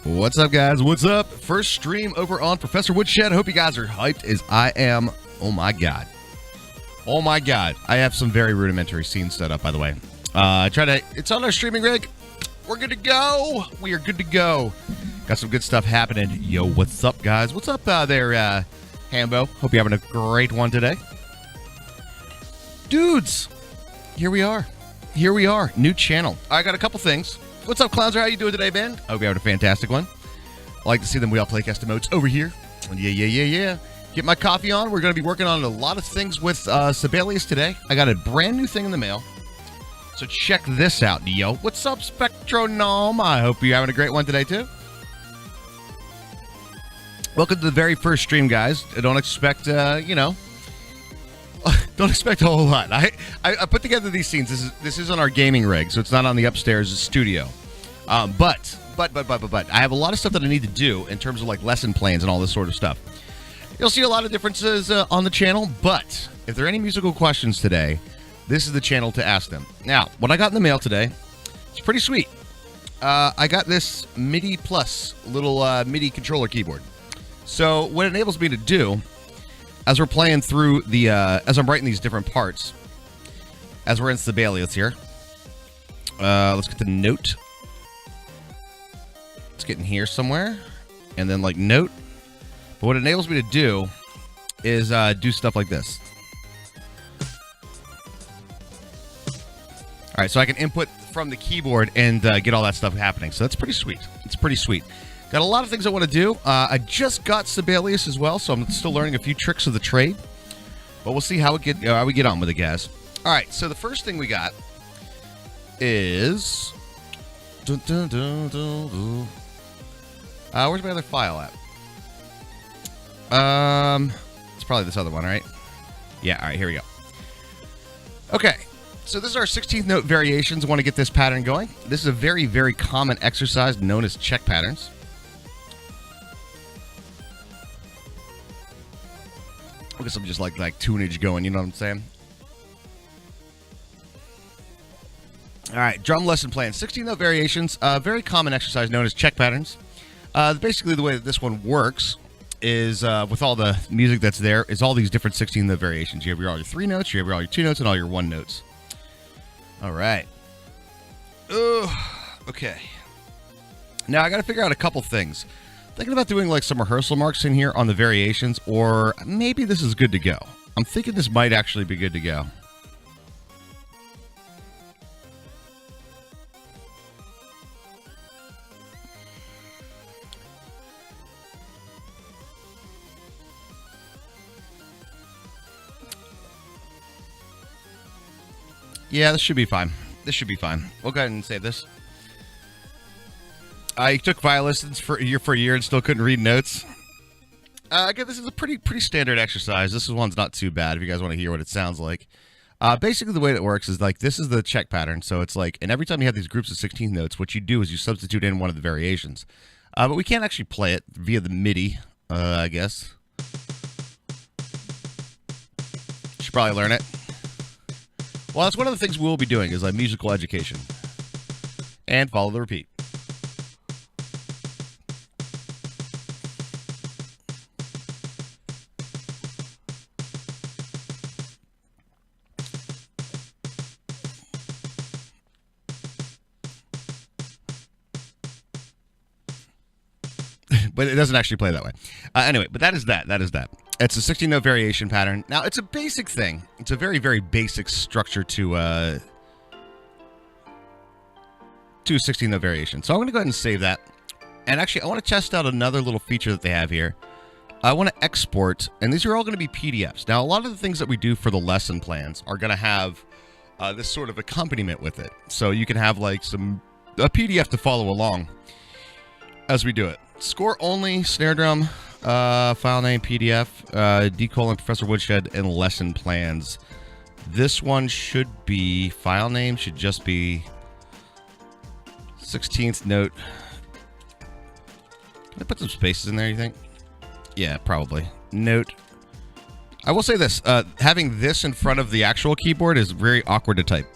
What's up, guys? What's up? First stream over on Professor Woodshed. Hope you guys are hyped as I am. Oh my god. Oh my god. I have some very rudimentary scenes set up, by the way. It's on our streaming rig. We're good to go. We are good to go. Got some good stuff happening. Yo, what's up, guys? What's up there, Hambo? Hope you're having a great one today. Dudes, here we are. Here we are. New channel. I got a couple things. What's up, Clownser? How you doing today, Ben? I hope you're having a fantastic one. I like to see them. We all play custom modes over here. Yeah. Get my coffee on. We're going to be working on a lot of things with Sibelius today. I got a brand new thing in the mail. So check this out, yo. What's up, Spectronome? I hope you're having a great one today, too. Welcome to the very first stream, guys. I don't expect, don't expect a whole lot. I put together these scenes. This is on our gaming rig, so it's not on the upstairs studio. But I have a lot of stuff that I need to do in terms of like lesson plans and all this sort of stuff. You'll see a lot of differences on the channel, but if there are any musical questions today, this is the channel to ask them. Now, what I got in the mail today, it's pretty sweet. I got this MIDI Plus little MIDI controller keyboard. So what it enables me to do, as we're playing through the, as I'm writing these different parts, as we're in Sibelius here, let's get the note. Let's get in here somewhere, and then like note. But what it enables me to do is do stuff like this. All right, so I can input from the keyboard and get all that stuff happening. So that's pretty sweet. It's pretty sweet. Got a lot of things I want to do. I just got Sibelius as well, so I'm still learning a few tricks of the trade. But we'll see how we get on with it, guys. All right, so the first thing we got is... where's my other file at? It's probably this other one, right? Yeah, all right, here we go. Okay, so this is our 16th note variations. I want to get this pattern going. This is a very, very common exercise known as check patterns. I guess I'm just like tunage going, you know what I'm saying? All right, drum lesson plan. 16 note variations, very common exercise known as check patterns. Basically, the way that this one works is with all the music that's there is all these different 16 note variations. You have all your 3 notes, you have all your 2 notes, and all your 1 notes. All right. Okay. Now I got to figure out a couple things. Thinking about doing like some rehearsal marks in here on the variations, or maybe this is good to go. I'm thinking this might actually be good to go. Yeah, this should be fine. This should be fine. We'll go ahead and save this. I took violin lessons for a year and still couldn't read notes. Again, this is a pretty standard exercise. This one's not too bad if you guys want to hear what it sounds like. Basically, the way it works is like this is the check pattern. So it's like, and every time you have these groups of 16 notes, what you do is you substitute in one of the variations. But we can't actually play it via the MIDI, I guess. Should probably learn it. Well, that's one of the things we'll be doing is like musical education. And follow the repeat. But it doesn't actually play that way. Anyway, but that is that. That is that. It's a 16-note variation pattern. Now, it's a basic thing. It's a very, very basic structure to a 16-note variation. So I'm going to go ahead and save that. And actually, I want to test out another little feature that they have here. I want to export, and these are all going to be PDFs. Now, a lot of the things that we do for the lesson plans are going to have this sort of accompaniment with it. So you can have like a PDF to follow along as we do it. Score only, snare drum, file name, PDF, D:, Professor Woodshed, and lesson plans. This one should be, file name should just be 16th note. Can I put some spaces in there, you think? Yeah, probably. Note. I will say this, having this in front of the actual keyboard is very awkward to type.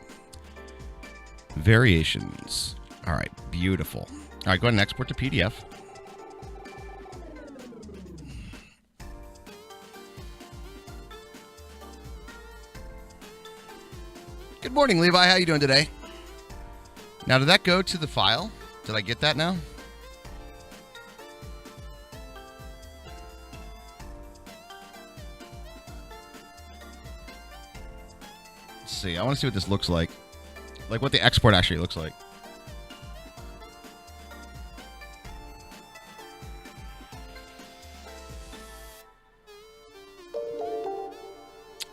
Variations. All right, beautiful. All right, go ahead and export to PDF. Good morning, Levi. How you doing today? Now, did that go to the file? Did I get that now? Let's see. I want to see what this looks like. Like what the export actually looks like.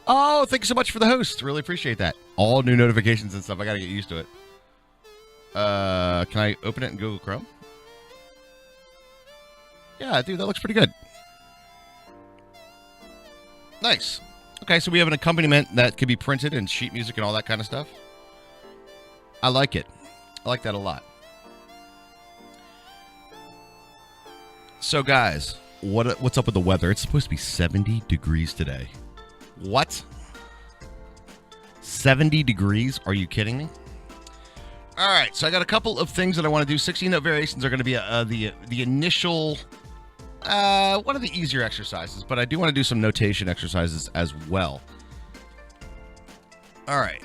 Oh, thank you so much for the host. Really appreciate that. All new notifications and stuff. I got to get used to it. Can I open it in Google Chrome? Yeah, dude, that looks pretty good. Nice. Okay, so we have an accompaniment that could be printed and sheet music and all that kind of stuff. I like it. I like that a lot. So, guys, what's up with the weather? It's supposed to be 70 degrees today. What? 70 degrees? Are you kidding me? All right, so I got a couple of things that I want to do. 16-note variations are going to be the initial, one of the easier exercises, but I do want to do some notation exercises as well. All right.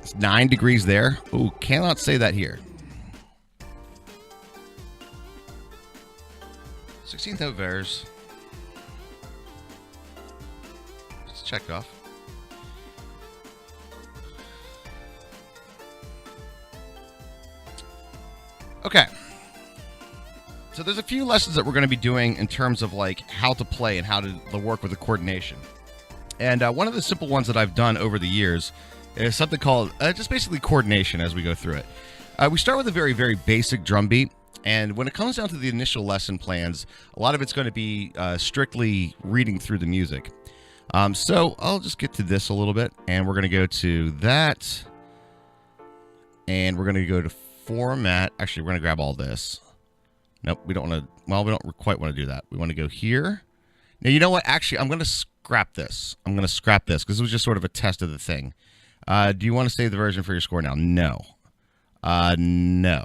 It's 9 degrees there. Ooh, cannot say that here. 16th-note varies. Just check off. Okay. So there's a few lessons that we're going to be doing in terms of like how to play and how to work with the coordination. And one of the simple ones that I've done over the years is something called just basically coordination as we go through it. We start with a very, very basic drum beat. And when it comes down to the initial lesson plans, a lot of it's going to be strictly reading through the music. So I'll just get to this a little bit, and we're going to go to that. And we're going to go to format. Actually, we're going to grab all this. Nope, we don't want to. Well, we don't quite want to do that. We want to go here. Now, you know what? Actually, I'm going to scrap this. I'm going to scrap this because it was just sort of a test of the thing. Do you want to save the version for your score now? No. No.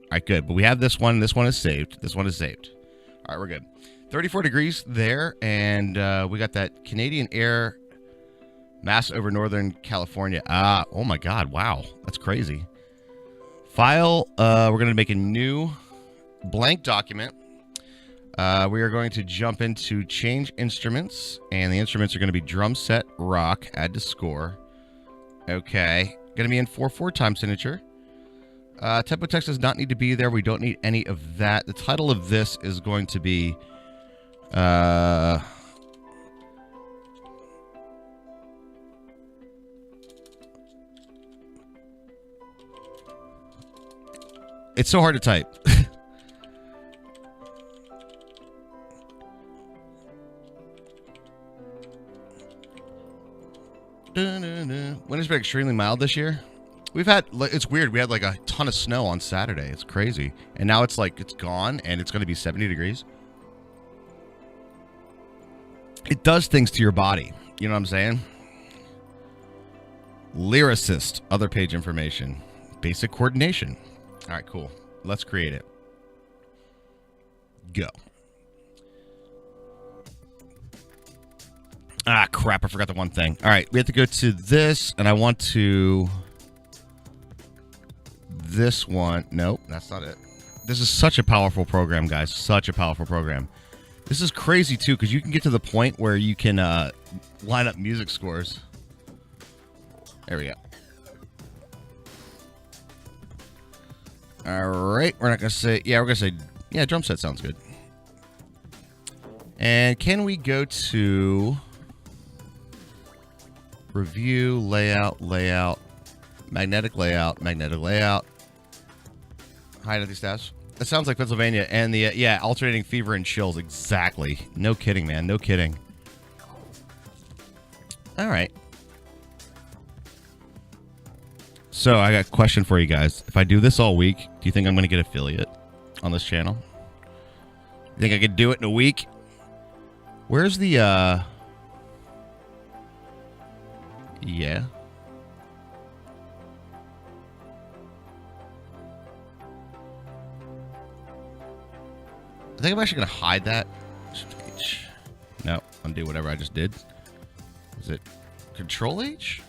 All right, good. But we have this one. This one is saved. This one is saved. All right, we're good. 34 degrees there, and we got that Canadian air mass over Northern California. Oh my God, wow, that's crazy. File, we're going to make a new blank document. We are going to jump into change instruments, and the instruments are going to be drum set, rock, add to score. Okay, going to be in 4/4 time signature. Tempo text does not need to be there. We don't need any of that. The title of this is going to be it's so hard to type. When it's been extremely mild this year. We've had, it's weird, we had like a ton of snow on Saturday. It's crazy. And now it's like, it's gone and it's going to be 70 degrees. It does things to your body. You know what I'm saying? Lyricist, other page information, basic coordination. All right, cool. Let's create it. Go. Ah, crap. I forgot the one thing. All right, we have to go to this, and I want to... This one. Nope, that's not it. This is such a powerful program, guys. Such a powerful program. This is crazy, too, because you can get to the point where you can line up music scores. There we go. All right. We're not going to say... Yeah, we're going to say... Yeah, drum set sounds good. And can we go to... Review, layout, magnetic layout, high energy stats. That sounds like Pennsylvania. And the, yeah, alternating fever and chills. Exactly. No kidding, man. No kidding. All right. So I got a question for you guys. If I do this all week, do you think I'm going to get affiliate on this channel? You think I could do it in a week? Where's the, yeah. I think I'm actually going to hide that. No, undo whatever I just did. Is it Control H?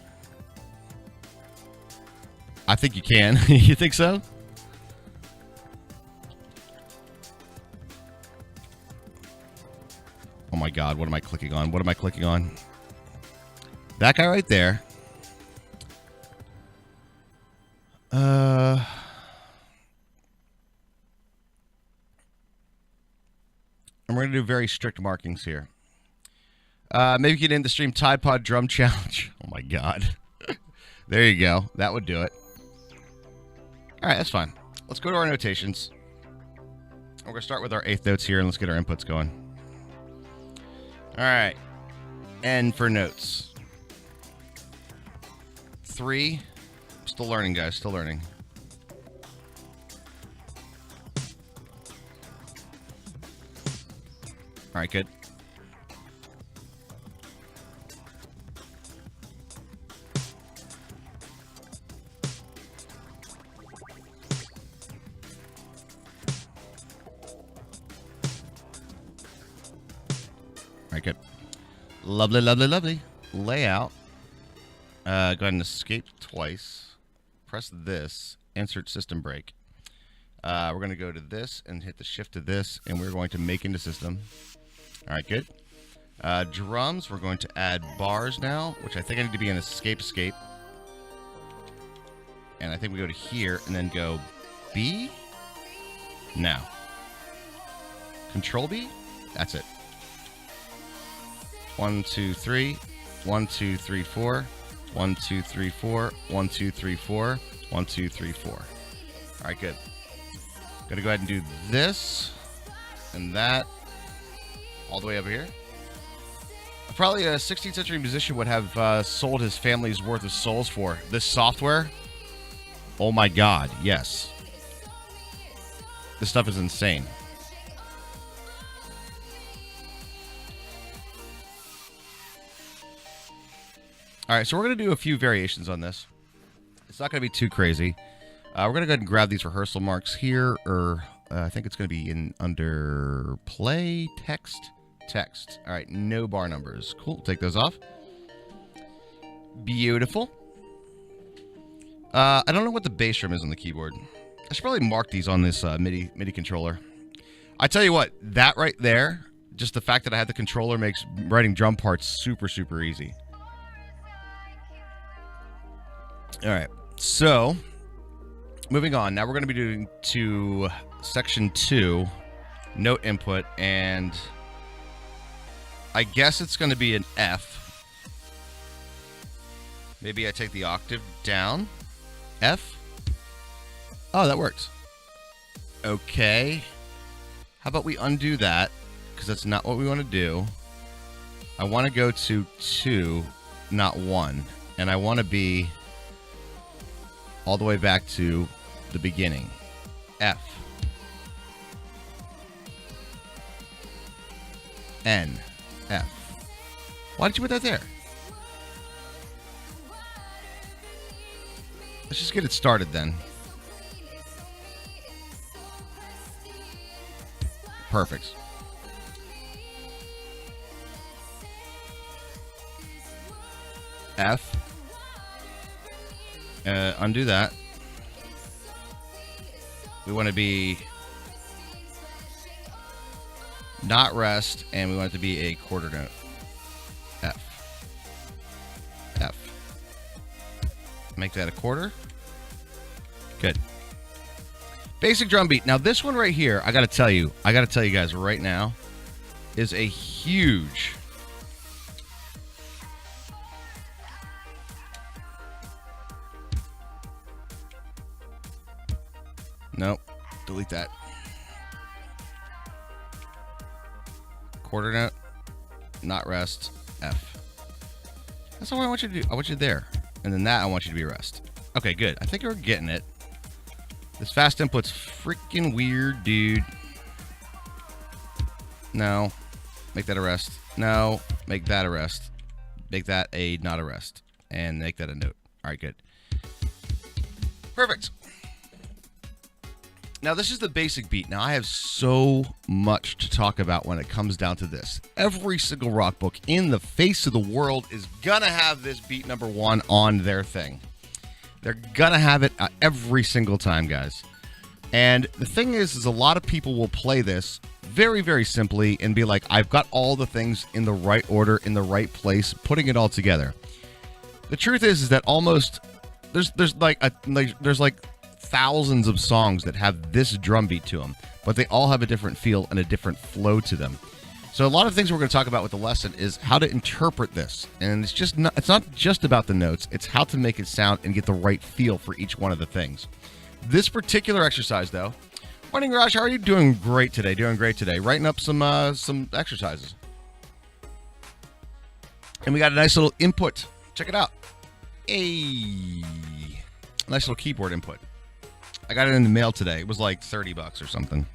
I think you can. You think so? Oh my God, what am I clicking on? What am I clicking on? That guy right there. And we're going to do very strict markings here. Maybe get in the stream Tide Pod Drum Challenge. Oh my God. There you go. That would do it. All right, that's fine. Let's go to our notations. We're going to start with our eighth notes here, and let's get our inputs going. All right. N for notes. 3. Still learning, guys. Still learning. All right, good. All right, good. Lovely, lovely, lovely. Layout. Go ahead and escape twice. Press this. Insert system break. We're going to go to this and hit the shift to this, and we're going to make into system. All right, good. Drums, we're going to add bars now, which I think I need to be in escape. And I think we go to here and then go B. Now. Control B. That's it. 1, 2, 3. 1, 2, 3, 4. 1, 2, 3, 4. 1, 2, 3, 4. 1, 2, 3, 4. All right, good. Gonna go ahead and do this and that all the way over here. Probably a 16th century musician would have sold his family's worth of souls for this software. Oh my God, yes. This stuff is insane. All right, so we're going to do a few variations on this. It's not going to be too crazy. We're going to go ahead and grab these rehearsal marks here, or I think it's going to be in under play, text. All right, no bar numbers. Cool, take those off. Beautiful. I don't know what the bass drum is on the keyboard. I should probably mark these on this MIDI controller. I tell you what, that right there, just the fact that I have the controller makes writing drum parts super, super easy. All right, so moving on. Now we're going to be doing to section 2, note input, and I guess it's going to be an F. Maybe I take the octave down. F. Oh, that works. Okay. How about we undo that? Because that's not what we want to do. I want to go to 2, not 1. And I want to be all the way back to the beginning. F. N. F. Why did you put that there? Let's just get it started then. Perfect. F. Undo that. We want to be not rest, and we want it to be a quarter note. F. F. Make that a quarter. Good. Basic drum beat. Now this one right here, I gotta tell you guys right now, is a huge nope. Delete that. Quarter note, not rest, F. That's not what I want you to do. I want you there. And then that I want you to be rest. Okay, good. I think we're getting it. This fast input's freaking weird, dude. No. Make that a rest. No. Make that a rest. Make that a not a rest. And make that a note. All right, good. Perfect. Now, this is the basic beat. Now, I have so much to talk about when it comes down to this. Every single rock book in the face of the world is going to have this beat number 1 on their thing. They're going to have it every single time, guys. And the thing is a lot of people will play this very, very simply and be like, I've got all the things in the right order, in the right place, putting it all together. The truth is that almost there's like thousands of songs that have this drum beat to them, but they all have a different feel and a different flow to them. So a lot of things we're going to talk about with the lesson is how to interpret this. And it's not just about the notes, it's how to make it sound and get the right feel for each one of the things. This particular exercise, though, morning, Raj, how are you? Doing great today. Writing up some exercises. And we got a nice little input. Check it out. A nice little keyboard input. I got it in the mail today. It was like $30 or something.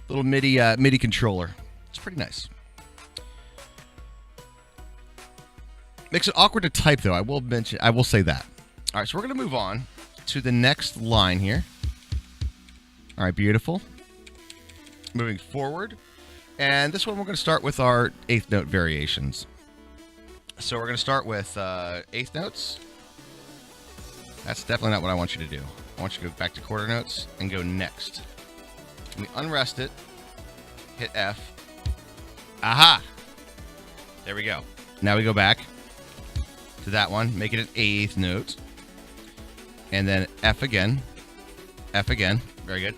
Little MIDI controller. It's pretty nice. Makes it awkward to type, though. I will say that. All right, so we're going to move on to the next line here. All right, beautiful. Moving forward. And this one we're going to start with our eighth note variations. So we're going to start with eighth notes. That's definitely not what I want you to do. I want you to go back to quarter notes and go next. Let me unrest it. Hit F. Aha! There we go. Now we go back to that one. Make it an eighth note. And then F again. F again. Very good.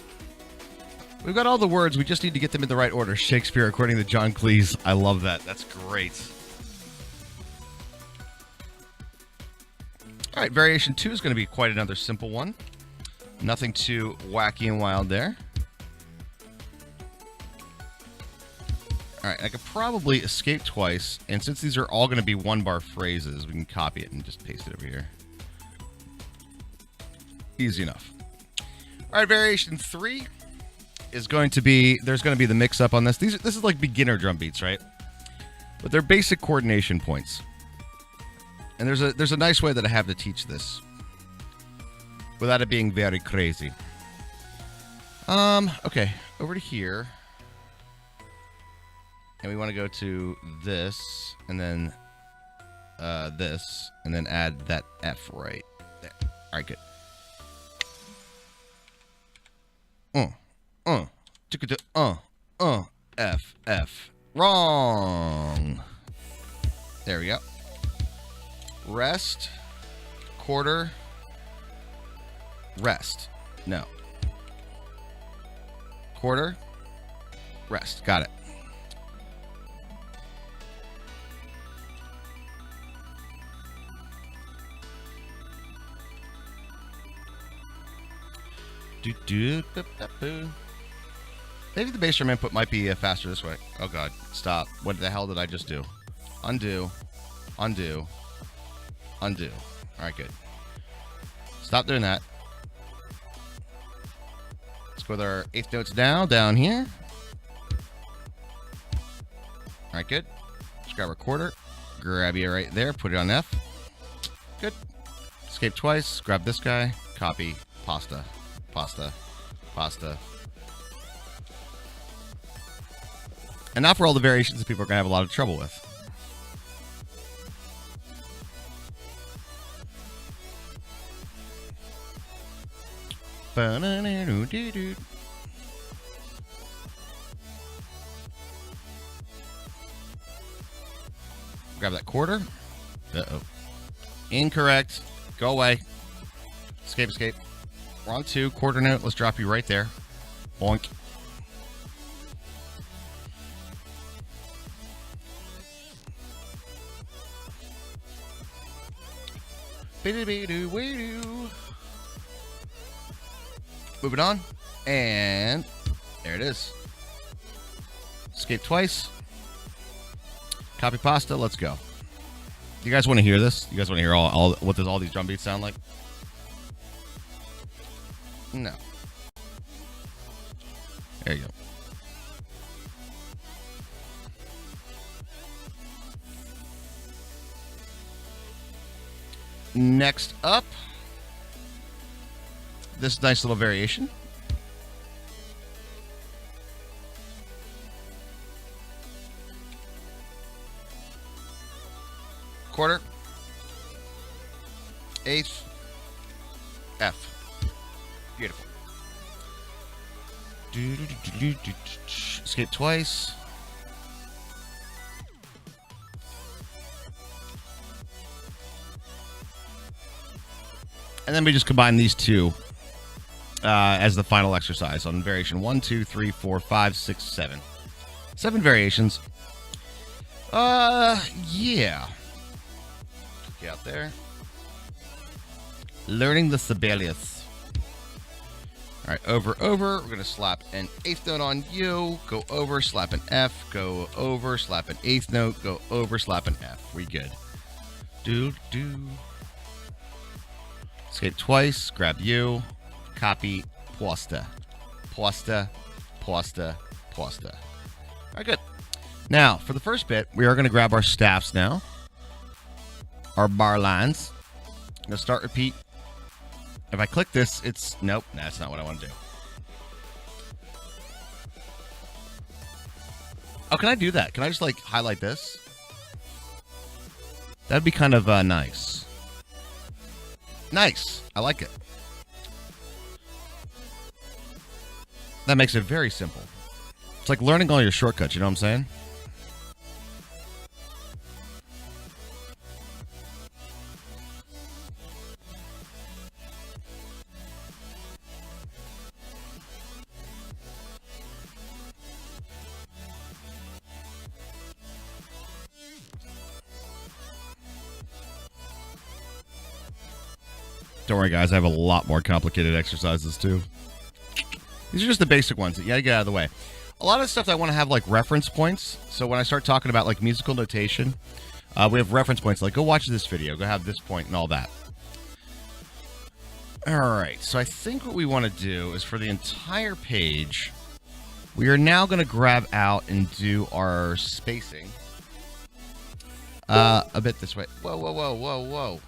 We've got all the words. We just need to get them in the right order. Shakespeare, according to John Cleese. I love that. That's great. All right, variation 2 is going to be quite another simple one. Nothing too wacky and wild there. All right, I could probably escape twice, and since these are all going to be one-bar phrases, we can copy it and just paste it over here. Easy enough. All right, variation 3 is going to be, there's going to be the mix-up on this. This is like beginner drum beats, right? But they're basic coordination points. And there's a nice way that I have to teach this without it being very crazy. Okay, over to here. And we want to go to this, and then this, and then add that F right there. All right, good. F, F. Wrong. There we go. Rest, quarter, rest. No. Quarter, rest. Got it. Maybe the bass drum input might be faster this way. Oh god, stop. What the hell did I just do? Undo, undo, undo. Alright, good. Stop doing that. Let's go with our eighth notes down here. Alright, good. Let's grab our quarter. Grab you right there, put it on F. Good. Escape twice, grab this guy, copy, pasta, pasta, pasta. And now for all the variations that people are going to have a lot of trouble with. Grab that quarter. Uh-oh. Incorrect. Go away. Escape, escape. We're on 2. Quarter note. Let's drop you right there. Boink. Moving on. And there it is. Escape twice. Copy pasta. Let's go. You guys want to hear this? You guys want to hear all what does all these drum beats sound like? No. There you go. Next up, this nice little variation. eighth, F. Beautiful. Escape twice. And then we just combine these two as the final exercise on variation 1, 2, 3, 4, 5, 6, 7. 7 variations. Yeah. Get out there. Learning the Sibelius. All right, over. We're going to slap an eighth note on you. Go over, slap an F. Go over, slap an eighth note. Go over, slap an F. We good. Do. Escape twice. Grab you. Copy. Posta. All right, good. Now, for the first bit, we are going to grab our staffs now. Our bar lines. I'm going to start, repeat. If I click this, it's... Nope, that's not what I want to do. Oh, can I do that? Can I just, like, highlight this? That'd be kind of nice. Nice. I like it. That makes it very simple. It's like learning all your shortcuts, you know what I'm saying? Don't worry, guys. I have a lot more complicated exercises, too. These are just the basic ones that you gotta get out of the way. A lot of stuff I want to have, like, reference points. So when I start talking about, like, musical notation, we have reference points. Like, go watch this video. Go have this point and all that. All right. So I think what we want to do is for the entire page, we are now going to grab out and do our spacing a bit this way. Whoa.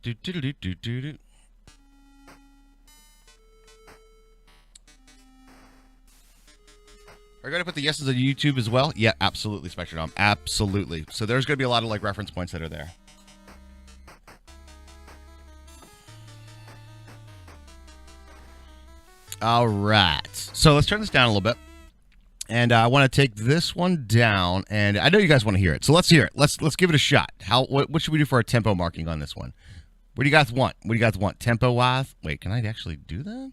Do. Are you going to put the yeses on YouTube as well? Yeah, absolutely, Spectrodom. Absolutely. So there's going to be a lot of, like, reference points that are there. All right. So let's turn this down a little bit. And I want to take this one down. And I know you guys want to hear it. So let's hear it. Let's give it a shot. What should we do for our tempo marking on this one? What do you guys want? Tempo-wise? Wait, can I actually do that?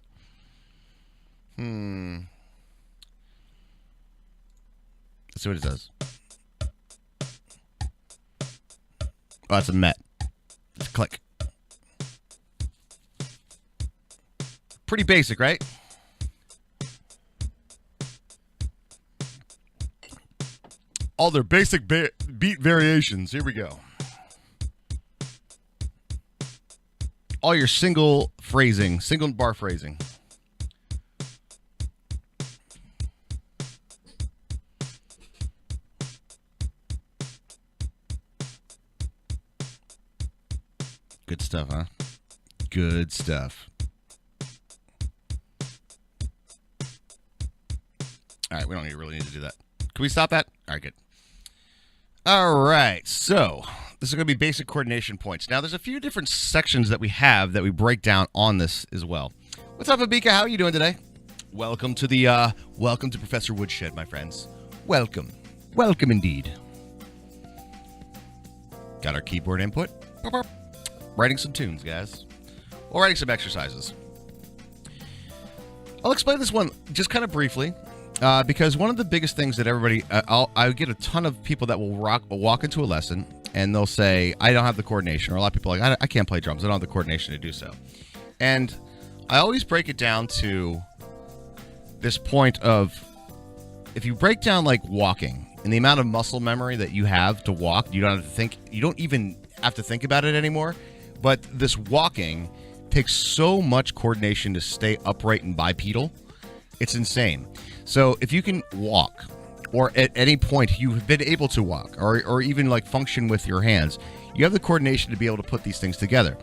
Let's see what it does. Oh, that's a met. Let's click. Pretty basic, right? All their basic beat variations. Here we go. All your single phrasing, single bar phrasing. Good stuff, huh? Good stuff. All right, we don't really need to do that. Can we stop that? All right, good. All right, so this is going to be basic coordination points. Now, there's a few different sections that we have that we break down on this as well. What's up, Abika? How are you doing today? Welcome to Professor Woodshed, my friends. Welcome indeed. Got our keyboard input. Writing some tunes, guys. Well, writing some exercises. I'll explain this one just kind of briefly. Because one of the biggest things that everybody, I get a ton of people that will walk into a lesson and they'll say, I don't have the coordination. Or a lot of people are like, I can't play drums. I don't have the coordination to do so. And I always break it down to this point of, if you break down like walking and the amount of muscle memory that you have to walk, you don't even have to think about it anymore. But this walking takes so much coordination to stay upright and bipedal. It's insane. So if you can walk, or at any point you've been able to walk, or even like function with your hands, you have the coordination to be able to put these things together.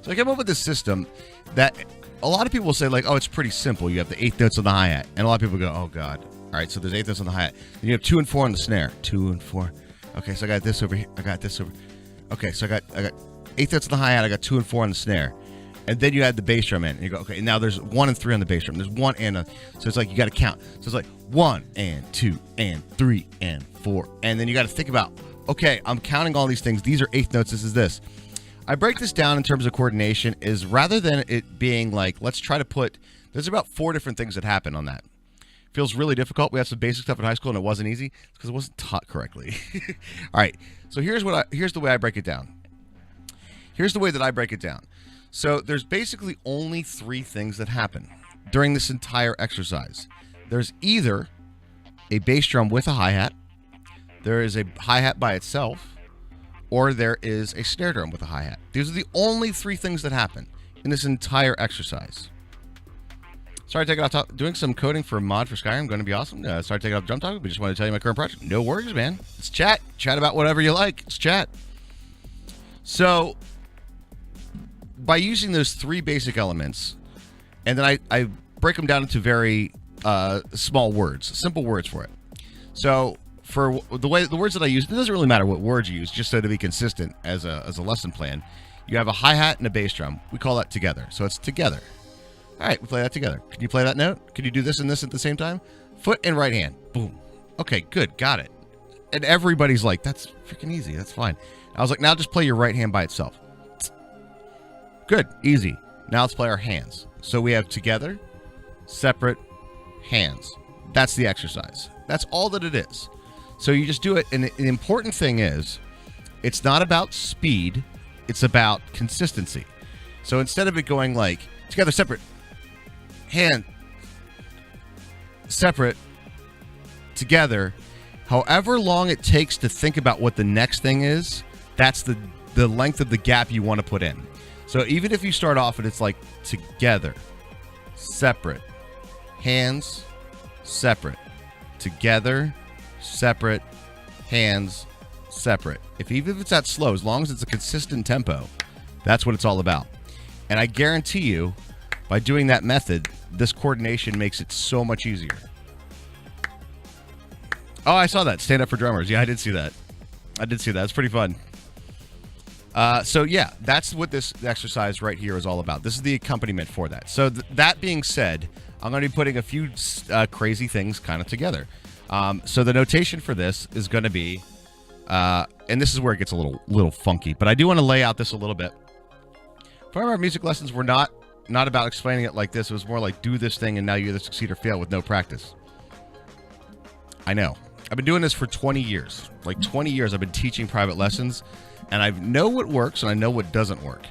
So I came up with this system that a lot of people will say, like, oh, it's pretty simple. You have the eighth notes on the hi-hat. And a lot of people go, oh, God. All right, so there's eighth notes on the hi-hat. Then you have 2 and 4 on the snare. 2 and 4. Okay, so I got this over here. I got this over. Okay, so I got eighth notes on the hi-hat. I got 2 and 4 on the snare. And then you add the bass drum in. And you go, okay, now there's 1 and 3 on the bass drum. There's 1 and so it's like you got to count. So it's like 1 and 2 and 3 and 4. And then you got to think about, okay, I'm counting all these things. These are eighth notes. This is this. I break this down in terms of coordination is rather than it being like, let's try to put, there's about 4 different things that happen on that. Feels really difficult. We had some basic stuff in high school and it wasn't easy because it wasn't taught correctly. All right. So here's the way I break it down. Here's the way that I break it down. So there's basically only 3 things that happen during this entire exercise. There's either a bass drum with a hi-hat, there is a hi-hat by itself, or there is a snare drum with a hi-hat. These are the only 3 things that happen in this entire exercise. Sorry to take it off top. Doing some coding for a mod for Skyrim. Going to be awesome. Sorry to take it off the drum topic, but just wanted to tell you my current project. No worries, man. It's chat. Chat about whatever you like. It's chat. So, by using those 3 basic elements, and then I break them down into very small words, simple words for it. So, for the words that I use, it doesn't really matter what words you use, just so to be consistent as a lesson plan. You have a hi-hat and a bass drum. We call that together. So it's together. All right, we play that together. Can you play that note? Can you do this and this at the same time? Foot and right hand. Boom. Okay, good. Got it. And everybody's like, that's freaking easy. That's fine. I was like, now just play your right hand by itself. Good. Easy. Now let's play our hands. So we have together, separate, hands. That's the exercise. That's all that it is. So you just do it, and the important thing is, it's not about speed, it's about consistency. So instead of it going like, together, separate, hand, separate, together, however long it takes to think about what the next thing is, that's the length of the gap you want to put in. So even if you start off and it's like, together, separate, hands, separate, together, separate, hands, separate. Even if it's that slow, as long as it's a consistent tempo, that's what it's all about. And I guarantee you, by doing that method, this coordination makes it so much easier. Oh, I saw that. Stand up for drummers. Yeah, I did see that. It's pretty fun. So yeah, that's what this exercise right here is all about. This is the accompaniment for that. So that being said, I'm going to be putting a few crazy things kind of together. So the notation for this is going to be, and this is where it gets a little funky, but I do want to lay out this a little bit. For our music lessons, we're not about explaining it like this. It was more like, do this thing and now you either succeed or fail with no practice. I know. I've been doing this for 20 years. Like 20 years I've been teaching private lessons, and I know what works and I know what doesn't work.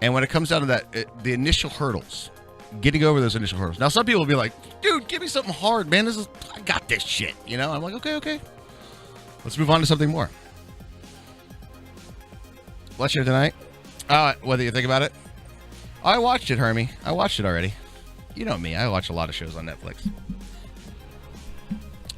And when it comes down to that, the initial hurdles, getting over those initial hurdles. Now, some people will be like, dude, give me something hard, man. I got this shit. You know, I'm like, okay. Let's move on to something more. Lecture tonight. What do you think about it? Oh, I watched it, Hermie. I watched it already. You know me. I watch a lot of shows on Netflix.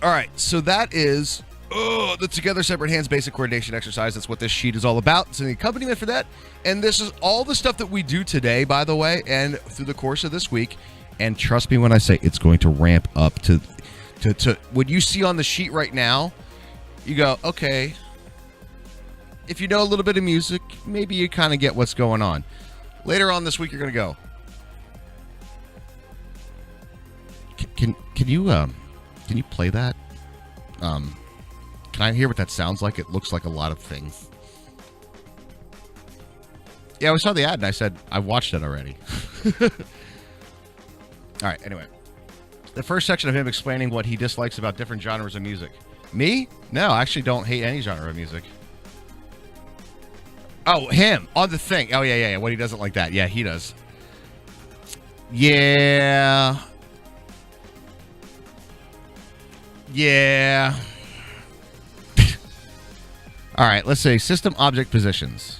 All right. So that is the together, separate hands, basic coordination exercise. That's what this sheet is all about. It's an accompaniment for that. And this is all the stuff that we do today, by the way, and through the course of this week. And trust me when I say it's going to ramp up to what you see on the sheet right now. You go, okay. If you know a little bit of music, maybe you kind of get what's going on. Later on this week, you're going to go, can you play that? Can I hear what that sounds like? It looks like a lot of things. Yeah, we saw the ad and I said, I watched it already. All right, anyway. The first section of him explaining what he dislikes about different genres of music. Me? No, I actually don't hate any genre of music. Oh, him. On the thing. Oh, yeah. What he doesn't like that. Yeah, he does. Yeah. All right, let's say system object positions.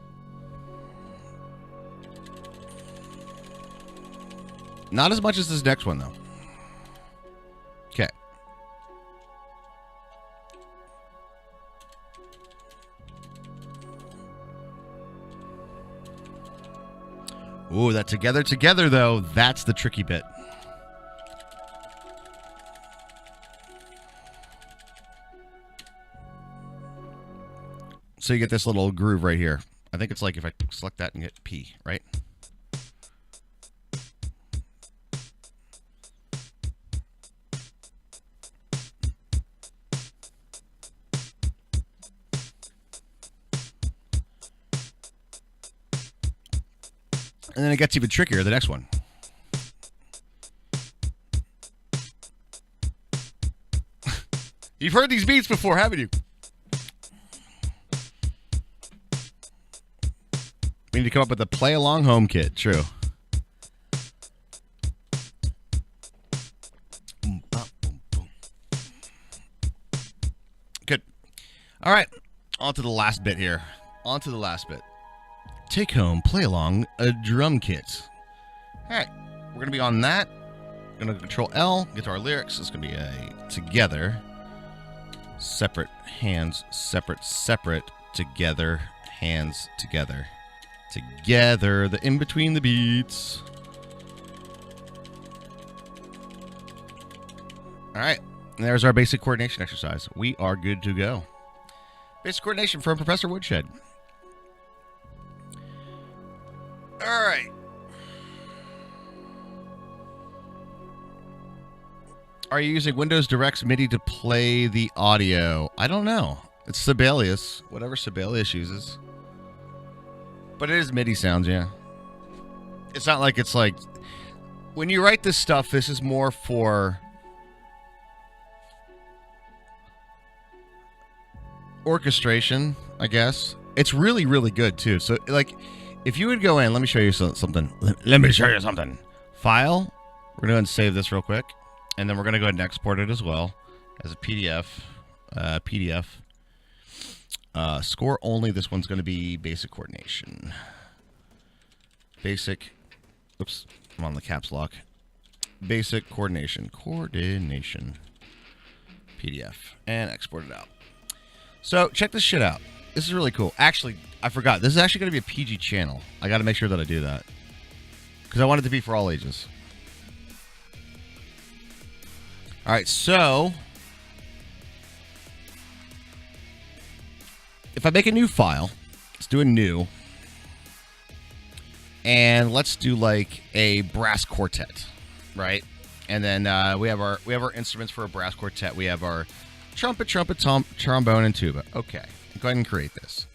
Not as much as this next one, though. Okay. Ooh, that together, though, that's the tricky bit. So you get this little groove right here. I think it's like if I select that and hit P, right? And then it gets even trickier, the next one. You've heard these beats before, haven't you? We need to come up with a play-along home kit. True. Good. All right. On to the last bit here. On to the last bit. Take home, play along, a drum kit. All right. We're going to be on that. We're going to Control L, get to our lyrics. It's going to be a together, separate, hands, separate, together, hands, together. Together, the in between the beats. All right, and there's our basic coordination exercise. We are good to go. Basic coordination from Professor Woodshed. All right. Are you using Windows Direct's MIDI to play the audio? I don't know. It's Sibelius, whatever Sibelius uses. But it is MIDI sounds, yeah. It's not like it's like... When you write this stuff, this is more for... orchestration, I guess. It's really, really good, too. So, like, if you would go in... Let me show you something. Let me show you something. File. We're going to go ahead and save this real quick. And then we're going to go ahead and export it as well as a PDF. Score only. This one's going to be basic coordination. Basic. Oops. I'm on the caps lock. Basic coordination. Coordination. PDF. And export it out. So check this shit out. This is really cool. Actually, I forgot. This is actually going to be a PG channel. I got to make sure that I do that. Because I want it to be for all ages. All right, so if I make a new file, let's do a new, and let's do like a brass quartet, right? And then we have our instruments for a brass quartet. We have our trumpet, trombone, and tuba. Okay, go ahead and create this.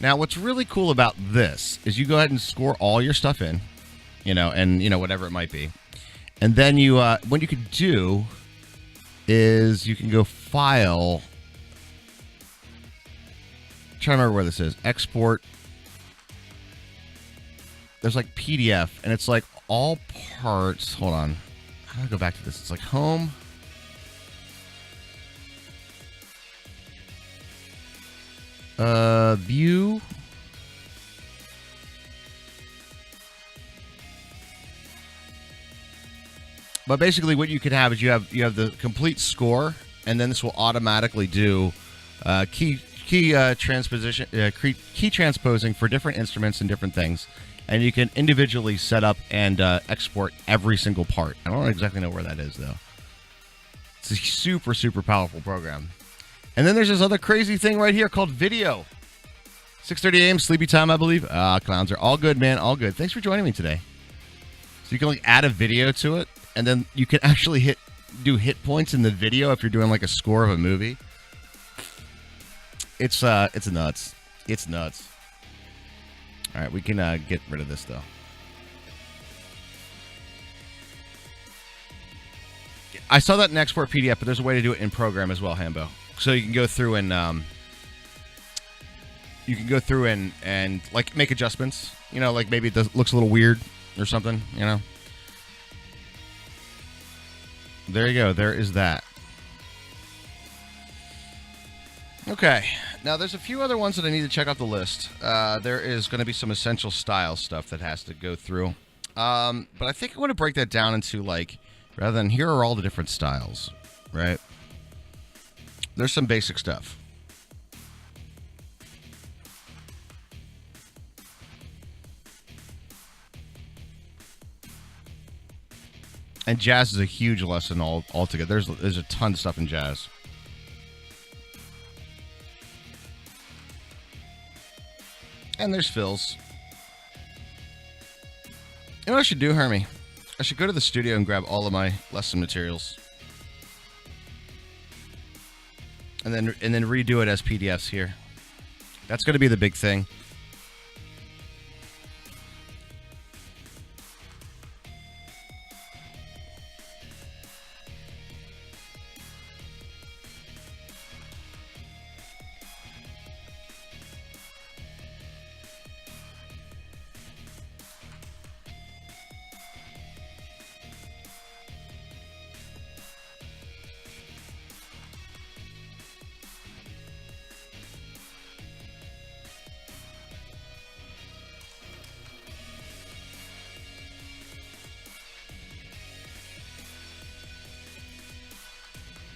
Now, what's really cool about this is you go ahead and score all your stuff in, and whatever it might be. And then you, what you can do is you can go file. I'm trying to remember where this is. Export. There's like PDF, and it's like all parts. Hold on. How do I go back to this? It's like home. View. But basically what you can have is you have the complete score, and then this will automatically do key transposing for different instruments and different things. And you can individually set up and export every single part. I don't exactly know where that is, though. It's a super, super powerful program. And then there's this other crazy thing right here called video. 6:30 a.m. sleepy time, I believe. Clowns are all good, man. All good. Thanks for joining me today. So you can like add a video to it, and then you can actually do hit points in the video if you're doing like a score of a movie. It's nuts. It's nuts. All right, we can get rid of this though. I saw that in export PDF, but there's a way to do it in program as well, Hambo. So you can go through and like make adjustments. Like maybe it looks a little weird or something. There you go. There is that. Okay. Now, there's a few other ones that I need to check off the list. There is going to be some essential style stuff that has to go through. But I think I want to break that down into like, rather than here are all the different styles, right? There's some basic stuff. And jazz is a huge lesson altogether. There's a ton of stuff in jazz. And there's fills. You know what I should do, Hermie? I should go to the studio and grab all of my lesson materials. And then redo it as PDFs here. That's going to be the big thing.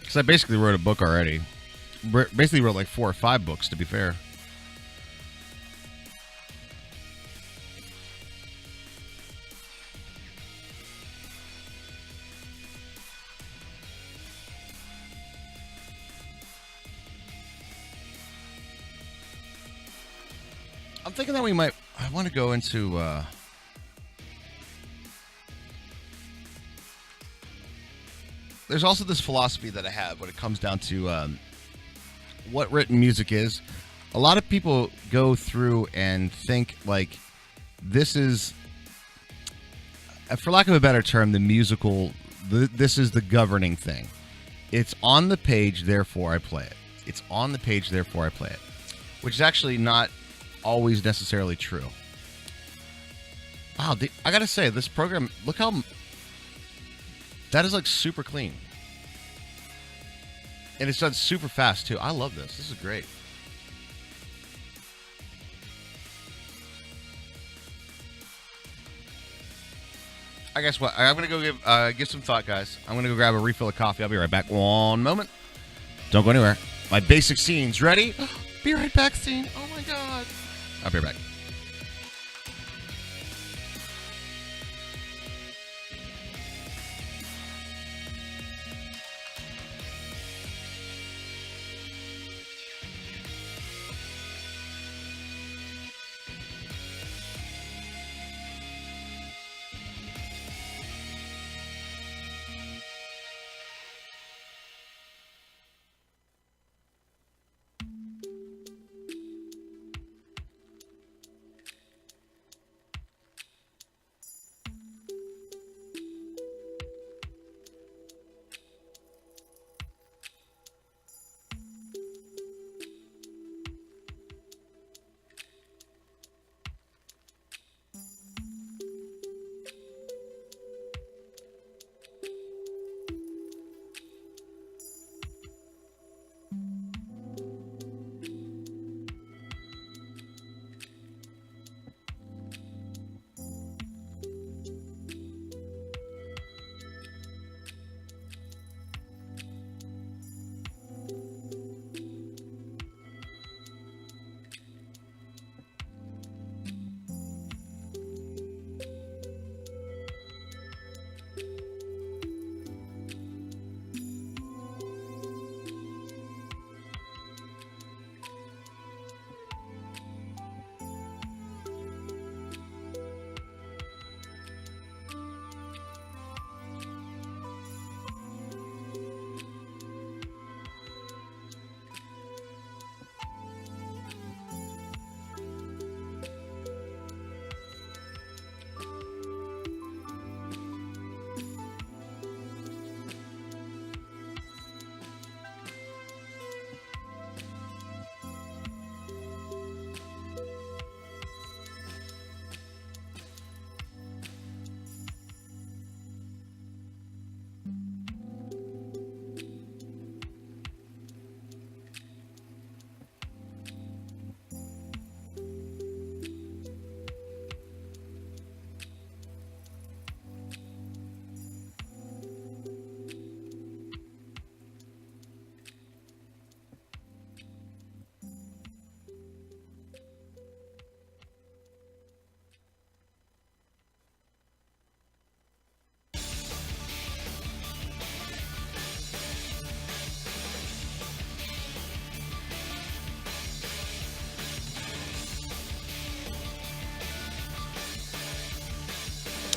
Because I basically wrote a book already. Basically wrote like 4 or 5 books, to be fair. I'm thinking that I want to go into... There's also this philosophy that I have when it comes down to what written music is. A lot of people go through and think like this is, for lack of a better term, the musical. This is the governing thing. It's on the page, therefore I play it. It's on the page, therefore I play it, which is actually not always necessarily true. Wow, I gotta say, this program. Look how. That is like super clean. And it's done super fast too. I love this. This is great. I guess what? I'm going to go give some thought, guys. I'm going to go grab a refill of coffee. I'll be right back. One moment. Don't go anywhere. My basic scenes. Ready? Be right back, scene. Oh my God. I'll be right back.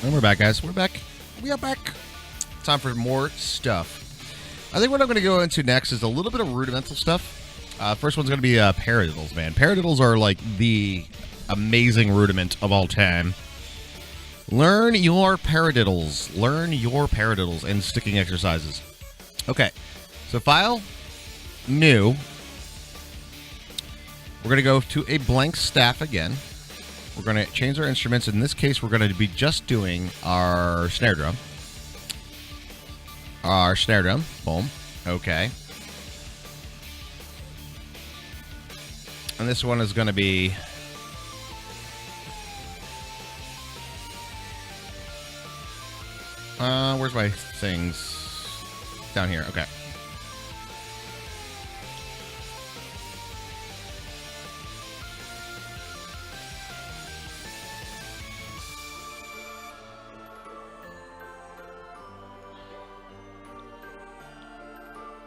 And we're back, guys. We're back. We are back. Time for more stuff. I think what I'm going to go into next is a little bit of rudimental stuff. First one's going to be paradiddles, man. Paradiddles are like the amazing rudiment of all time. Learn your paradiddles. Learn your paradiddles and sticking exercises. Okay. So file, new. We're going to go to a blank staff again. We're going to change our instruments. In this case, we're going to be just doing our snare drum. Our snare drum. Boom. Okay. And this one is going to be... where's my things? Down here. Okay.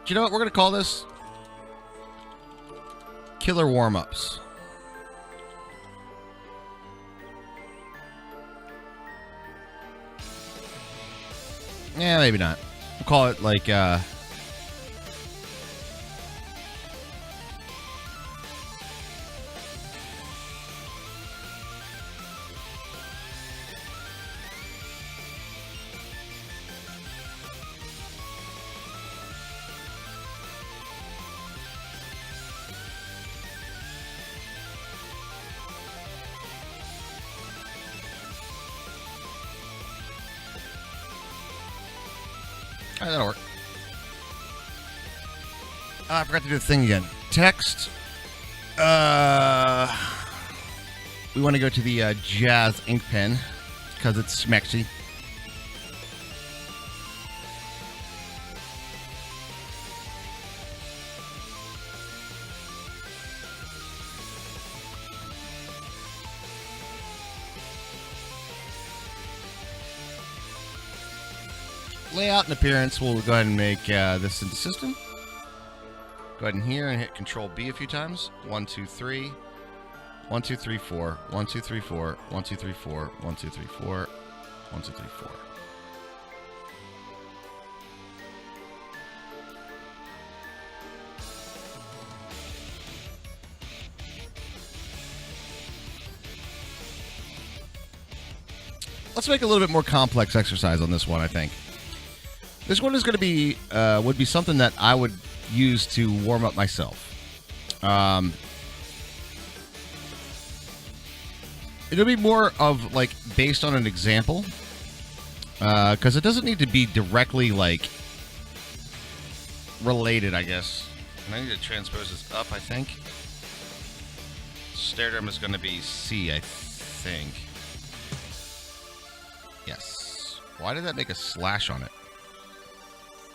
Do you know what we're going to call this? Killer warm-ups. Yeah, maybe not. We'll call it like, all right, that'll work. I forgot to do the thing again. Text. We want to go to the Jazz ink pen because it's smexy. Layout and appearance, we'll go ahead and make this into system. Go ahead and here and hit Control B a few times. 1, 2, 3. 1, 2, 3, 4. 1, 2, 3, 4. 1, 2, 3, 4. 1, 2, 3, 4. 1, 2, 3, 4. Let's make a little bit more complex exercise on this one, I think. This one is going to be, would be something that I would use to warm up myself. It'll be more of, like, based on an example. Because it doesn't need to be directly, like, related, I guess. And I need to transpose this up, I think. Snare drum is going to be C, I think. Yes. Why did that make a slash on it?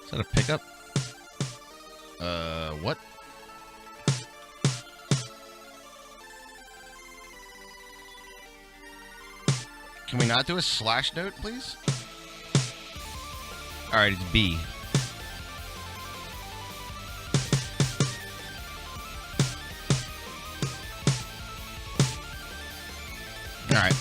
Is that a pickup? What? Can we not do a slash note, please? Alright, it's B. Alright.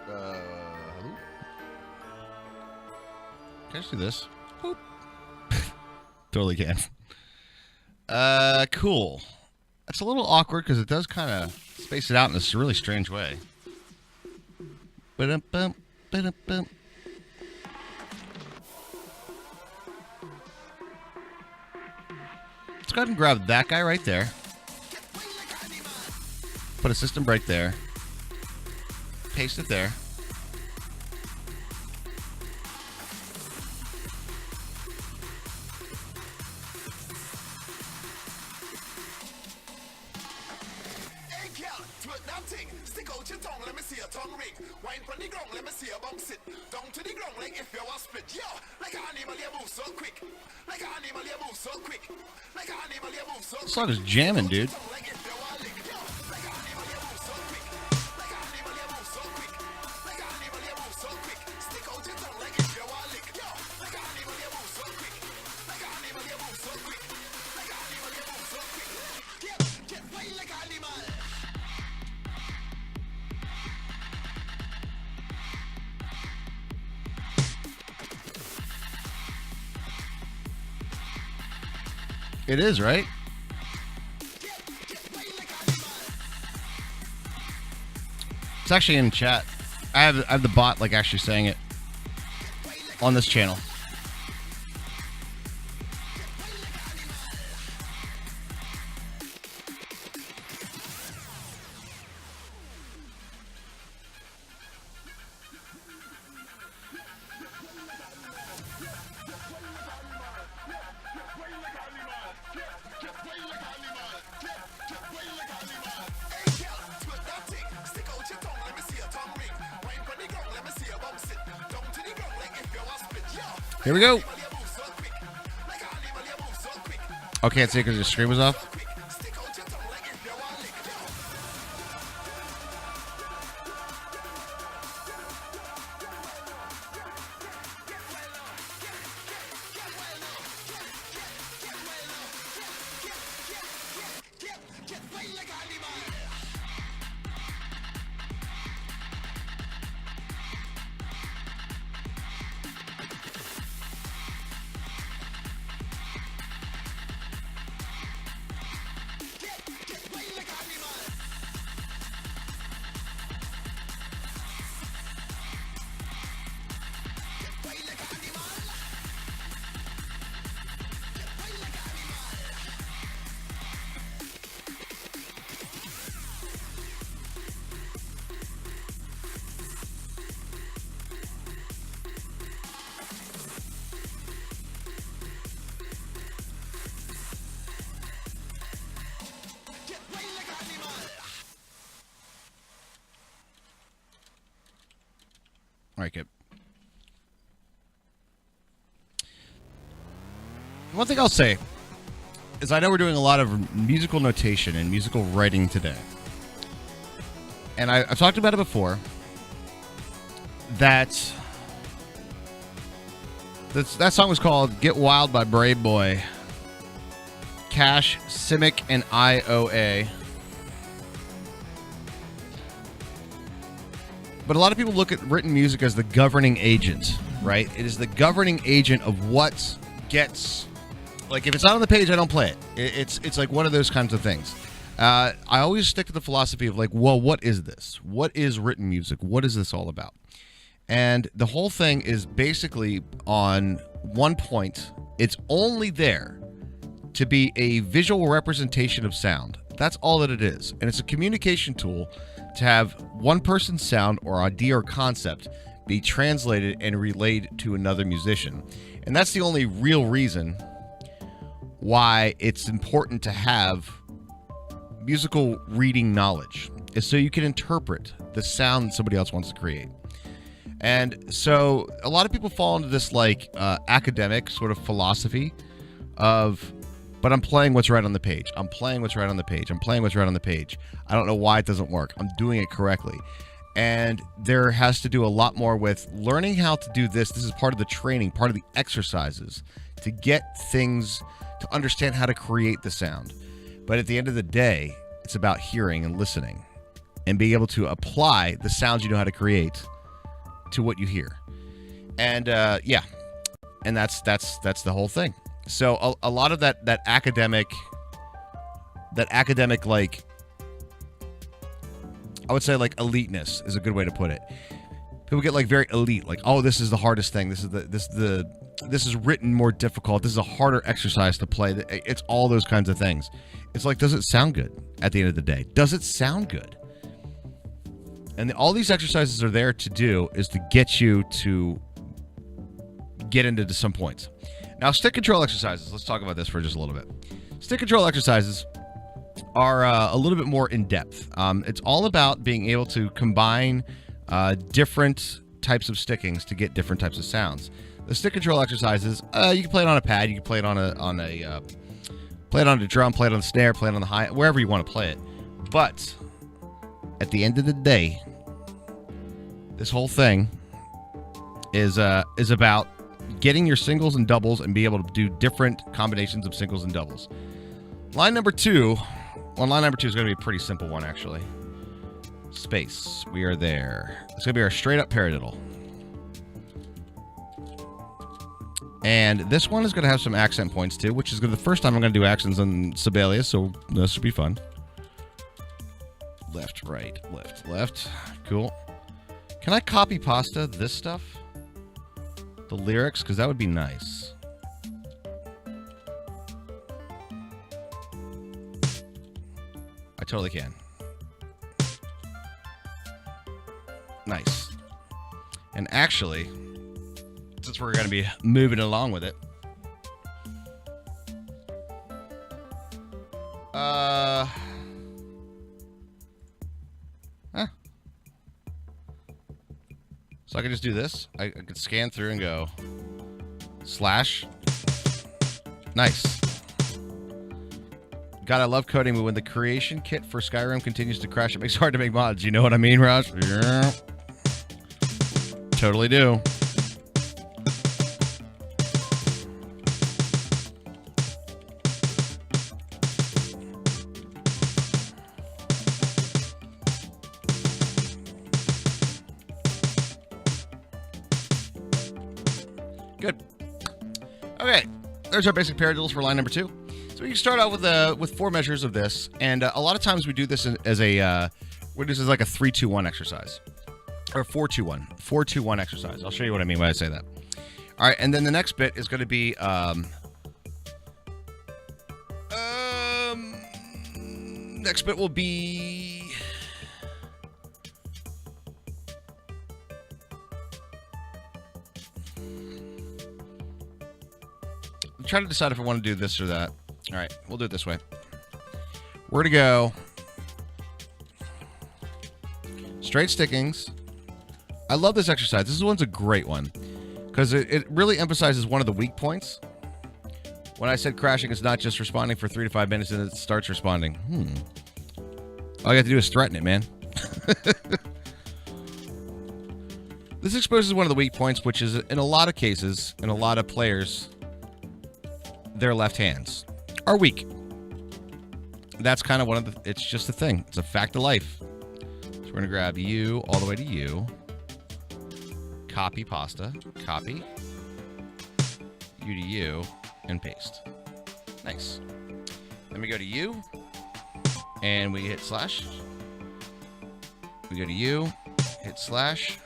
Hello? Can I just do this? Boop. Totally can. Cool. That's a little awkward because it does kind of space it out in this really strange way. Ba-dum-bum, ba-dum-bum. Let's go ahead and grab that guy right there. Put a system break there. Paste it there. Stick out your tongue, let me see your tongue ring. Wine from the ground, let me see your bounce it. Down to the ground like if you was split. Yo, like an animal you move so quick. Like an animal you move so quick. Like an animal you move so quick. This song is jamming, dude. Like if you was lick. Yo, like an animal you move so quick. Like an animal you move so quick. Like an animal you move so quick. Stick out your tongue like if you was lick. Yo, like an animal you move so quick. Like an animal you move so quick. Like an animal you move so quick. Get wild like an animal. It is, right? It's actually in chat. I have the bot like actually saying it on this channel. Here we go. Oh, can't see it because your screen was off. All right, good. One thing I'll say is I know we're doing a lot of musical notation and musical writing today. And I've talked about it before, that song was called Get Wild by Brave Boy, Cash, Simic, and IOA. But a lot of people look at written music as the governing agent, right? It is the governing agent of what gets... Like, if it's not on the page, I don't play it. It's like one of those kinds of things. I always stick to the philosophy of, like, well, what is this? What is written music? What is this all about? And the whole thing is basically, on one point, it's only there to be a visual representation of sound. That's all that it is. And it's a communication tool to have one person's sound or idea or concept be translated and relayed to another musician. And that's the only real reason why it's important to have musical reading knowledge, is so you can interpret the sound somebody else wants to create. And so a lot of people fall into this like academic sort of philosophy of, but I'm playing what's right on the page. I'm playing what's right on the page. I'm playing what's right on the page. I don't know why it doesn't work. I'm doing it correctly. And there has to do a lot more with learning how to do this. This is part of the training, part of the exercises to get things, to understand how to create the sound. But at the end of the day, it's about hearing and listening and being able to apply the sounds you know how to create to what you hear. And yeah, and that's the whole thing. So a lot of that academic like, I would say like eliteness is a good way to put it. People get like very elite, like, oh, this is the hardest thing. This is written more difficult. This is a harder exercise to play. It's all those kinds of things. It's like, does it sound good at the end of the day? Does it sound good? And all these exercises are there to do is to get you to get into some points. Now, stick control exercises. Let's talk about this for just a little bit. Stick control exercises are a little bit more in depth. It's all about being able to combine different types of stickings to get different types of sounds. The stick control exercises, you can play it on a pad, you can play it on a play it on a drum, play it on the snare, play it on the hi, wherever you want to play it. But at the end of the day, this whole thing is about getting your singles and doubles and be able to do different combinations of singles and doubles. Line number 2. Well, line number 2 is going to be a pretty simple one, actually. Space. We are there. It's going to be our straight up paradiddle. And this one is going to have some accent points too, which is the first time I'm going to do accents on Sibelius, so this should be fun. Left, right, left, left. Cool. Can I copy pasta this stuff? The lyrics? Because that would be nice. I totally can. Nice. And actually, since we're going to be moving along with it, so I can just do this. I could scan through and go slash. Nice. God, I love coding, but when the creation kit for Skyrim continues to crash, it makes it hard to make mods. You know what I mean, Raj? Yeah. Totally do. Good. Okay, there's our basic paradiddles for line number 2. So we can start out with 4 measures of this, and a lot of times we do this as a this is like a 3-2-1 exercise, or 4-2-1, 4-2-1 exercise. I'll show you what I mean when I say that. All right, and then the next bit is going to be next bit will be I'm trying to decide if I want to do this or that. All right, we'll do it this way. We're to go straight stickings. I love this exercise. This one's a great one because it really emphasizes one of the weak points. When I said crashing, it's not just responding for 3 to 5 minutes and it starts responding. All you have to do is threaten it, man. This exposes one of the weak points, which is in a lot of cases, in a lot of players, their left hands are weak. That's kind of one of the, it's just a thing. It's a fact of life. So we're going to grab you all the way to you. Copy pasta. Copy. You to you. And paste. Nice. Then we go to you. And we hit slash. We go to you. Hit slash.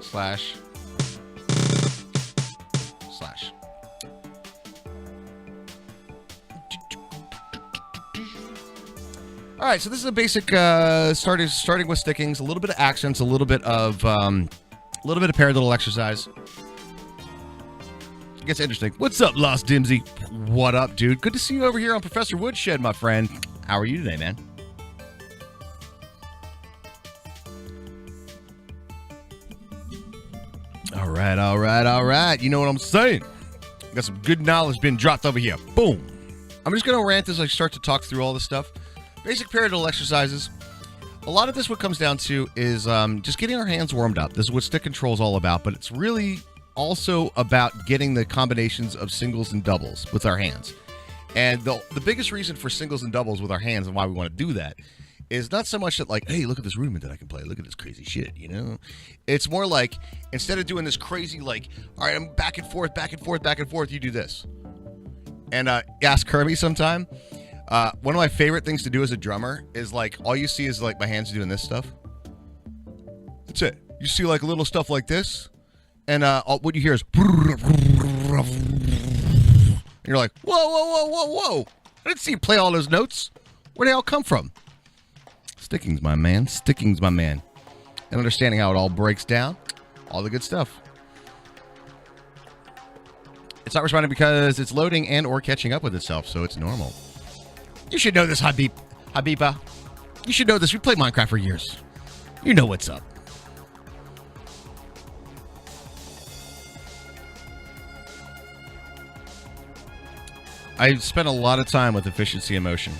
Slash. Slash. All right, so this is a basic starting with stickings, a little bit of accents, a little bit of paradiddle exercise. It gets interesting. What's up, Lost Dimsy? What up, dude? Good to see you over here on Professor Woodshed, my friend. How are you today, man? All right, all right, all right. You know what I'm saying? Got some good knowledge being dropped over here. Boom. I'm just going to rant as I start to talk through all this stuff. Basic paradiddle exercises. A lot of this, what comes down to is just getting our hands warmed up. This is what stick control is all about, but it's really also about getting the combinations of singles and doubles with our hands. And the biggest reason for singles and doubles with our hands and why we want to do that is not so much that like, hey, look at this rudiment that I can play. Look at this crazy shit, you know? It's more like, instead of doing this crazy, like, all right, I'm back and forth, back and forth, back and forth, you do this. And ask Kirby sometime. One of my favorite things to do as a drummer is like, all you see is like my hands doing this stuff. That's it. You see like little stuff like this. And what you hear is, and you're like, whoa, whoa, whoa, whoa, whoa. I didn't see you play all those notes. Where'd they all come from? Sticking's my man. Sticking's my man. And understanding how it all breaks down. All the good stuff. It's not responding because it's loading and or catching up with itself, so it's normal. You should know this, Habiba. You should know this. We played Minecraft for years. You know what's up. I spent a lot of time with efficiency and motion.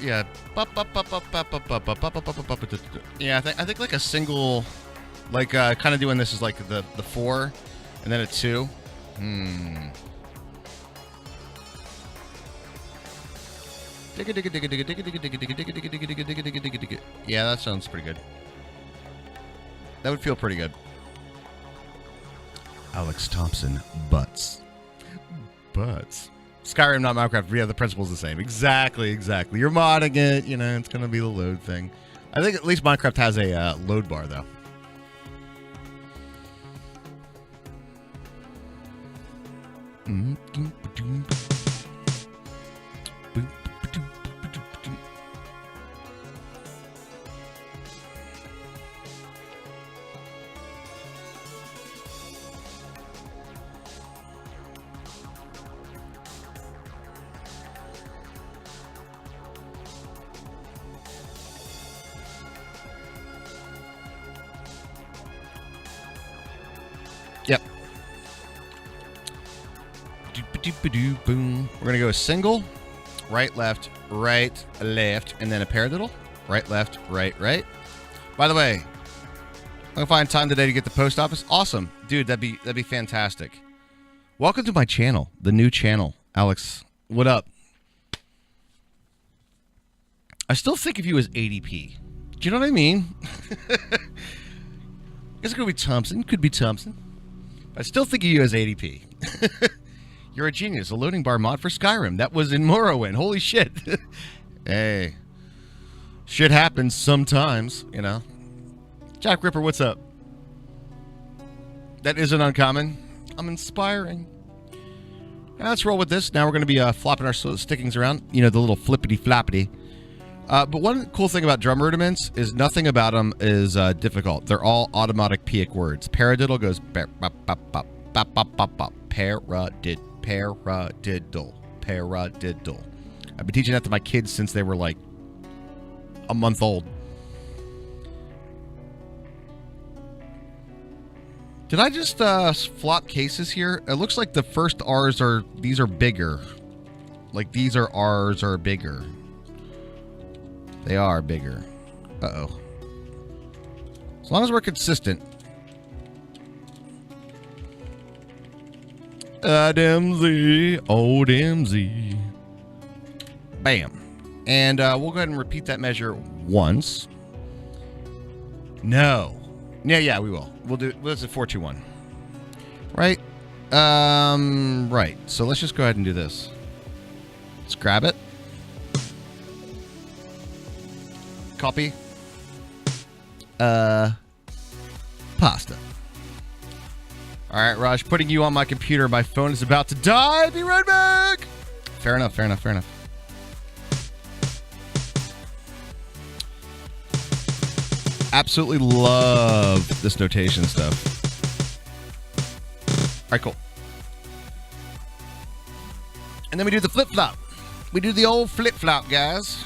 Yeah. Yeah, I think like a single, like kind of doing this is like the 4 and then a 2. Yeah, that sounds pretty good. That would feel pretty good. Alex Thompson, butts. Skyrim, not Minecraft. Yeah, the principle's the same. Exactly. You're modding it, you know, it's going to be the load thing. I think at least Minecraft has a load bar, though. Yep. Boom. We're going to go a single, right, left, and then a paradiddle. Right, left, right. By the way, I'm going to find time today to get the post office. Awesome. Dude, that'd be fantastic. Welcome to my channel, the new channel. Alex, what up? I still think of you as ADP. Do you know what I mean? Guess it could be Thompson. Could be Thompson. I still think of you as ADP. You're a genius. A loading bar mod for Skyrim. That was in Morrowind. Holy shit. Hey. Shit happens sometimes, you know. Jack Ripper, what's up? That isn't uncommon. I'm inspiring. Now let's roll with this. Now we're going to be flopping our stickings around. You know, the little flippity-floppity. But one cool thing about drum rudiments is nothing about them is difficult. They're all automatic Piic words. Paradiddle goes paradiddle. I've been teaching that to my kids since they were like a month old. Did I just flop cases here? It looks like the first R's are, these are bigger. Like these are R's are bigger. They are bigger. Uh-oh. As long as we're consistent. DMZ. Old MZ. Bam. And we'll go ahead and repeat that measure once. No. Yeah, we will. We'll do, what's it, 4, 2, 1. Right? Right. So let's just go ahead and do this. Let's grab it. Copy. Pasta. All right, Raj, putting you on my computer. My phone is about to die. Be right back. Fair enough. Absolutely love this notation stuff. All right, cool. And then we do the flip-flop. We do the old flip-flop, guys.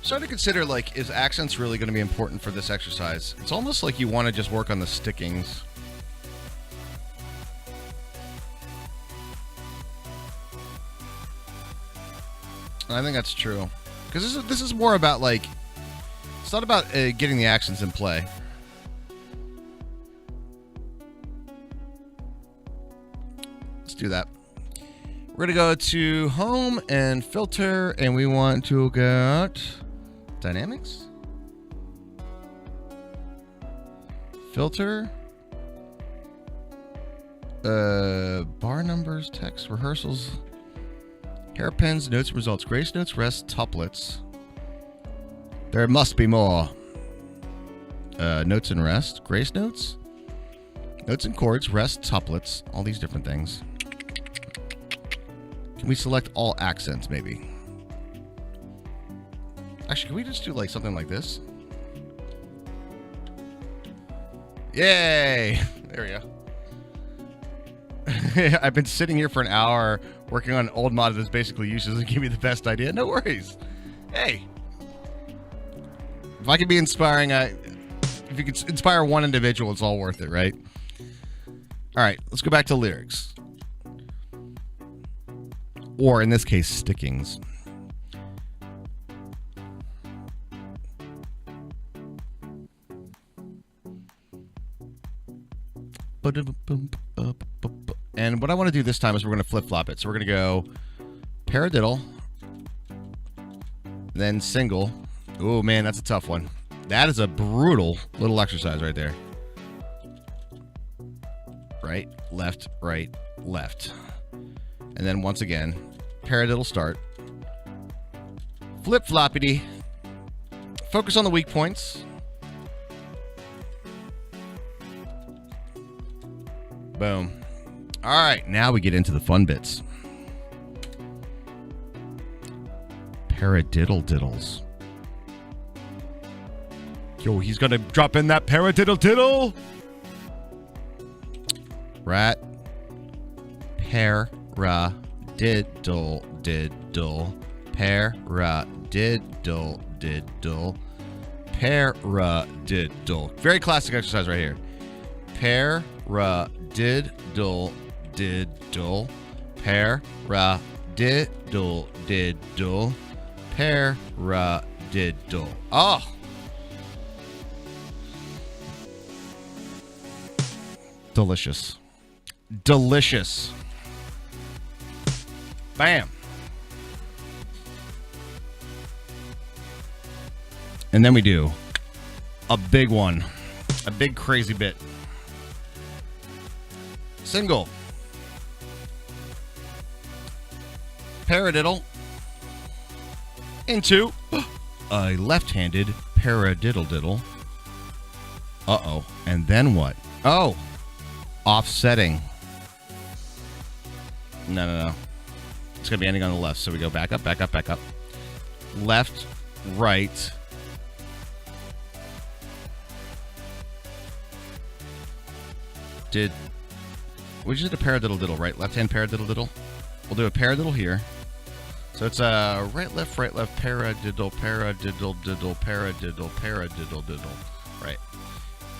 Starting to consider, like, is accents really going to be important for this exercise? It's almost like you want to just work on the stickings. And I think that's true. Because this is more about, like, it's not about getting the accents in play. Let's do that. We're going to go to home and filter, and we want to get dynamics. Filter. Bar numbers, text, rehearsals, hairpins, notes, results, grace notes, rest, tuplets. There must be more. Notes and rest. Grace notes? Notes and chords, rest, tuplets, all these different things. Can we select all accents, maybe? Actually, can we just do like something like this? Yay! There we go. I've been sitting here for an hour working on an old mod that's basically useless and give me the best idea. No worries. Hey. If I could be inspiring, if you could inspire one individual, it's all worth it, right? All right, let's go back to lyrics. Or in this case, stickings. And what I want to do this time is we're going to flip-flop it. So we're going to go paradiddle, then single. Oh, man, that's a tough one. That is a brutal little exercise right there. Right, left, right, left. And then once again, paradiddle start. Flip-floppity. Focus on the weak points. Boom. All right, now we get into the fun bits. Paradiddle diddles. Yo, he's gonna drop in that paradiddle diddle. Rat. Paradiddle diddle. Paradiddle diddle. Paradiddle. Very classic exercise right here. Paradiddle diddle. Paradiddle diddle. Paradiddle. Oh! Delicious. Delicious. Bam. And then we do a big one. A big crazy bit. Single. Paradiddle. Into a left-handed paradiddle diddle. Uh-oh. And then what? Oh! Offsetting. No. It's going to be ending on the left. So we go back up, back up, back up. Left, right. We just did a paradiddle diddle, right? Left-hand paradiddle diddle. We'll do a paradiddle here. So it's a right, left, paradiddle, paradiddle, diddle, paradiddle, paradiddle, diddle. Right.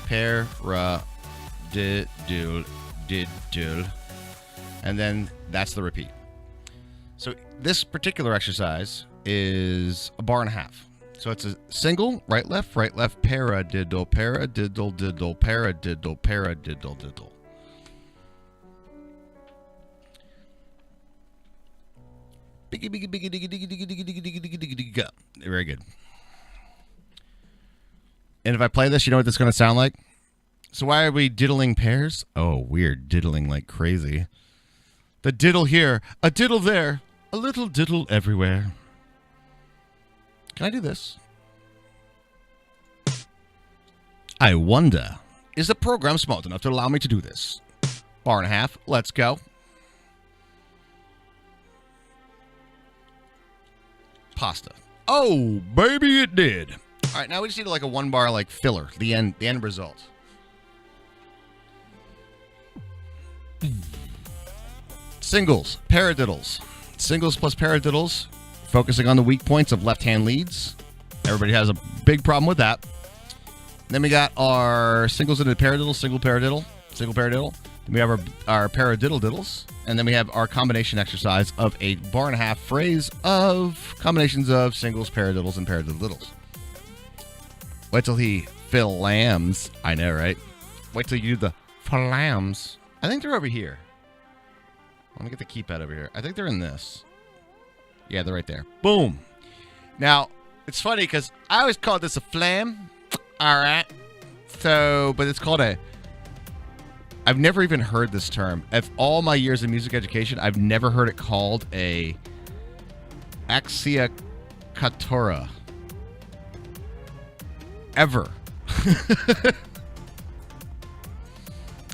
Paradiddle, diddle. And then that's the repeat. So this particular exercise is a bar and a half. So it's a single, right, left, paradiddle, paradiddle, diddle, paradiddle, paradiddle, diddle. Biggie, biggie, biggie, diggy, diggy, diggy, diggy, diggy, diggy, diggy, diggy, diggy, go. Very good. And if I play this, you know what this is going to sound like? So why are we diddling pairs? Oh, weird. Diddling like crazy. The diddle here, a diddle there, a little diddle everywhere. Can I do this? I wonder, is the program smart enough to allow me to do this? Bar and a half. Let's go. Pasta. Oh, baby, it did. All right, now we just need like a one bar like filler, the end result. Singles, paradiddles. Singles plus paradiddles, focusing on the weak points of left-hand leads. Everybody has a big problem with that. Then we got our singles into paradiddle, single paradiddle, single paradiddle. Then we have our paradiddle diddles. And then we have our combination exercise of a bar and a half phrase of combinations of singles, paradiddles, and paradiddle diddles. Wait till he lambs. I know, right? Wait till you do the flams. I think they're over here. Let me get the keypad over here. I think they're in this. Yeah, they're right there. Boom. Now, it's funny because I always called this a flam. All right. So, but it's called a... I've never even heard this term. Of all my years of music education, I've never heard it called a acciaccatura. ever.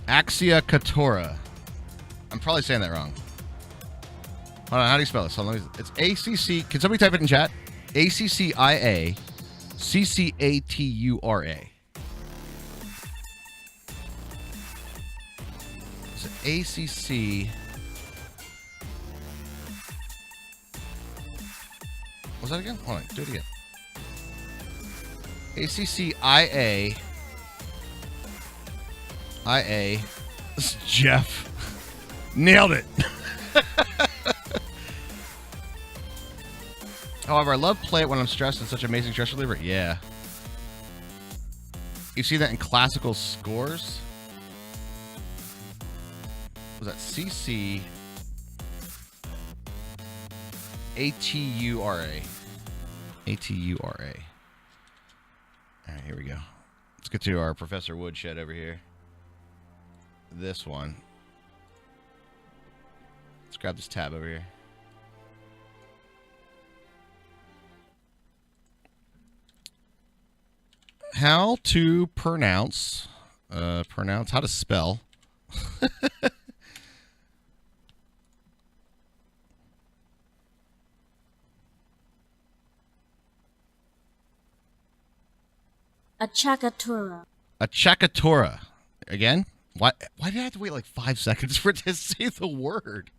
Axia Katora. I'm probably saying that wrong. Hold on, how do you spell this? Hold on, it's A-C-C. Can somebody type it in chat? A-C-C-I-A C-C-A-T-U-R-A. Is it A-C-C... What's that again? Hold on, do it again. A-C-C-I-A... I-A... This is Jeff. Nailed it. However, I love play it when I'm stressed. It's such an amazing stress reliever. Yeah. You see that in classical scores? Was that C-C... A-T-U-R-A. A-T-U-R-A. All right, here we go. Let's get to our Professor Woodshed over here. This one. Let's grab this tab over here. How to pronounce... how to spell... Achakatura. Achakatura. Again? Why did I have to wait like 5 seconds for it to say the word?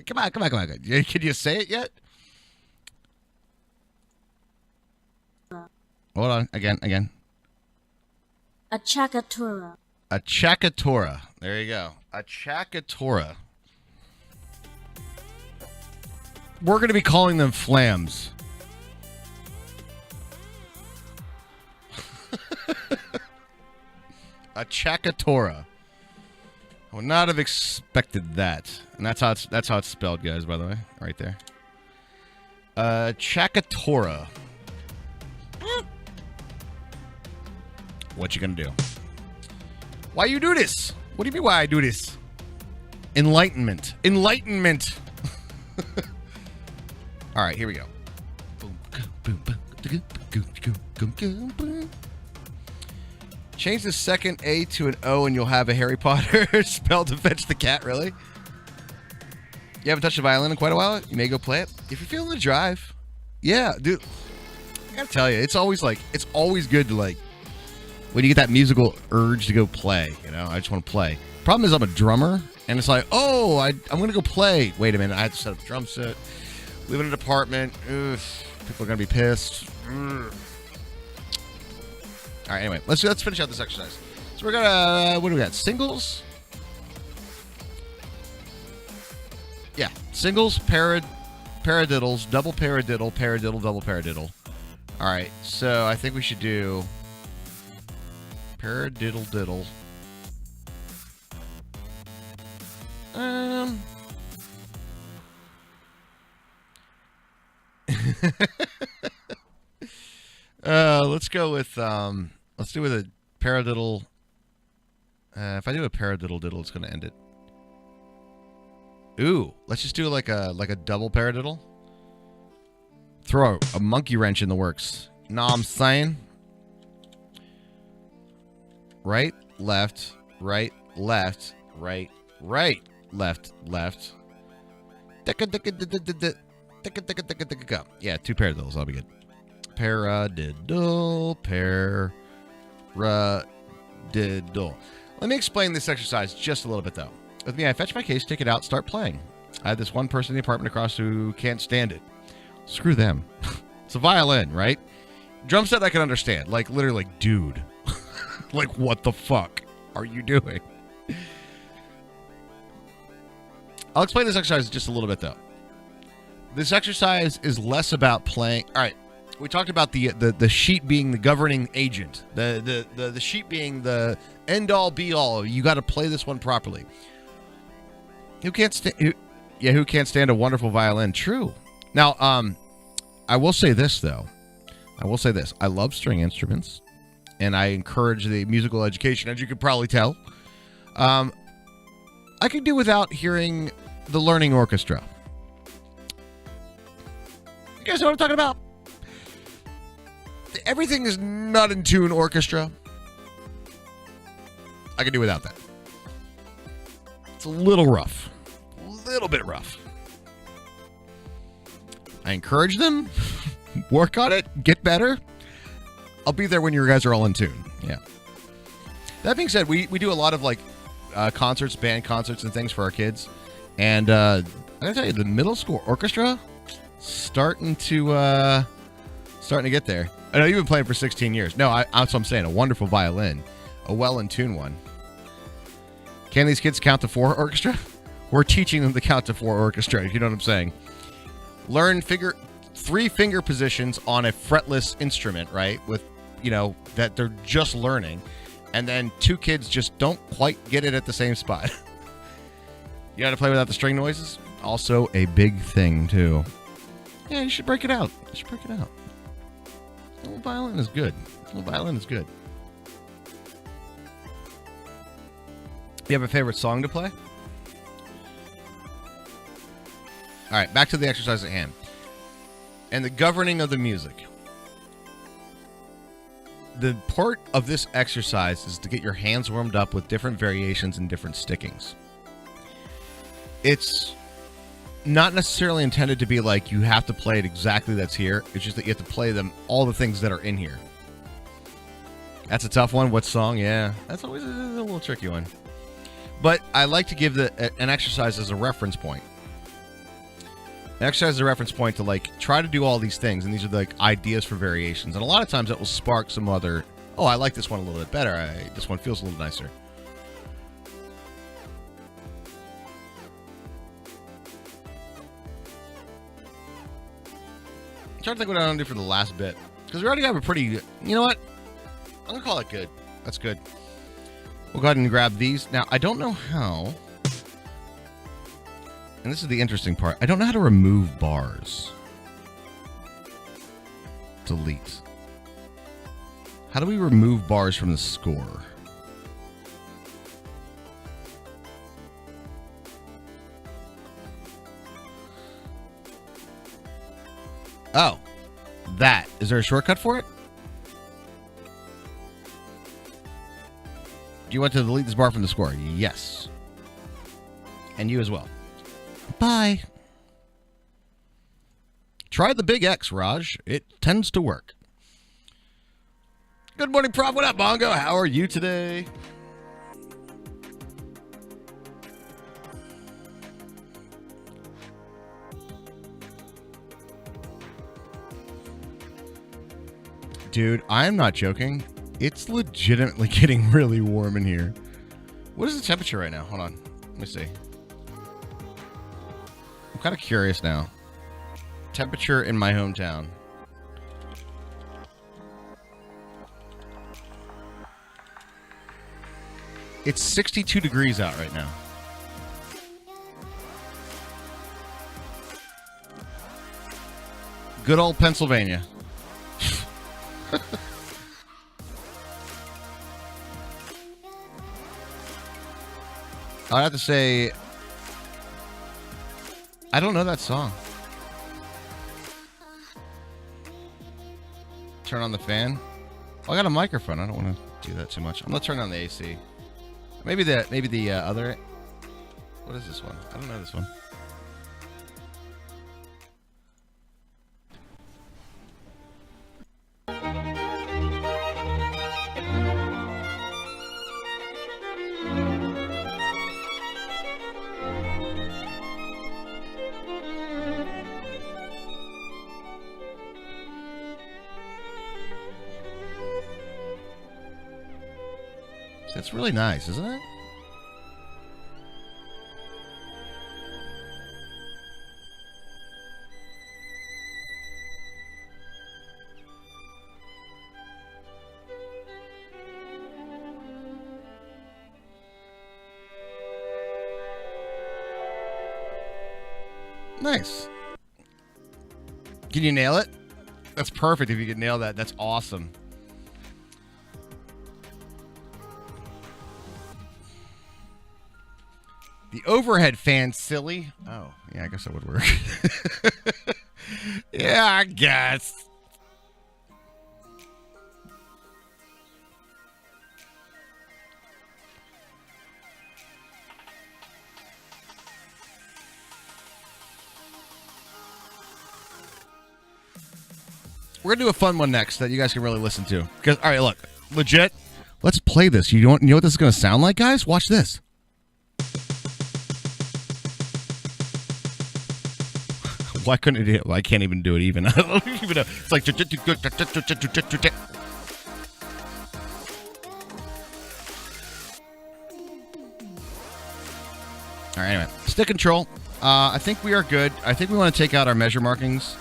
Come on. Can you say it yet? Hold on. Again. Achakatura. Achakatura. There you go. Achakatura. We're going to be calling them flams. Achakatura. I would not have expected that. And that's how it's spelled, guys, by the way. Right there. Chakatora. What you gonna do? Why you do this? What do you mean why I do this? Enlightenment. All right, here we go. Change the second A to an O and you'll have a Harry Potter spell to fetch the cat, really? You haven't touched a violin in quite a while? You may go play it. If you're feeling the drive. Yeah, dude. I gotta tell you, it's always good to like, when you get that musical urge to go play, you know? I just want to play. Problem is I'm a drummer, and it's like, oh, I'm going to go play. Wait a minute, I have to set up a drum set. Live in an apartment. Ugh, people are going to be pissed. Ugh. All right, anyway, let's finish out this exercise. So we're gonna, what do we got? Singles? Yeah, singles, paradiddles, double paradiddle, paradiddle, double paradiddle. All right, so I think we should do paradiddle diddle. Let's go with let's do with a paradiddle. If I do a paradiddle diddle, it's gonna end it. Ooh, let's just do like a double paradiddle. Throw a monkey wrench in the works. Know what I'm saying? Right, left, right, left, right, right, left, left. Yeah, 2 paradiddles. That'll be good. Paradiddle, paradiddle. Let me explain this exercise just a little bit, though. With me, I fetch my case, take it out, start playing. I have this one person in the apartment across who can't stand it. Screw them. It's a violin, right? Drum set I can understand. Like, literally, like, dude. Like, what the fuck are you doing? I'll explain this exercise just a little bit, though. This exercise is less about playing. All right. We talked about the sheet being the governing agent. The sheet being the end-all, be-all. You got to play this one properly. Who can't stand a wonderful violin? True. Now, I will say this, though. I love string instruments, and I encourage the musical education, as you could probably tell. I could do without hearing the learning orchestra. You guys know what I'm talking about? everything is not in tune orchestra, I can do without that. It's a little rough. A little bit rough. I encourage them. Work on it. Get better. I'll be there when you guys are all in tune. Yeah. That being said, we do a lot of like concerts, band concerts and things for our kids. And I gotta tell you, the middle school orchestra starting to get there. I know you've been playing for 16 years. No, that's what I'm saying. A wonderful violin. A well-in-tune one. Can these kids count to 4 orchestra? We're teaching them to count to 4 orchestra, if you know what I'm saying. Learn 3 finger positions on a fretless instrument, right? With, that they're just learning. And then 2 kids just don't quite get it at the same spot. You got to play without the string noises? Also a big thing, too. Yeah, you should break it out. A little violin is good. You have a favorite song to play? All right, back to the exercise at hand. And the governing of the music. The part of this exercise is to get your hands warmed up with different variations and different stickings. It's not necessarily intended to be like you have to play it exactly that's here. It's just that you have to play them, all the things that are in here. That's a tough one. What song? Yeah, that's always a little tricky one. But I like to give an exercise as a reference point. An exercise as a reference point to like try to do all these things, and these are like ideas for variations. And a lot of times that will spark some other. Oh, I like this one a little bit better. This one feels a little nicer. I'm trying to think what I want to do for the last bit, because we already have a pretty. You know what? I'm gonna call it good. That's good. We'll go ahead and grab these. Now, I don't know how, and this is the interesting part, I don't know how to remove bars. Delete. How do we remove bars from the score? Oh, that. Is there a shortcut for it? Do you want to delete this bar from the score? Yes. And you as well. Bye. Try the big X, Raj. It tends to work. Good morning, Prof. What up, Bongo? How are you today? Dude, I'm not joking. It's legitimately getting really warm in here. What is the temperature right now? Hold on. Let me see. I'm kind of curious now. Temperature in my hometown. It's 62 degrees out right now. Good old Pennsylvania. I'd have to say, I don't know that song. Turn on the fan. Oh, I got a microphone. I don't want to do that too much. I'm gonna turn on the AC. Maybe the other. What is this one? I don't know this one. It's really nice, isn't it? Nice. Can you nail it? That's perfect if you can nail that. That's awesome. The overhead fan, silly. Oh, yeah, I guess that would work. Yeah, I guess. We're going to do a fun one next that you guys can really listen to. Because, all right, look, legit, let's play this. You know what this is going to sound like, guys? Watch this. Why couldn't it do it? Well, I can't even do it even. I don't even know. It's like... All right, anyway. Stick control. I think we are good. I think we want to take out our measure markings.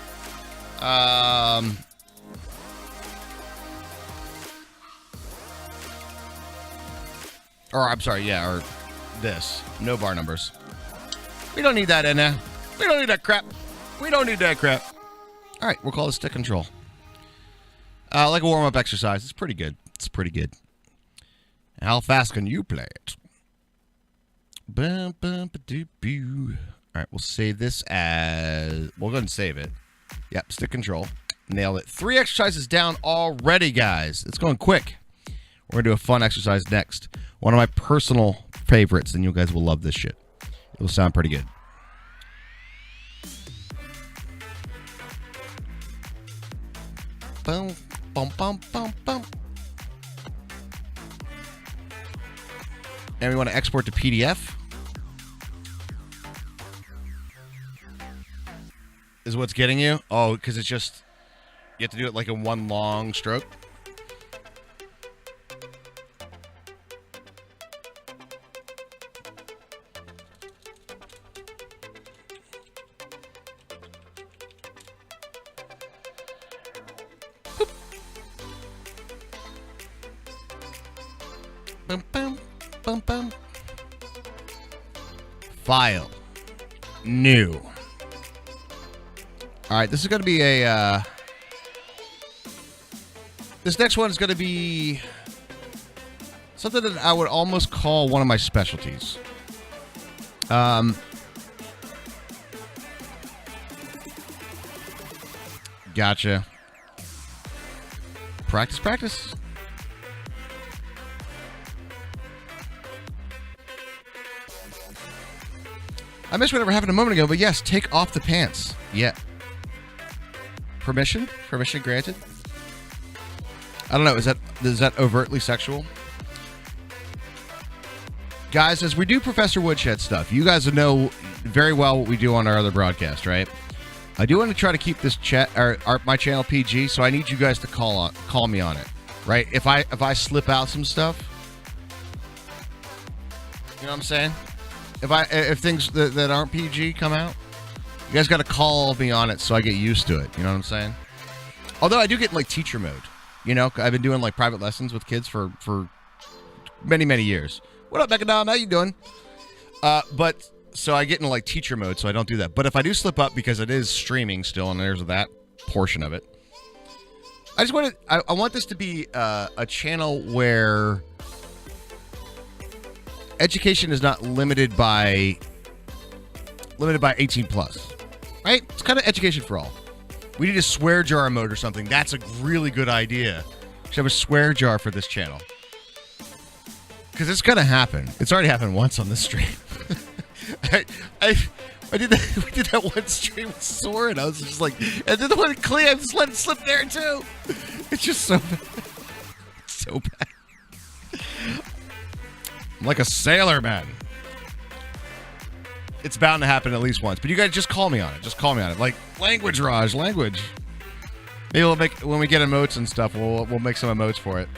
Or, I'm sorry, yeah, or this. No bar numbers. We don't need that in there. We don't need that crap. We don't need that crap. All right, we'll call it stick control. Like a warm-up exercise. It's pretty good. It's pretty good. How fast can you play it? All right, we'll save this as... We'll go ahead and save it. Yep, stick control. Nailed it. 3 exercises down already, guys. It's going quick. We're going to do a fun exercise next. One of my personal favorites, and you guys will love this shit. It will sound pretty good. Boom, bum, bum, bum, bum. And we want to export to PDF. Is what's getting you? Oh, because it's just... You have to do it like in one long stroke. Boom, boom, boom, boom. File. New. All right, this is going to be a... This next one is going to be something that I would almost call one of my specialties. Gotcha. Practice, practice. I missed whatever happened a moment ago, but yes, take off the pants. Yeah. Permission? Permission granted? I don't know. Is that overtly sexual? Guys, as we do Professor Woodshed stuff, you guys know very well what we do on our other broadcast, right? I do want to try to keep this chat or my channel PG, so I need you guys to call me on it, right? If I slip out some stuff, you know what I'm saying? If things that aren't PG come out, you guys got to call me on it so I get used to it. You know what I'm saying? Although I do get like teacher mode. You know, I've been doing like private lessons with kids for many, many years. What up, Becadom? How you doing? But so I get into like teacher mode, so I don't do that. But if I do slip up because it is streaming still, and there's that portion of it, I want this to be a channel where education is not limited by 18 plus, right? It's kind of education for all. We need a swear jar mode or something. That's a really good idea. We should have a swear jar for this channel. Because it's going to happen. It's already happened once on this stream. I did that. We did that one stream with Sore, and I was just like, and then the one with Clea, I just let it slip there too. It's just so bad. So bad. I'm like a sailor, man. It's bound to happen at least once. But you guys just call me on it. Just call me on it. Like, language, Raj, language. Maybe we'll make, when we get emotes and stuff, we'll make some emotes for it.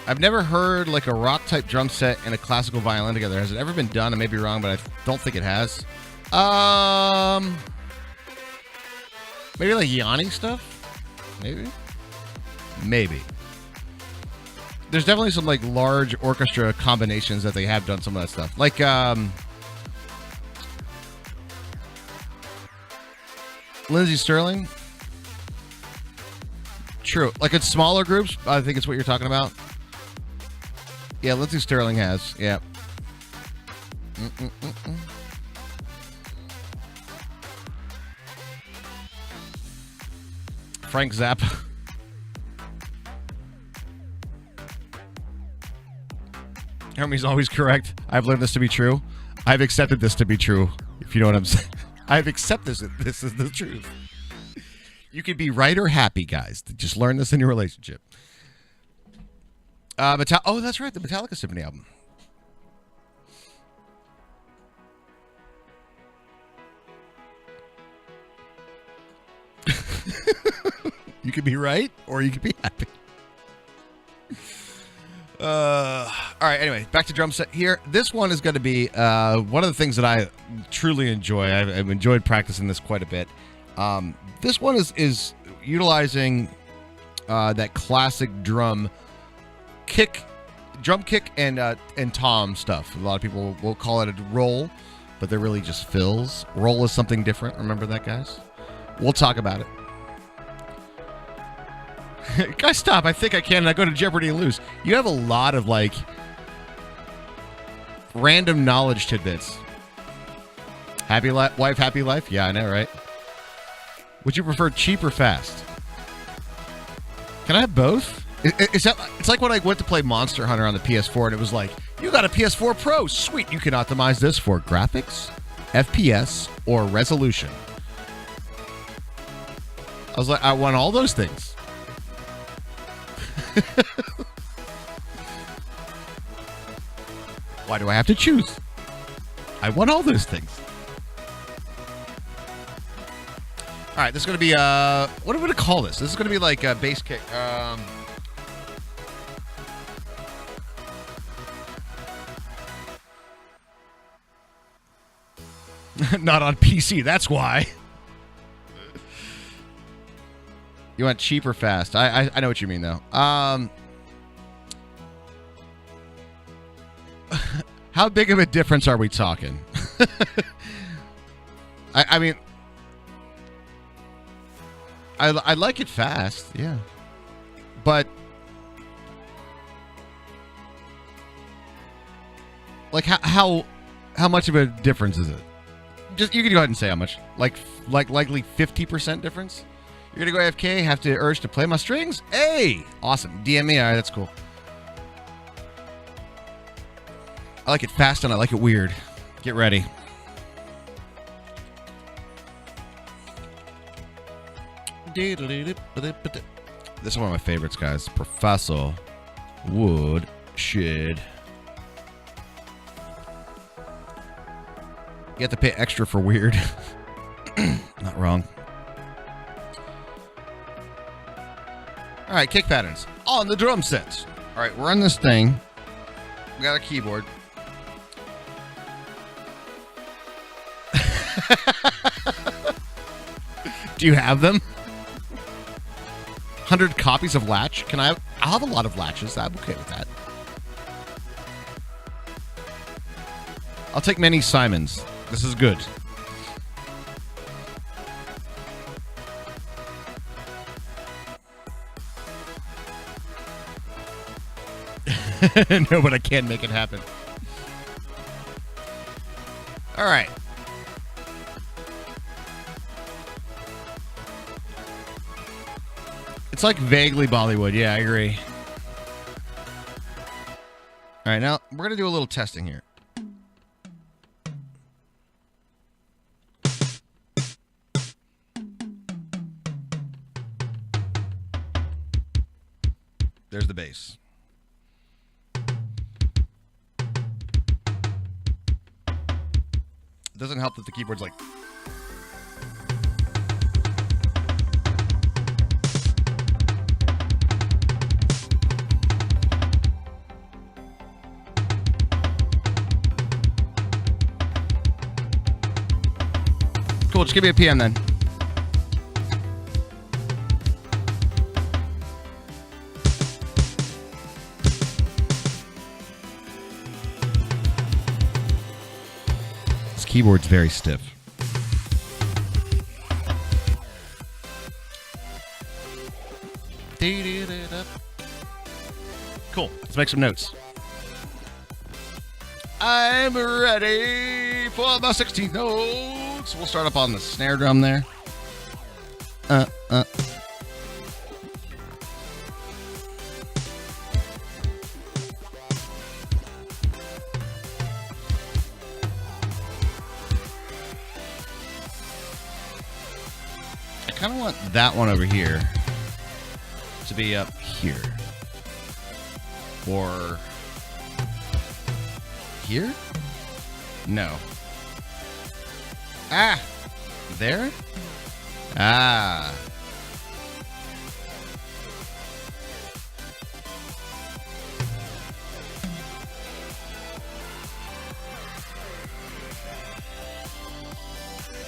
I've never heard like a rock-type drum set and a classical violin together. Has it ever been done? I may be wrong, but I don't think it has. Maybe like Yanni stuff? Maybe. There's definitely some like large orchestra combinations that they have done some of that stuff. Like Lindsey Sterling. True. Like it's smaller groups, I think it's what you're talking about. Yeah, Lindsey Sterling has. Yeah. Frank Zappa. Hermie's always correct. I've learned this to be true. I've accepted this to be true, if you know what I'm saying. I've accepted this is the truth. You can be right or happy, guys. Just learn this in your relationship. Oh, that's right, the Metallica Symphony album. You could be right or you could be happy. All right, anyway, back to drum set here. This one is going to be one of the things that I truly enjoy. I've enjoyed practicing this quite a bit. This one is utilizing that classic drum kick and tom stuff. A lot of people will call it a roll, but they're really just fills. Roll is something different. Remember that, guys? We'll talk about it. Guys, stop. I think I can, and I go to Jeopardy and lose. You have a lot of, like, random knowledge tidbits. Happy wife, happy life? Yeah, I know, right? Would you prefer cheap or fast? Can I have both? It's like when I went to play Monster Hunter on the PS4, and it was like, you got a PS4 Pro. Sweet. You can optimize this for graphics, FPS, or resolution. I was like, I want all those things. Why do I have to choose? I want all those things. All right, this is going to be, what are we going to call this? This is going to be like a bass kick. Not on PC, that's why. You want cheap or fast? I know what you mean, though. How big of a difference are we talking? I mean, I like it fast, yeah. But, like, how much of a difference is it? Just, you can go ahead and say how much. Like likely 50% difference? You're going to go AFK, have to urge to play my strings? Hey! Awesome. DM me. All right, that's cool. I like it fast and I like it weird. Get ready. This is one of my favorites, guys. Professor Woodshed. You have to pay extra for weird. Not wrong. All right, kick patterns on the drum sets. All right, we're on this thing. We got a keyboard. Do you have them? 100 copies of Latch? Can I have? I'll have a lot of Latches. I'm okay with that. I'll take many Simons. This is good. No, but I can make it happen. All right. It's like vaguely Bollywood. Yeah, I agree. All right, now we're going to do a little testing here. There's the bass. It doesn't help that the keyboard's like... Cool, just give me a PM then. This keyboard's very stiff. Cool, let's make some notes. I'm ready for my 16 notes. We'll start up on the snare drum there. kind of want that one over here to be up here. Or here? No. Ah! There? Ah.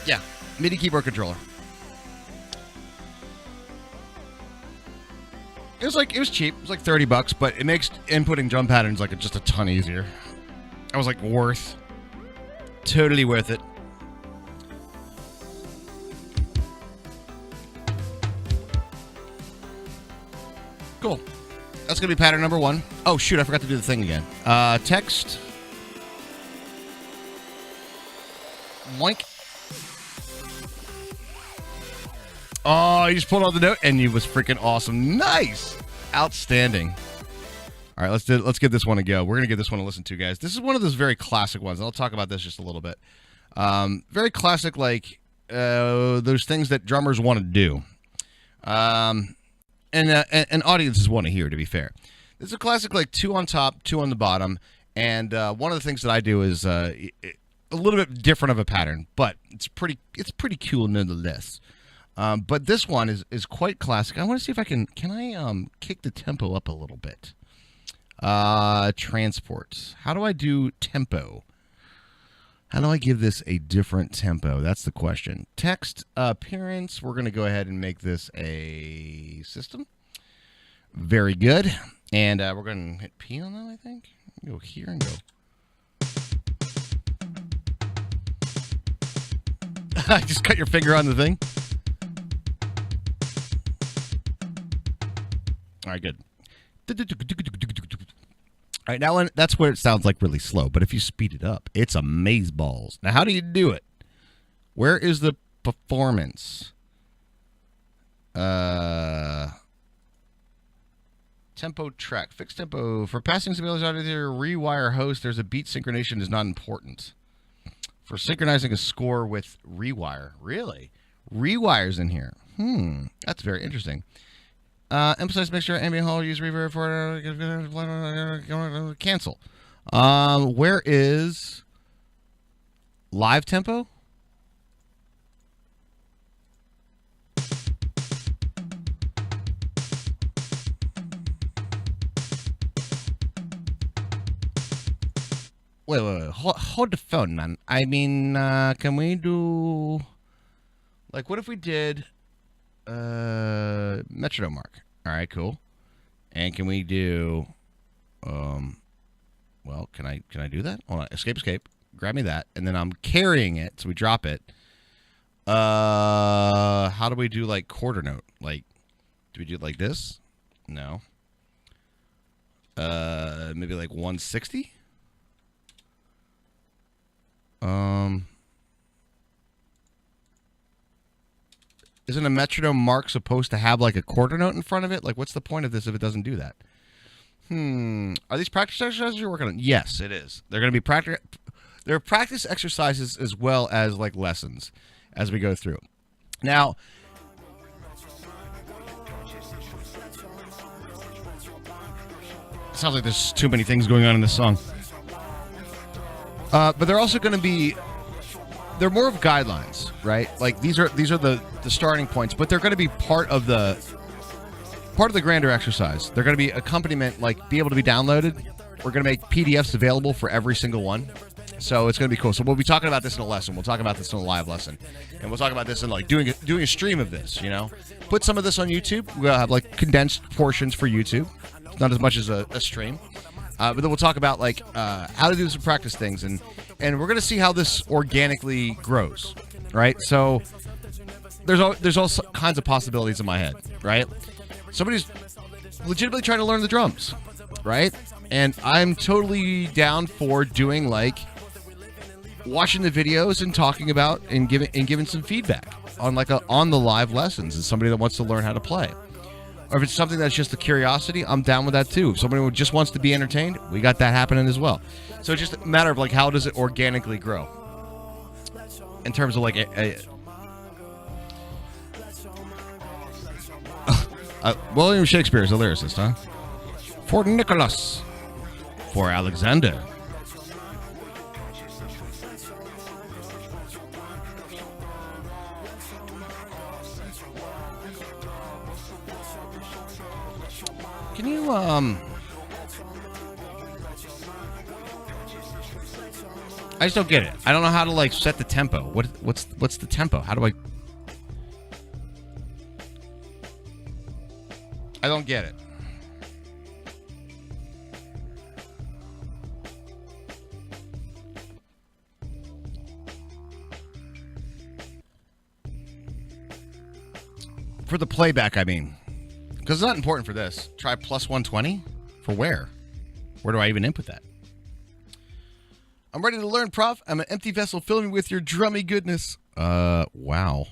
Yeah, MIDI keyboard controller. It was cheap. It was like $30, but it makes inputting drum patterns like just a ton easier. I was like totally worth it. Cool. That's gonna be pattern number 1. Oh shoot, I forgot to do the thing again. Text. Moink. Oh, you just pulled out the note, and it was freaking awesome. Nice, outstanding. All right, let's give this one a go. We're gonna give this one a listen to, guys. This is one of those very classic ones. I'll talk about this just a little bit. Very classic, like those things that drummers want to do, and audiences want to hear. To be fair, this is a classic, like 2 on top, 2 on the bottom, and one of the things that I do is a little bit different of a pattern, but it's pretty cool nonetheless. But this one is quite classic. I want to see if I can I kick the tempo up a little bit. Transport. How do I do tempo? How do I give this a different tempo? That's the question. Text appearance. We're going to go ahead and make this a system. Very good. And we're going to hit P on that, I think. Go here and go. Just cut your finger on the thing. All right, good. All right, now that's where it sounds like really slow, but if you speed it up, it's amazeballs. Now, how do you do it? Where is the performance? Tempo track. Fixed tempo. For passing stability out of there, rewire host, there's a beat synchronization is not important. For synchronizing a score with rewire. Really? Rewire's in here. That's very interesting. Emphasize mixture, ambient hall, use reverb for cancel. Where is live tempo? Wait. Hold the phone, man. I mean, can we do... Like, what if we did... metronome mark. All right, cool. And can we do... well, can I do that? Hold on. Escape. Grab me that. And then I'm carrying it, so we drop it. How do we do, like, quarter note? Like, do we do it like this? No. Maybe like 160? Isn't a metronome mark supposed to have like a quarter note in front of it? Like, what's the point of this if it doesn't do that? Are these practice exercises you're working on? Yes, it is. They're going to be They're practice exercises as well as like lessons as we go through. Now, it sounds like there's too many things going on in this song. But they're also going to be, they're more of guidelines, right? Like these are the starting points, but they're going to be part of the grander exercise. They're going to be accompaniment, like be able to be downloaded. We're going to make PDFs available for every single one. So it's going to be cool. So we'll be talking about this in a lesson. We'll talk about this in a live lesson. And we'll talk about this in like doing a stream of this, you know. Put some of this on YouTube. We'll have like condensed portions for YouTube. It's not as much as a stream. But then we'll talk about like how to do some practice things, and we're going to see how this organically grows, right? So there's all kinds of possibilities in my head, right? Somebody's legitimately trying to learn the drums, right? And I'm totally down for doing like watching the videos and talking about and giving some feedback on like on the live lessons as somebody that wants to learn how to play. Or if it's something that's just a curiosity, I'm down with that too. If somebody who just wants to be entertained, we got that happening as well. So it's just a matter of like how does it organically grow in terms of like William Shakespeare is a lyricist, huh? For Nicholas. For Alexander. Can you, I just don't get it. I don't know how to, like, set the tempo. What's the tempo? How do I don't get it. For the playback, I mean. Because it's not important for this. Try plus 120? For where? Where do I even input that? I'm ready to learn, Prof. I'm an empty vessel. Fill me with your drummy goodness. Wow.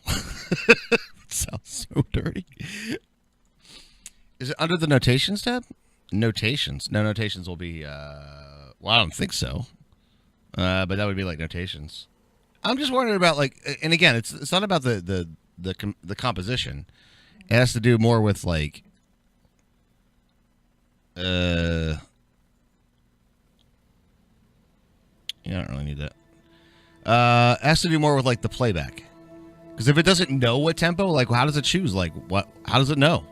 Sounds so dirty. Is it under the notations tab? Notations. No, notations will be, well, I don't think so. But that would be like notations. I'm just wondering about, like, and again, it's not about the composition. It has to do more with, like, yeah, I don't really need that. It has to do more with, like, the playback. Because if it doesn't know what tempo, like, how does it choose? Like, what? How does it know?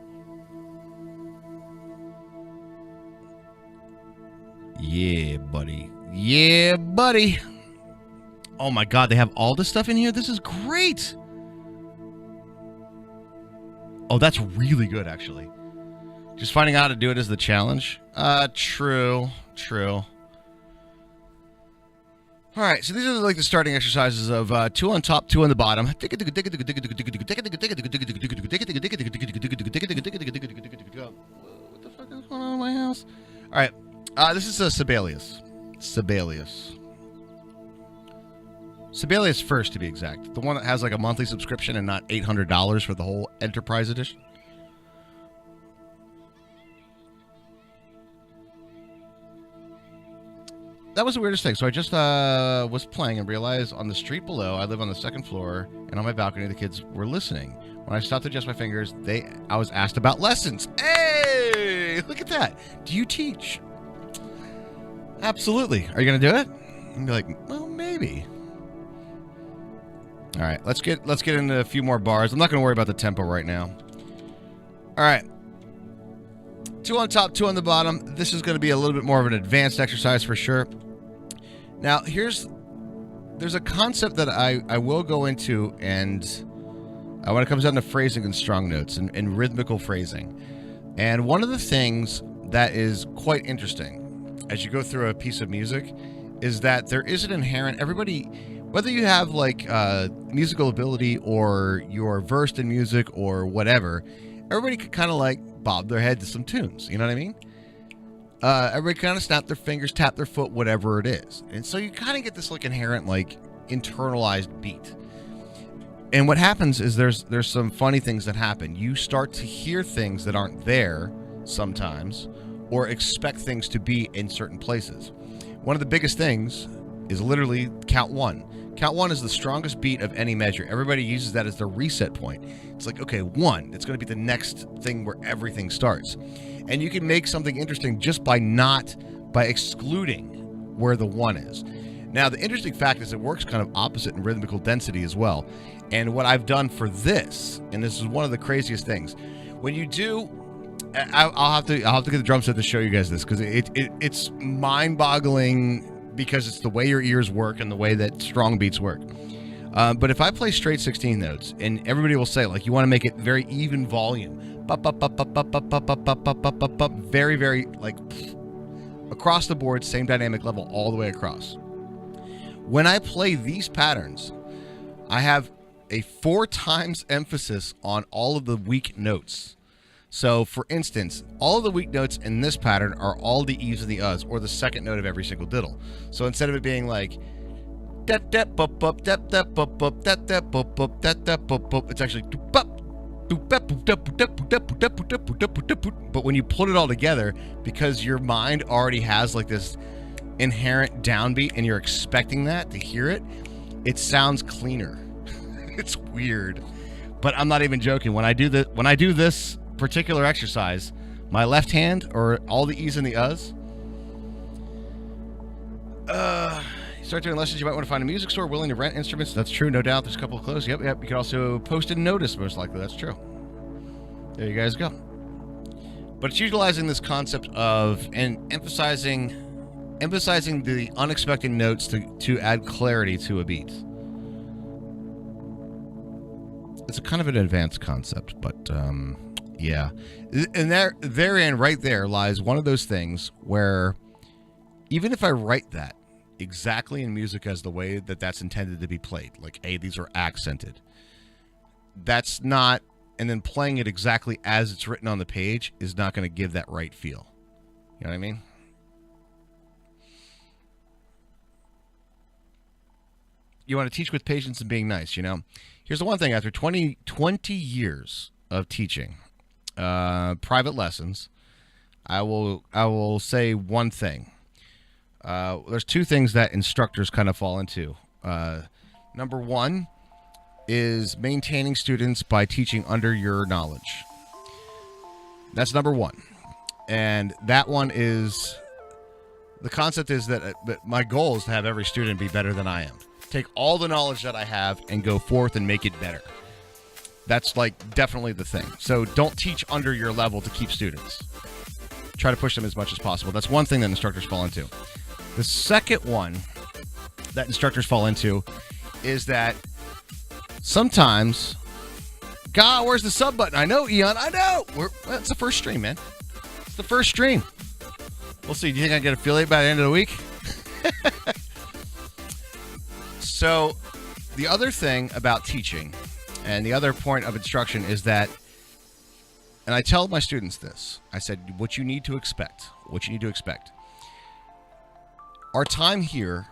Yeah, buddy. Yeah, buddy. Oh my God, they have all this stuff in here? This is great. Oh, that's really good, actually. Just finding out how to do it is the challenge. True. All right, so these are like the starting exercises of 2 on top, 2 on the bottom. What the fuck is going on in my house? All right, this is a Sibelius. Sibelius First, to be exact. The one that has like a monthly subscription and not $800 for the whole Enterprise Edition. That was the weirdest thing. So I just was playing and realized on the street below, I live on the second floor, and on my balcony, the kids were listening. When I stopped to adjust my fingers, I was asked about lessons. Hey, look at that. Do you teach? Absolutely. Are you going to do it? And be like, well, maybe. All right, let's get into a few more bars. I'm not going to worry about the tempo right now. All right. 2 on top, 2 on the bottom. This is going to be a little bit more of an advanced exercise for sure. Now, there's a concept that I will go into, and when it comes down to phrasing and strong notes and rhythmical phrasing. And one of the things that is quite interesting as you go through a piece of music is that there is an inherent, everybody, whether you have like musical ability or you're versed in music or whatever, everybody could kind of like bob their head to some tunes. You know what I mean? Everybody kind of snap their fingers, tap their foot, whatever it is. And so you kind of get this like inherent, like internalized beat. And what happens is there's some funny things that happen. You start to hear things that aren't there sometimes, or expect things to be in certain places. One of the biggest things is literally count 1. Count 1 is the strongest beat of any measure. Everybody uses that as their reset point. It's like, okay, 1. It's going to be the next thing where everything starts. And you can make something interesting just by excluding where the 1 is. Now, the interesting fact is it works kind of opposite in rhythmical density as well. And what I've done for this, and this is one of the craziest things, when you do, I'll have to get the drum set to show you guys this, because it's mind-boggling because it's the way your ears work and the way that strong beats work. But if I play straight 16 notes, and everybody will say, like, you want to make it very even volume, very, very, like, across the board, same dynamic level all the way across. When I play these patterns, I have a 4 times emphasis on all of the weak notes. So, for instance, all of the weak notes in this pattern are all the E's and the U's, or the second note of every single diddle. So instead of it being like, it's actually, but when you put it all together, because your mind already has like this inherent downbeat and you're expecting that to hear it, it sounds cleaner. It's weird, but I'm not even joking. When I do this particular exercise, my left hand or all the E's and the U's. You start doing lessons, you might want to find a music store willing to rent instruments. That's true, no doubt. There's a couple of closed. Yep. You can also post a notice, most likely. That's true. There you guys go. But it's utilizing this concept of and emphasizing the unexpected notes to add clarity to a beat. It's a kind of an advanced concept, but yeah. And therein, right there, lies one of those things where even if I write that exactly in music as the way that that's intended to be played, like, hey, these are accented, that's not, and then playing it exactly as it's written on the page is not going to give that right feel. You know what I mean? You want to teach with patience and being nice, you know? Here's the one thing. After 20 years of teaching private lessons, I will say one thing. There's two things that instructors kind of fall into. Number one is maintaining students by teaching under your knowledge. That's number one. And that one is, the concept is that my goal is to have every student be better than I am. Take all the knowledge that I have and go forth and make it better. That's like definitely the thing. So don't teach under your level to keep students. Try to push them as much as possible. That's one thing that instructors fall into. The second one that instructors fall into is that sometimes, God, where's the sub button? I know, Eon, I know. It's the first stream, man. It's the first stream. We'll see. Do you think I get affiliate by the end of the week? So the other thing about teaching and the other point of instruction is that, and I tell my students this, I said, what you need to expect. Our time here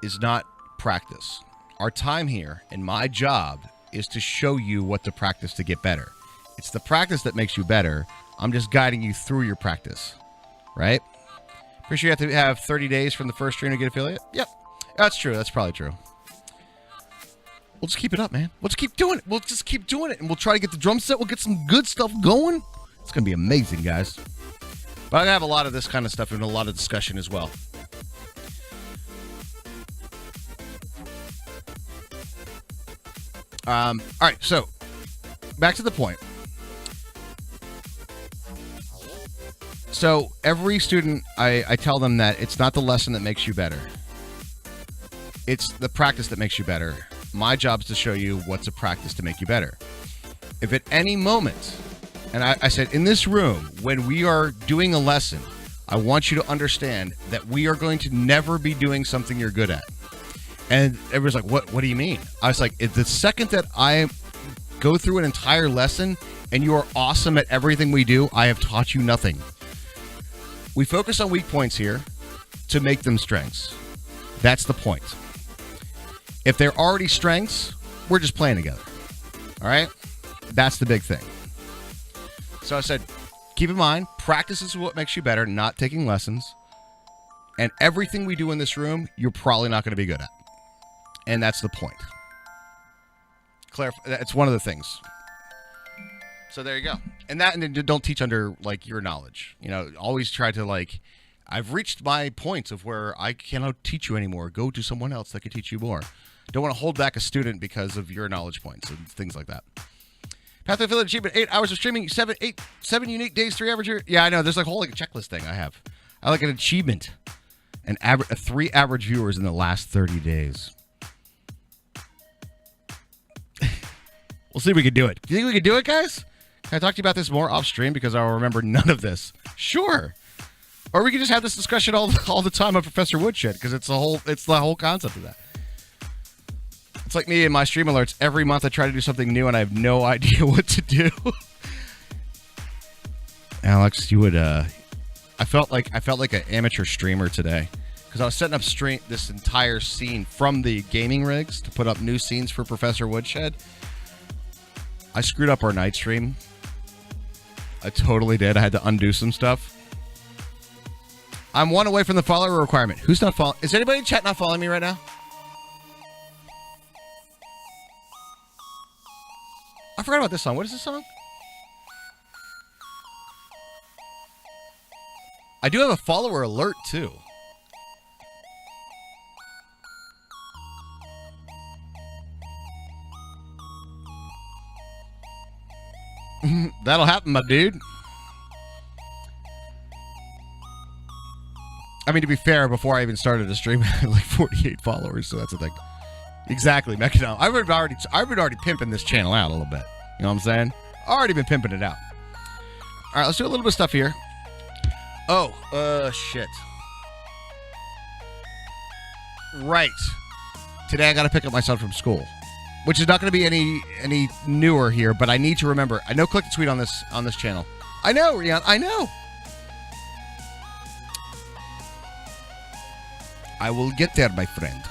is not practice. Our time here and my job is to show you what to practice to get better. It's the practice that makes you better. I'm just guiding you through your practice, right? Pretty sure you have to have 30 days from the first stream to get affiliate? Yep. That's true. That's probably true. We'll just keep it up, man. We'll just keep doing it. And we'll try to get the drum set. We'll get some good stuff going. It's going to be amazing, guys. But I have a lot of this kind of stuff and a lot of discussion as well. All right, so back to the point. So every student, I tell them that it's not the lesson that makes you better. It's the practice that makes you better. My job is to show you what's a practice to make you better. If at any moment, and I said, in this room, when we are doing a lesson, I want you to understand that we are going to never be doing something you're good at. And everyone's like, what do you mean? I was like, the second that I go through an entire lesson and you are awesome at everything we do, I have taught you nothing. We focus on weak points here to make them strengths. That's the point. If they're already strengths, we're just playing together. All right? That's the big thing. So I said, keep in mind, practice is what makes you better, not taking lessons. And everything we do in this room, you're probably not going to be good at. And that's the point. It's one of the things. So there you go. And don't teach under, like, your knowledge. You know, always try to, like, I've reached my point of where I cannot teach you anymore. Go to someone else that can teach you more. Don't want to hold back a student because of your knowledge points and things like that. Pathway Affiliate Achievement, 8 hours of streaming, 7 unique days, 3 average. Yeah, I know. There's like a whole checklist thing I have. I like an achievement. 3 average viewers in the last 30 days. We'll see if we can do it. Do you think we can do it, guys? Can I talk to you about this more off stream because I'll remember none of this? Sure. Or we can just have this discussion all the time on Professor Woodshed because it's the whole concept of that. It's like me and my stream alerts. Every month I try to do something new and I have no idea what to do. Alex, you would I felt like an amateur streamer today because I was setting up this entire scene from the gaming rigs to put up new scenes for Professor Woodshed. I screwed up our night stream. I totally did. I had to undo some stuff. I'm one away from the follower requirement. Who's not following? Is anybody in chat not following me right now? I forgot about this song. What is this song? I do have a follower alert, too. That'll happen, my dude. I mean, to be fair, before I even started to stream, I had like 48 followers, so that's the thing. Exactly, Mechano. I've been already pimping this channel out a little bit. You know what I'm saying? Already been pimping it out. All right, let's do a little bit of stuff here. Oh, shit. Right. Today I got to pick up my son from school, which is not going to be any newer here, but I need to remember. I know click the tweet on this channel. I know, Rian. I know. I will get there, my friend.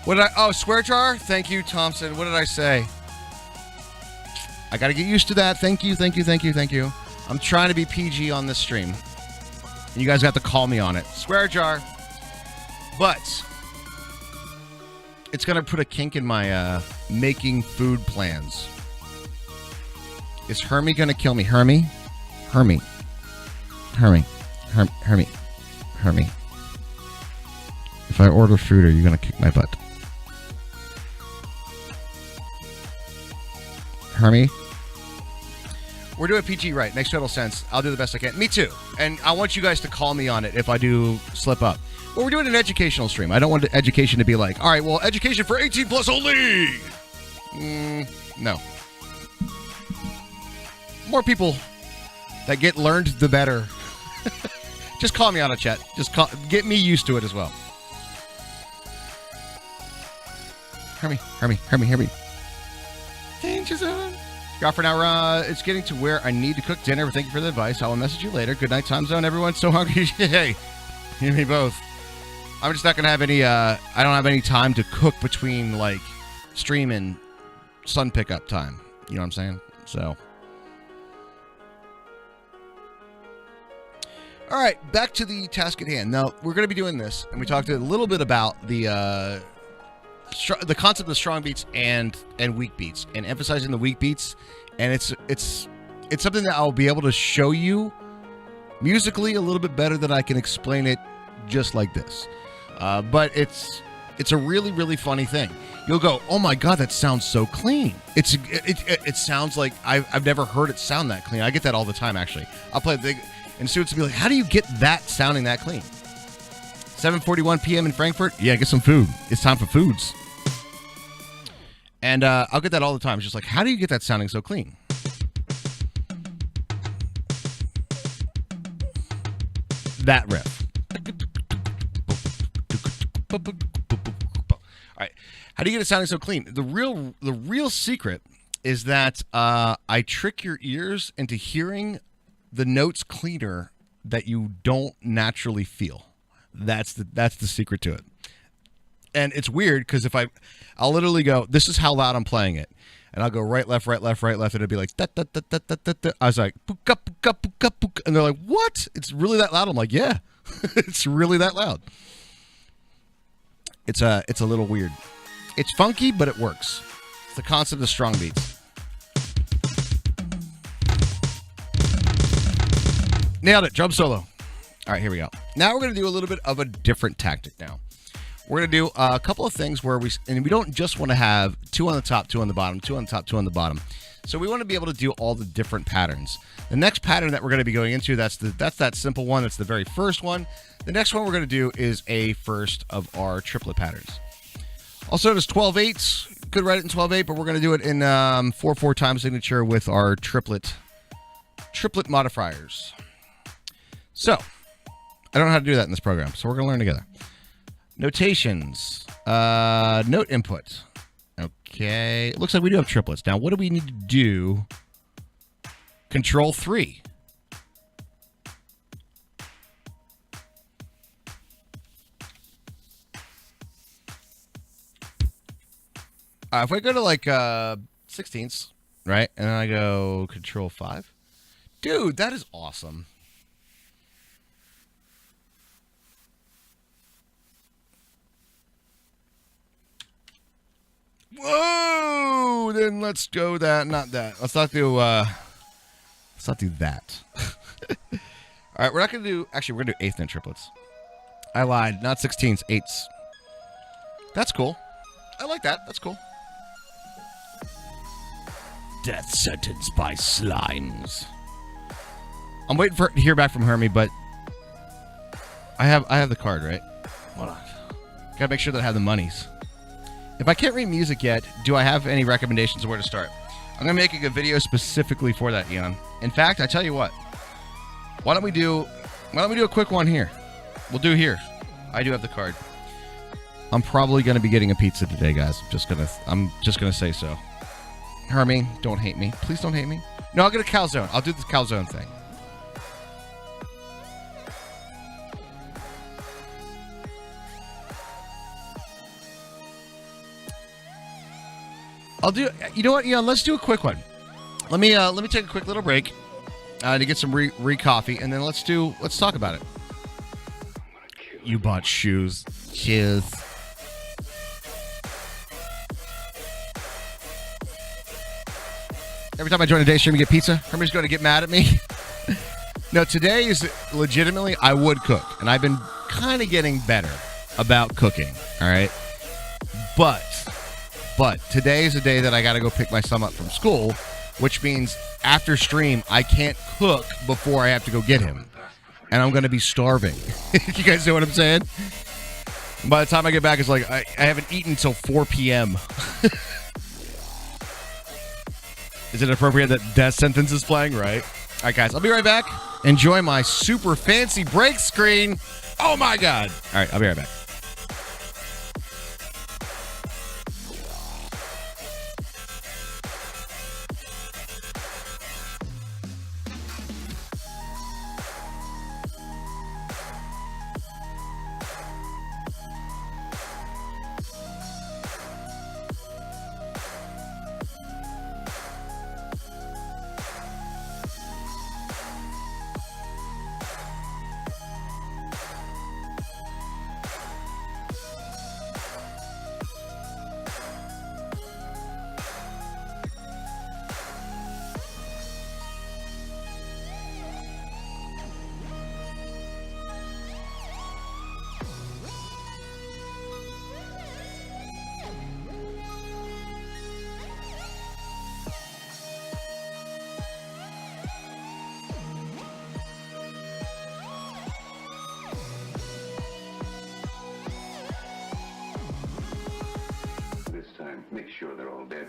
What did I... Oh, swear jar? Thank you, Thompson. What did I say? I got to get used to that. Thank you, thank you, thank you, thank you. I'm trying to be PG on this stream. You guys got to call me on it. Swear jar. But it's going to put a kink in my making food plans. Is Hermie going to kill me? Hermie? Hermie. Hermie. Hermie. Hermie. If I order food, are you going to kick my butt? Hermie? We're doing PG right. Makes total sense. I'll do the best I can. Me too. And I want you guys to call me on it if I do slip up. Well, we're doing an educational stream. I don't want education to be like, all right, well, education for 18 plus only. No. More people that get learned, the better. Just call me on a chat. Get me used to it as well. Hermie. Danger zone. Got for now, it's getting to where I need to cook dinner. Thank you for the advice. I will message you later. Good night, time zone. Everyone's so hungry. Hey, you and me both. I'm just not going to have any, I don't have any time to cook between, like, stream and sun pickup time. You know what I'm saying? So. All right, back to the task at hand. Now, we're going to be doing this, and we talked a little bit about the concept of strong beats and weak beats, and emphasizing the weak beats. And it's something that I'll be able to show you musically a little bit better than I can explain it just like this. But it's a really, really funny thing. You'll go, oh my god, that sounds so clean. It sounds like I've never heard it sound that clean. I get that all the time, actually. I'll play the and students will be like, how do you get that sounding that clean? 7:41 p.m. in Frankfurt. Yeah, get some food. It's time for foods. And I'll get that all the time. It's just like, how do you get that sounding so clean? That riff. All right. How do you get it sounding so clean? The real secret is that I trick your ears into hearing the notes cleaner that you don't naturally feel. That's the secret to it. And it's weird because I'll literally go, this is how loud I'm playing it. And I'll go right, left, right, left, right, left. And it'll be like, da, da, da, da, da, da, da. I was like, puka, puka, puka, puka. And they're like, what? It's really that loud? I'm like, yeah, it's really that loud. It's a little weird. It's funky, but it works. It's the concept of strong beats. Nailed it. Drum solo. All right, here we go. Now we're going to do a little bit of a different tactic now. We're going to do a couple of things where we don't just want to have two on the top, two on the bottom, two on the top, two on the bottom. So we want to be able to do all the different patterns. The next pattern that we're going to be going into, that's that simple one. That's the very first one. The next one we're going to do is a first of our triplet patterns. Also, there's 12/8. Could write it in 12/8, but we're going to do it in 4/4 time signature with our triplet modifiers. So, I don't know how to do that in this program, so we're going to learn together. Notations. Note input. Okay. It looks like we do have triplets. Now, what do we need to do? Control 3. If I go to like 16ths, right? And then I go Control 5. Dude, that is awesome. Whoa! Then let's go that, not that. Let's not do that. All All right, we're not going to do... Actually, we're going to do eighth note triplets. I lied. Not 16s, eights. That's cool. I like that. That's cool. Death sentence by slimes. I'm waiting to hear back from Hermie, but I have the card, right? Hold on. Gotta make sure that I have the monies. If I can't read music yet, do I have any recommendations of where to start? I'm gonna make a video specifically for that, Eon. In fact, I tell you what. Why don't we do a quick one here? We'll do here. I do have the card. I'm probably gonna be getting a pizza today, guys. I'm just gonna say so. Hermie, don't hate me. Please don't hate me. No, I'll get a calzone. I'll do the calzone thing. You know what, Eon? Let's do a quick one. Let me take a quick little break to get some coffee, and then let's talk about it. You bought shoes. Shoes. Every time I join a day stream and get pizza, Hermie's going to get mad at me. No, today is legitimately, I would cook, and I've been kind of getting better about cooking, all right? But today is a day that I got to go pick my son up from school, which means after stream, I can't cook before I have to go get him. And I'm going to be starving. You guys know what I'm saying? By the time I get back, it's like I haven't eaten until 4 p.m. Is it appropriate that Death Sentence is playing? Right. All right, guys. I'll be right back. Enjoy my super fancy break screen. Oh, my God. All right. I'll be right back. Make sure they're all dead.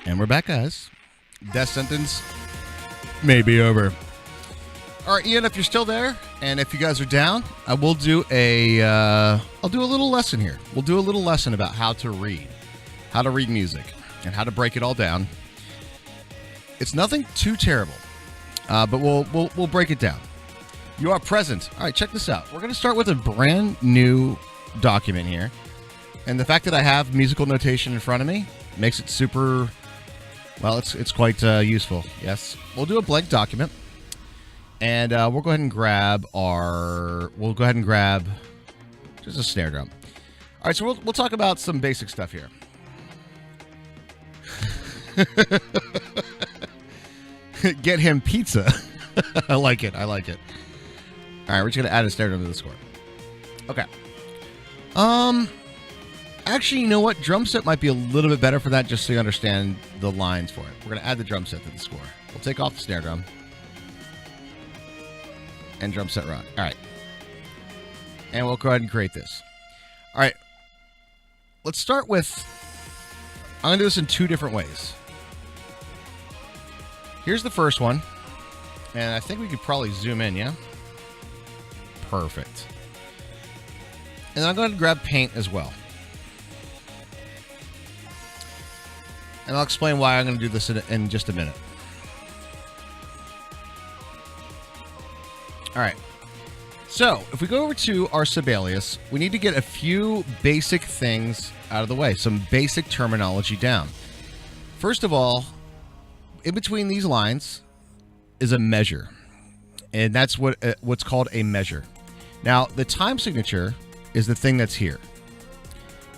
And we're back, guys. Death sentence may be over. All right, Ian, if you're still there, and if you guys are down, I will do I'll do a little lesson here. We'll do a little lesson about how to read music, and how to break it all down. It's nothing too terrible, but we'll break it down. You are present. All right, check this out. We're going to start with a brand new document here, and the fact that I have musical notation in front of me makes it super. Well, it's quite useful. Yes, we'll do a blank document, and we'll go ahead and grab just a snare drum. All right, so we'll talk about some basic stuff here. Get him pizza. I like it. All right, we're just gonna add a snare drum to the score. Okay. Actually, you know what? Drum set might be a little bit better for that, just so you understand the lines for it. We're going to add the drum set to the score. We'll take off the snare drum. And drum set rock. All right. And we'll go ahead and create this. All right. Let's start with... I'm going to do this in two different ways. Here's the first one. And I think we could probably zoom in, yeah? Perfect. And then I'm going to grab paint as well. And I'll explain why I'm going to do this in just a minute. All right. So, if we go over to our Sibelius, we need to get a few basic things out of the way. Some basic terminology down. First of all, in between these lines is a measure. And that's what's called a measure. Now, the time signature is the thing that's here.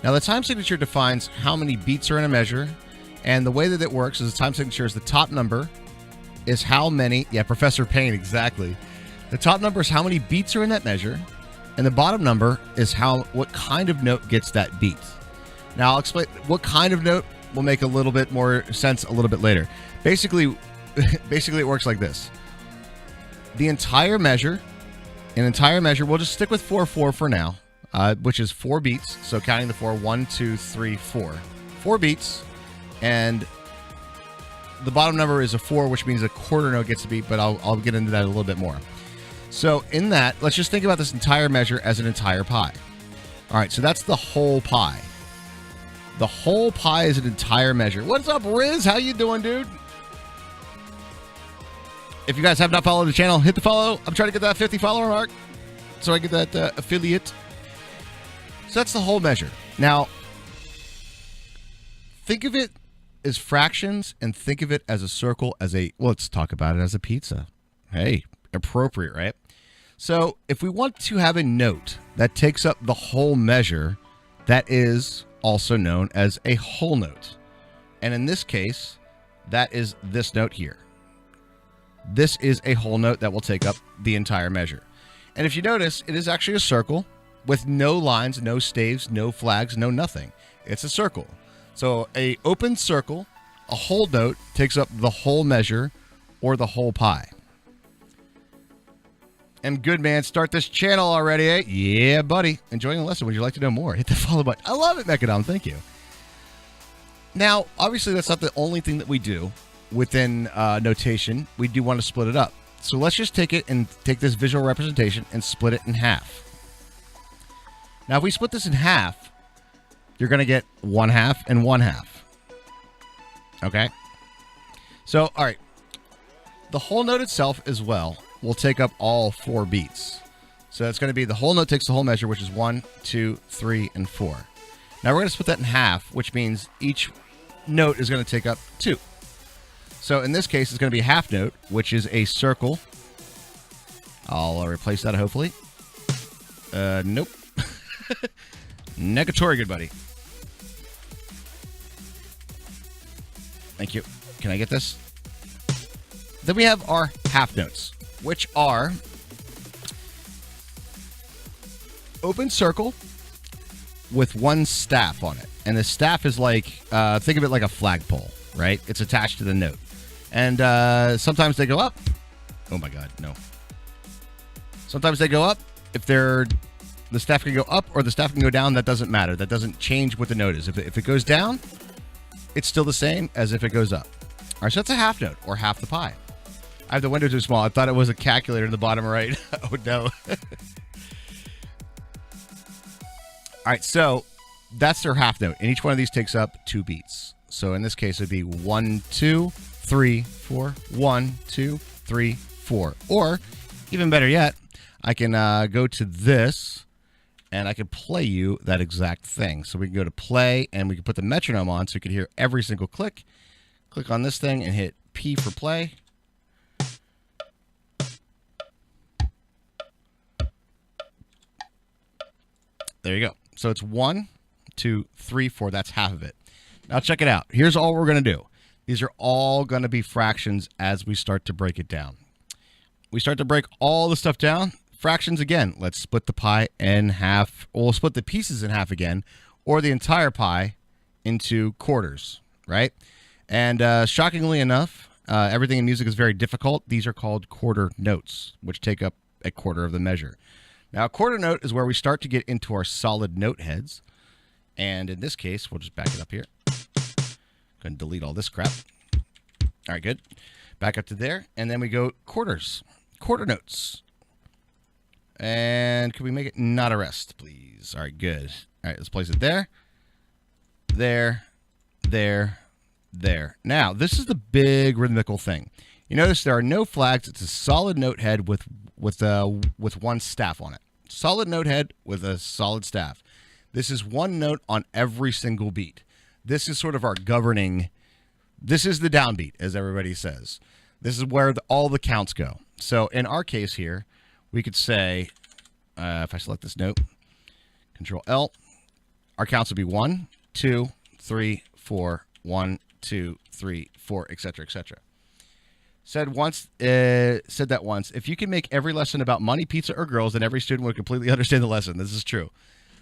Now, the time signature defines how many beats are in a measure. And the way that it works is the time signature is the top number is how many... Yeah, Professor Payne, exactly. The top number is how many beats are in that measure. And the bottom number is what kind of note gets that beat. Now, I'll explain what kind of note will make a little bit more sense a little bit later. Basically, it works like this. The entire measure, we'll just stick with 4/4 for now, which is 4 beats. So counting the 4, 1, 2, 3, 4. 4 beats. And the bottom number is a 4, which means a quarter note gets a beat, but I'll get into that a little bit more. So in that, let's just think about this entire measure as an entire pie. All right, so that's the whole pie. The whole pie is an entire measure. What's up, Riz? How you doing, dude? If you guys have not followed the channel, hit the follow. I'm trying to get that 50 follower mark so I get that affiliate. So that's the whole measure. Now, think of it as fractions and think of it as a circle, let's talk about it as a pizza. Hey, appropriate, right? So if we want to have a note that takes up the whole measure, that is also known as a whole note. And in this case, that is this note here. This is a whole note that will take up the entire measure. And if you notice, it is actually a circle with no lines, no staves, no flags, no nothing. It's a circle. So a open circle, a whole note, takes up the whole measure or the whole pie. And good man, start this channel already, eh? Yeah, buddy. Enjoying the lesson. Would you like to know more? Hit the follow button. I love it, Mechadom. Thank you. Now, obviously, that's not the only thing that we do within notation. We do want to split it up. So let's just take this visual representation and split it in half. Now, if we split this in half, you're going to get 1/2 and 1/2. Okay? So, all right. The whole note itself as well will take up all 4 beats. So it's going to be the whole note takes the whole measure, which is 1, 2, 3, and 4. Now we're going to split that in half, which means each note is going to take up 2. So in this case, it's going to be a half note, which is a circle. I'll replace that, hopefully. Nope. Negatory, good buddy. Thank you. Can I get this? Then we have our half notes, which are open circle with one staff on it. And the staff is like, think of it like a flagpole, right? It's attached to the note. And sometimes they go up. Oh my God, no. Sometimes they go up. If the staff can go up or the staff can go down, that doesn't matter. That doesn't change what the note is. If it goes down, it's still the same as if it goes up. All right, so that's a half note, or half the pie. I have the window too small. I thought it was a calculator in the bottom right. Oh, no. All right, so that's their half note, and each one of these takes up 2 beats. So in this case, it'd be 1, 2, 3, 4, 1, 2, 3, 4. Or, even better yet, I can go to this, and I can play you that exact thing. So we can go to play, and we can put the metronome on so you can hear every single click. Click on this thing and hit P for play. There you go. So it's 1, 2, 3, 4. That's half of it. Now check it out. Here's all we're going to do. These are all going to be fractions as we start to break it down. We start to break all the stuff down. Fractions again. Let's split the pie in half. We'll split the pieces in half again, or the entire pie into quarters, right? And shockingly enough, everything in music is very difficult. These are called quarter notes, which take up a quarter of the measure. Now, a quarter note is where we start to get into our solid note heads. And in this case, we'll just back it up here. Go ahead and delete all this crap. All right, good. Back up to there. And then we go quarters, quarter notes. And can we make it not a rest, please? All right, good. All right, let's place it there, there, there, there. Now, this is the big rhythmical thing. You notice there are no flags. It's a solid note head with one staff on it. Solid note head with a solid staff. This is one note on every single beat. This is sort of our governing. This is the downbeat, as everybody says. This is where all the counts go. So in our case here, we could say, if I select this note, Control L, our counts would be 1, 2, 3, 4, 1, 2, 3, 4, etc., etc. Said that once. If you can make every lesson about money, pizza, or girls, then every student would completely understand the lesson. This is true.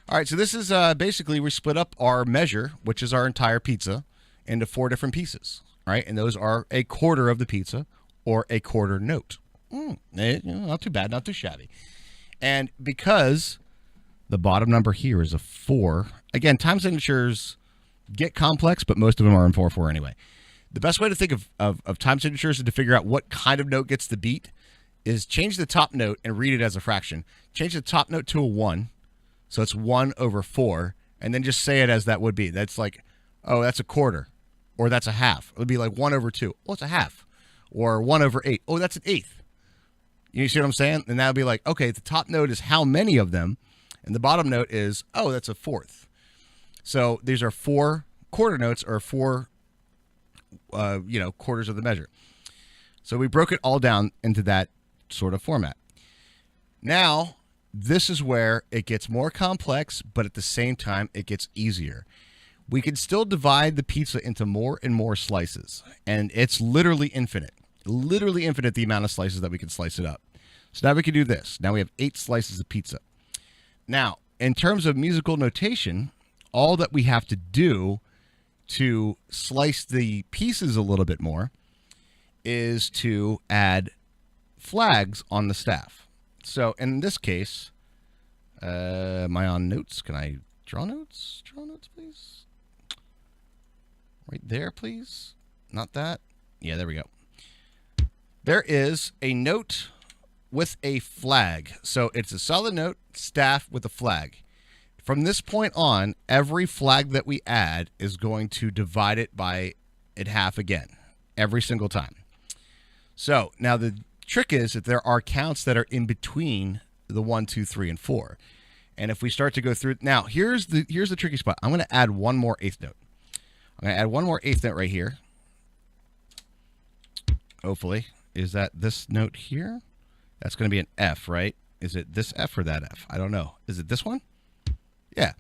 All right, so this is basically we split up our measure, which is our entire pizza, into 4 different pieces. All right, and those are a quarter of the pizza or a quarter note. Not too bad, not too shabby. And because the bottom number here is a 4, again, time signatures get complex, but most of them are in 4/4 anyway. The best way to think of time signatures and to figure out what kind of note gets the beat is change the top note and read it as a fraction. Change the top note to a 1, so it's 1/4, and then just say it as that would be. That's like, oh, that's a quarter, or that's a half. It would be like 1/2. Oh, it's a half. Or 1/8. Oh, that's an eighth. You see what I'm saying? And that would be like, okay, the top note is how many of them, and the bottom note is, oh, that's a fourth. So these are 4 quarter notes, or 4 quarters of the measure. So we broke it all down into that sort of format. Now, this is where it gets more complex, but at the same time, it gets easier. We can still divide the pizza into more and more slices, and it's literally infinite the amount of slices that we can slice it up. So now we can do this. Now we have 8 slices of pizza. Now, in terms of musical notation, all that we have to do to slice the pieces a little bit more is to add flags on the staff. So in this case, am I on notes? Can I draw notes? Draw notes, please. Right there, please. Not that. Yeah, there we go. There is a note with a flag. So it's a solid note, staff with a flag. From this point on, every flag that we add is going to divide it by half again, every single time. So now the trick is that there are counts that are in between the 1, 2, 3, and 4. And if we start to go through, now here's the tricky spot. I'm going to add one more eighth note. I'm going to add one more eighth note right here. Hopefully. Is that this note here? That's going to be an F, right? Is it this F or that F? I don't know. Is it this one? Yeah.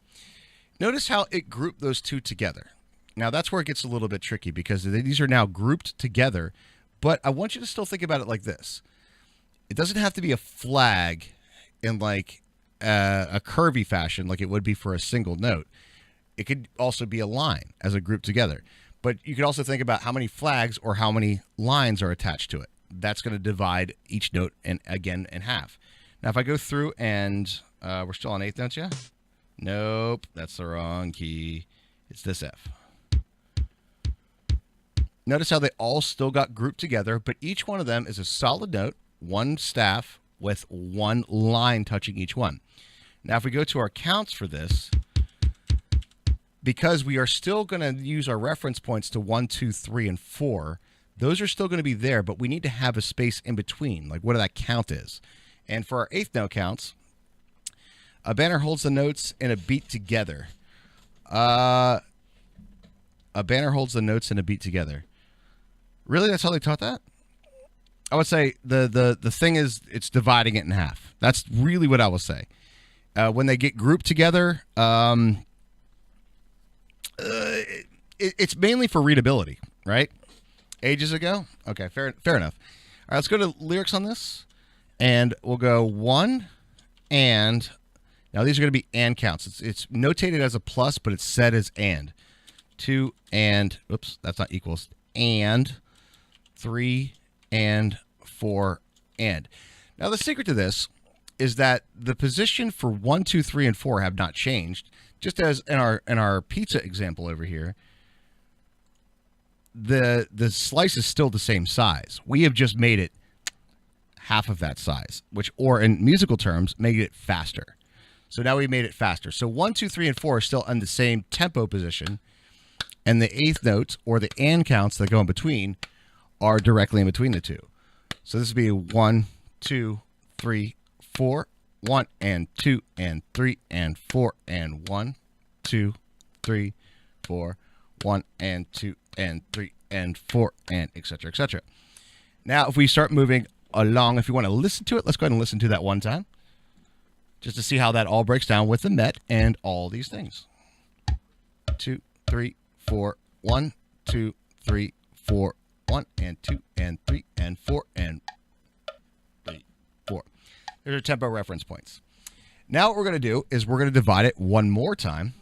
Notice how it grouped those two together. Now, that's where it gets a little bit tricky because these are now grouped together, but I want you to still think about it like this. It doesn't have to be a flag in like a curvy fashion like it would be for a single note. It could also be a line as a group together. But you could also think about how many flags or how many lines are attached to it. That's going to divide each note in half. Now, if I go through and we're still on eighth notes, yeah? Nope, that's the wrong key. It's this F. Notice how they all still got grouped together, but each one of them is a solid note, one staff with one line touching each one. Now, if we go to our counts for this, because we are still going to use our reference points to 1, 2, 3, and 4, those are still going to be there, but we need to have a space in between, like what that count is. And for our eighth note counts, a banner holds the notes in a beat together. A banner holds the notes in a beat together. Really? That's how they taught that? I would say the thing is it's dividing it in half. That's really what I will say. When they get grouped together, it's mainly for readability, right? Ages ago? Okay, fair enough. All right, let's go to lyrics on this. And we'll go 1 and... Now, these are going to be and counts. It's notated as a plus, but it's said as and. 2 and... Oops, that's not equals. And 3 and 4 and. Now, the secret to this is that the position for 1, 2, 3, and 4 have not changed. Just as in our pizza example over here, the slice is still the same size. We have just made it half of that size, which, or in musical terms, made it faster. So now we made it faster. So 1, 2, 3, and 4 are still in the same tempo position, and the eighth notes, or the and counts that go in between, are directly in between the two. So this would be 1, 2, 3, 4, 1 and 2 and 3 and 4 and 1, 2, 3, 4, 1 and 2 and 3 and 4 and etc. etc. Now, if we start moving along, if you want to listen to it, let's go ahead and listen to that one time, just to see how that all breaks down with the met and all these things. 2, 3, 4, 1, 2, 3, 4, 1 and 2 and 3 and 4 and 3, 4. There's our tempo reference points. Now what we're going to do is we're going to divide it one more time.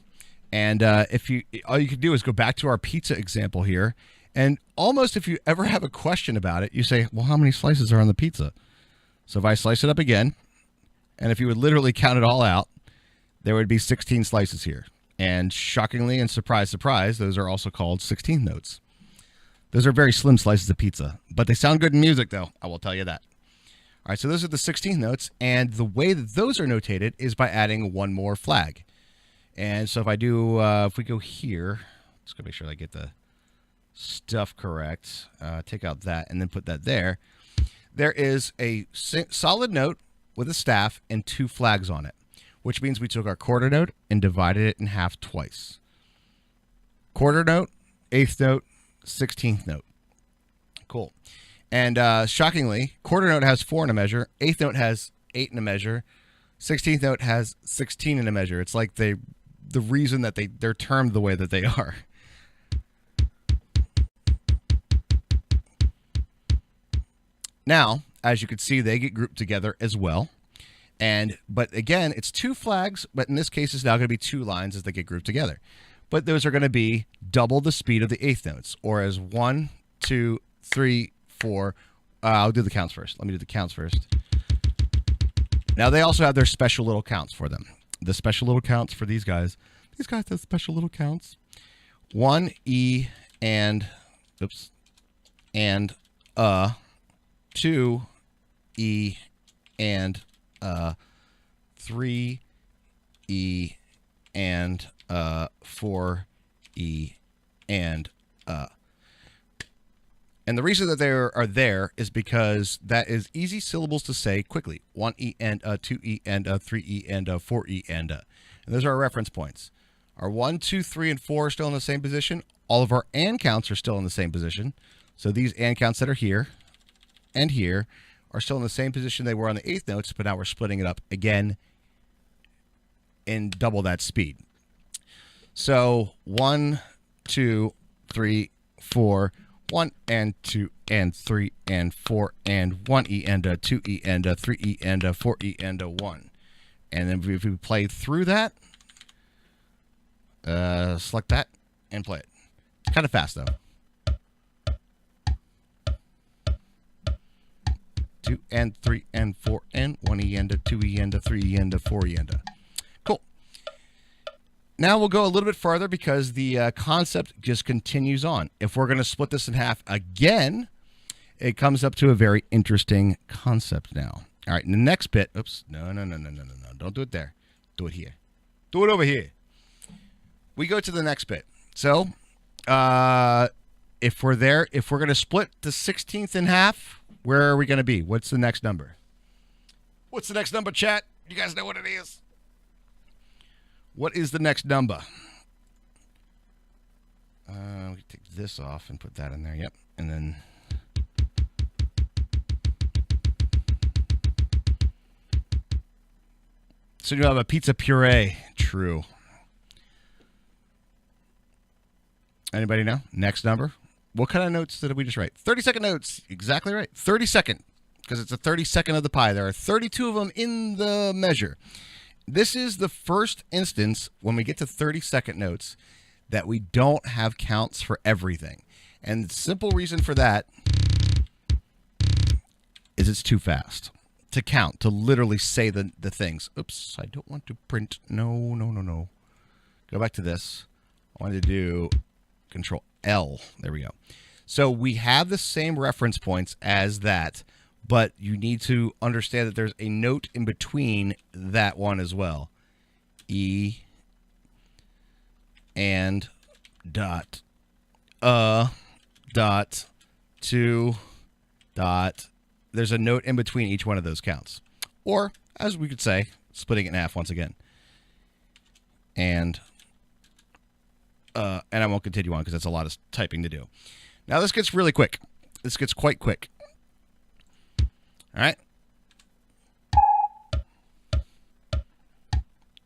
And all you can do is go back to our pizza example here. And almost if you ever have a question about it, you say, well, how many slices are on the pizza? So if I slice it up again, and if you would literally count it all out, there would be 16 slices here. And shockingly and surprise, surprise, those are also called 16th notes. Those are very slim slices of pizza, but they sound good in music, though. I will tell you that. All right, so those are the 16th notes, and the way that those are notated is by adding one more flag. And so if I do, if we go here, just gonna make sure I get the stuff correct. Take out that and then put that there. There is a solid note with a staff and 2 flags on it, which means we took our quarter note and divided it in half twice. Quarter note, eighth note, 16th note. Cool. And shockingly, quarter note has 4 in a measure, eighth note has 8 in a measure, 16th note has 16 in a measure. It's like the reason that they're termed the way that they are. Now, as you can see, they get grouped together as well. But again, it's 2 flags, but in this case, it's now going to be 2 lines as they get grouped together. But those are going to be double the speed of the eighth notes, or as 1, 2, 3, 4. I'll do the counts first. Let me do the counts first. Now, they also have their special little counts for them. The special little counts for these guys. These guys have special little counts. 1 E and, oops, and 2 E and 3 E and 4 E and And the reason that they are there is because that is easy syllables to say quickly. 1 E and 2 E and 3 E and 4 E and those are our reference points. Our 1, 2, 3, and 4 are still in the same position. All of our and counts are still in the same position. So these and counts that are here and here are still in the same position they were on the eighth notes, but now we're splitting it up again in double that speed. So 1, 2, 3, 4, 1 and 2 and 3 and 4 and 1 E and 2 E and 3 E and 4 E and 1. And then if we play through that, select that and play it. Kind of fast though. 2 and 3 and 4 and 1 E and 2 E and 3 E and 4 E and. Cool. Now we'll go a little bit farther because the concept just continues on. If we're going to split this in half again, it comes up to a very interesting concept now. All right, in the next bit, oops, no. Don't do it there. Do it here. Do it over here. We go to the next bit. So, if we're going to split the 16th in half, where are we going to be? What's the next number? What's the next number, chat? You guys know what it is? What is the next number? We take this off and put that in there. Yep. And then so you have a pizza puree. True. Anybody know? Next number. What kind of notes did we just write? 30-second notes. Exactly right. 30-second. Because it's a 32nd of the pie. There are 32 of them in the measure. This is the first instance when we get to 30-second notes that we don't have counts for everything. And the simple reason for that is it's too fast to count, to literally say the things. Oops, I don't want to print. No. Go back to this. I wanted to do Control L. There we go. So we have the same reference points as that, but you need to understand that there's a note in between that one as well. E and dot, dot, two, dot. There's a note in between each one of those counts. Or, as we could say, splitting it in half once again. And I won't continue on because that's a lot of typing to do. Now this gets really quick. This gets quite quick. All right.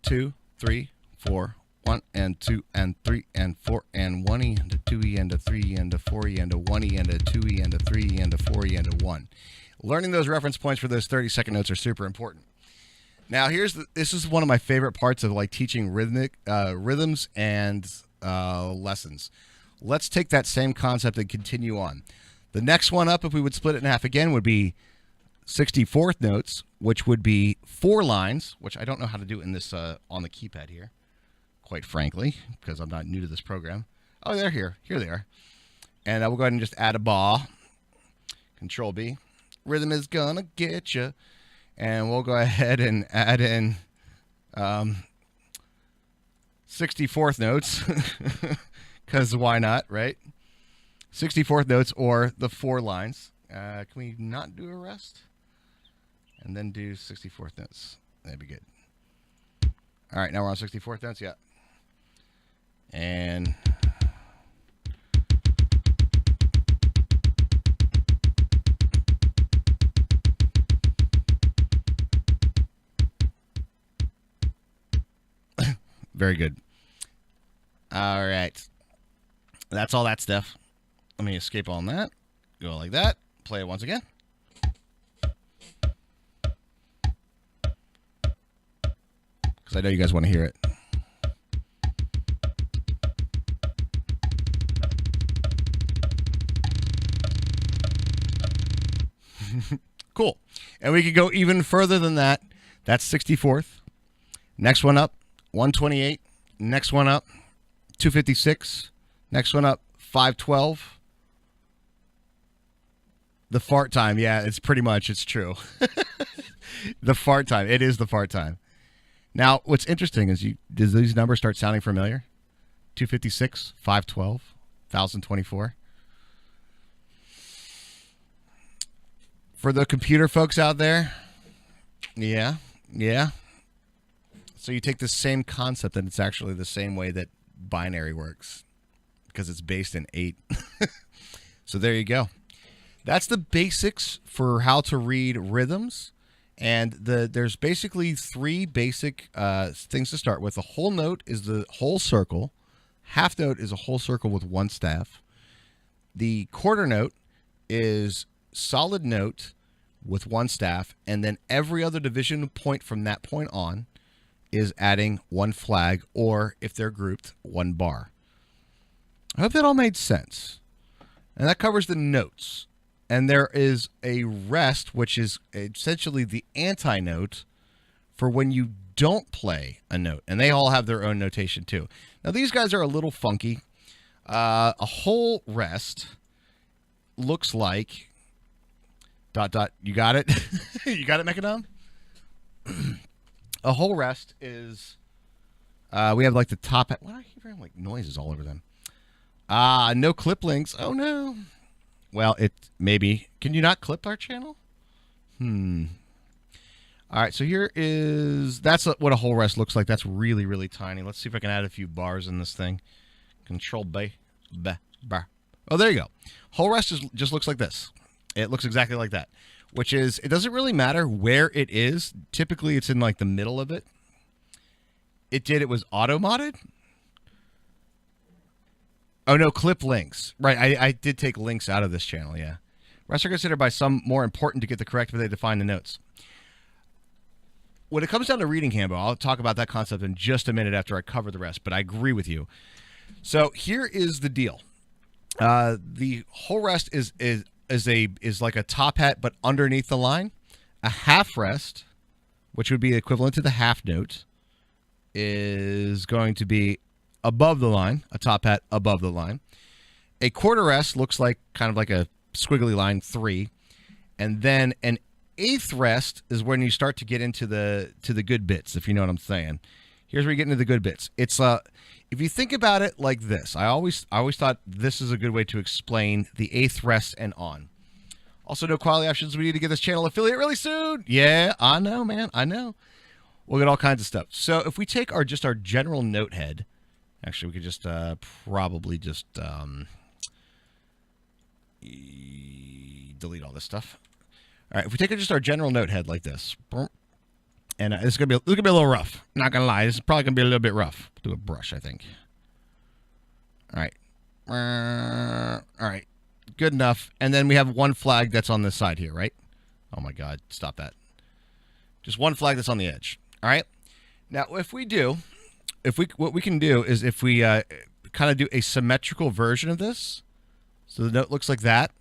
2, 3, 4, 1 and 2 and 3 and 4 and 1 and a 2 and a 3 and a 4 and a 1 and a 2 and a 3 and a 4 and a 1. Learning those reference points for those 30-second notes are super important. Now this is one of my favorite parts of like teaching rhythms and lessons. Let's take that same concept and continue on. The next one up, if we would split it in half again, would be 64th notes, which would be 4 lines, which I don't know how to do in this on the keypad here, quite frankly, because I'm not new to this program. Oh, they're here. Here they are. And I will go ahead and just add a ba. Control B. Rhythm is gonna get you. And we'll go ahead and add in 64th notes, because why not, right? 64th notes or the 4 lines. Can we not do a rest? And then do 64th notes. That'd be good. All right, now we're on 64th notes. Yeah. And very good. All right. That's all that stuff. Let me escape on that. Go like that. Play it once again. Because I know you guys want to hear it. Cool. And we could go even further than that. That's 64th. Next one up, 128. Next one up, 256. Next one up, 512. The fart time. Yeah, it's true. The fart time. It is the fart time. Now, what's interesting is does these numbers start sounding familiar? 256, 512, 1024. For the computer folks out there, yeah. So you take the same concept, and it's actually the same way that binary works, because it's based in 8. So there you go. That's the basics for how to read rhythms. And there's basically 3 basic things to start with. The whole note is the whole circle. Half note is a whole circle with 1 staff. The quarter note is solid note with 1 staff. And then every other division point from that point on is adding 1 flag, or if they're grouped, 1 bar. I hope that all made sense. And that covers the notes. And there is a rest, which is essentially the anti-note for when you don't play a note, and they all have their own notation too. Now these guys are a little funky. A whole rest looks like ... You got it? You got it, Mechadon? A whole rest is... we have like the top... Why do I keep hearing like noises all over them? No clip links. Oh no. Well, it maybe... Can you not clip our channel? All right, so here is... That's what a whole rest looks like. That's really, really tiny. Let's see if I can add a few bars in this thing. Control B. Bar. Oh, there you go. Whole rest just looks like this. It looks exactly like that, which is... It doesn't really matter where it is. Typically, it's in like the middle of it. It was auto-modded? Oh, no, clip links. Right, I did take links out of this channel, yeah. Rests are considered by some more important to get the correct, but they define the notes. When it comes down to reading handbook, I'll talk about that concept in just a minute after I cover the rest, but I agree with you. So here is the deal. The whole rest is like a top hat, but underneath the line. A half rest, which would be equivalent to the half note, is going to be above the line, a top hat above the line. A quarter rest looks like kind of like a squiggly line 3, and then an eighth rest is when you start to get into the good bits, if you know what I'm saying. Here's where you get into the good bits. It's if you think about it like this, I always thought this is a good way to explain the eighth rest and on. Also, no quality options. We need to get this channel affiliate really soon. Yeah, I know, man. I know. We'll get all kinds of stuff. So if we take our general note head, actually, we could just probably just delete all this stuff. All right, if we take just our general note head like this, and this is gonna be a little rough. Not gonna lie, this is probably gonna be a little bit rough. Do a brush, I think. All right, good enough. And then we have one flag that's on this side here, right? Oh my God, stop that. Just one flag that's on the edge. All right. Now, what we can do is if we kind of do a symmetrical version of this, so the note looks like that.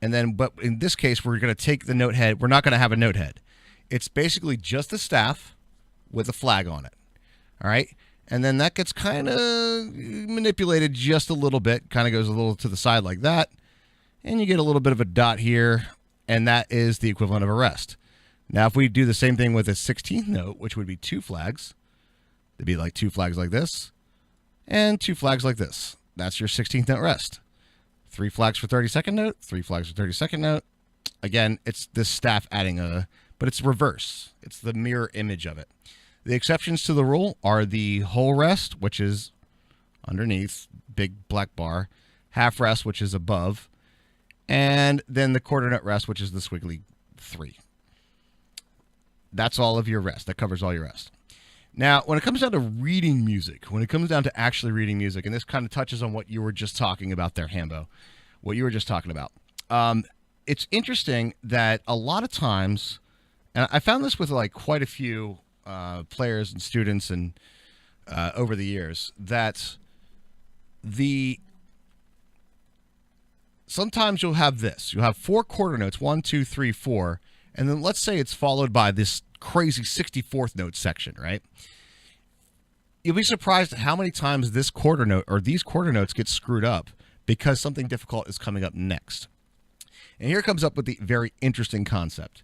And then, but in this case, we're going to take the note head. We're not going to have a note head. It's basically just the staff with a flag on it. All right. And then that gets kind of manipulated just a little bit. Kind of goes a little to the side like that. And you get a little bit of a dot here. And that is the equivalent of a rest. Now, if we do the same thing with a 16th note, which would be 2 flags, it'd be like 2 flags like this and 2 flags like this. That's your 16th note rest. 3 flags for 32nd note, 3 flags for 32nd note. Again, it's this staff adding but it's reverse. It's the mirror image of it. The exceptions to the rule are the whole rest, which is underneath, big black bar, half rest, which is above, and then the quarter note rest, which is the squiggly 3. That's all of your rest. That covers all your rest. Now, when it comes down to reading music, when it comes down to actually reading music, and this kind of touches on what you were just talking about there, Hambo, what you were just talking about, it's interesting that a lot of times, and I found this with like quite a few players and students and over the years, that sometimes you'll have this. You'll have 4 quarter notes, 1, 2, 3, 4, and then let's say it's followed by this crazy 64th note section, right? You'll be surprised at how many times this quarter note or these quarter notes get screwed up because something difficult is coming up next. And here comes up with the very interesting concept.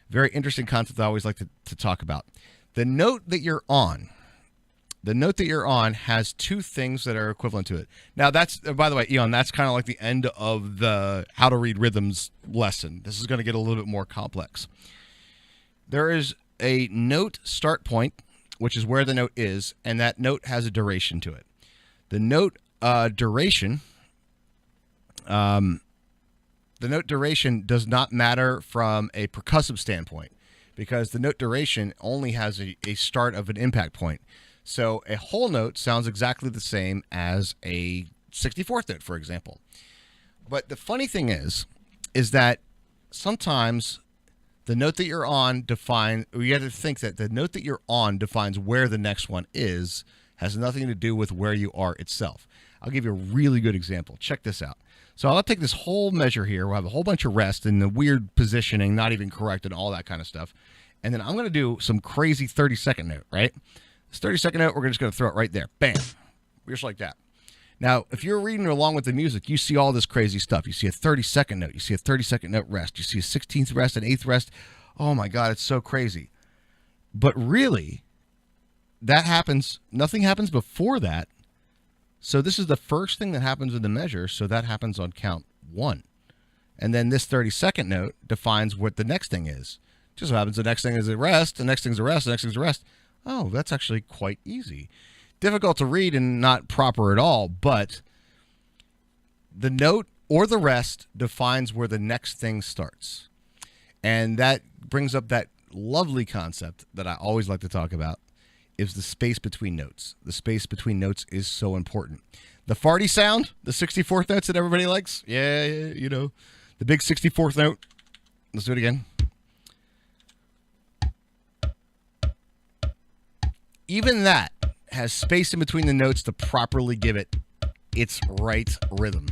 Very interesting concept I always like to talk about. The note that you're on has 2 things that are equivalent to it. Now, that's, by the way, Eon, that's kind of like the end of the how to read rhythms lesson. This is going to get a little bit more complex. There is a note start point, which is where the note is, and that note has a duration to it. The note duration does not matter from a percussive standpoint because the note duration only has a start of an impact point. So a whole note sounds exactly the same as a 64th note, for example. But the funny thing is that sometimes the note that you're on you have to think that the note that you're on defines where the next one is, has nothing to do with where you are itself. I'll give you a really good example. Check this out. So I'll take this whole measure here. We'll have a whole bunch of rest and the weird positioning, not even correct and all that kind of stuff. And then I'm going to do some crazy 30-second note, right? This 30-second note, we're just going to throw it right there. Bam. Just like that. Now, if you're reading along with the music, you see all this crazy stuff. You see a 30-second note. You see a 30-second note rest. You see a 16th rest, an 8th rest. Oh, my God, it's so crazy. But really, that happens. Nothing happens before that. So this is the first thing that happens in the measure. So that happens on count 1. And then this 30-second note defines what the next thing is. Just so happens the next thing is a rest, the next thing's a rest, the next thing's a rest. Oh, that's actually quite easy. Difficult to read and not proper at all, but the note or the rest defines where the next thing starts. And that brings up that lovely concept that I always like to talk about, is the space between notes. The space between notes is so important. The farty sound, the 64th notes that everybody likes. Yeah, you know, the big 64th note. Let's do it again. Even that has space in between the notes to properly give it its right rhythm.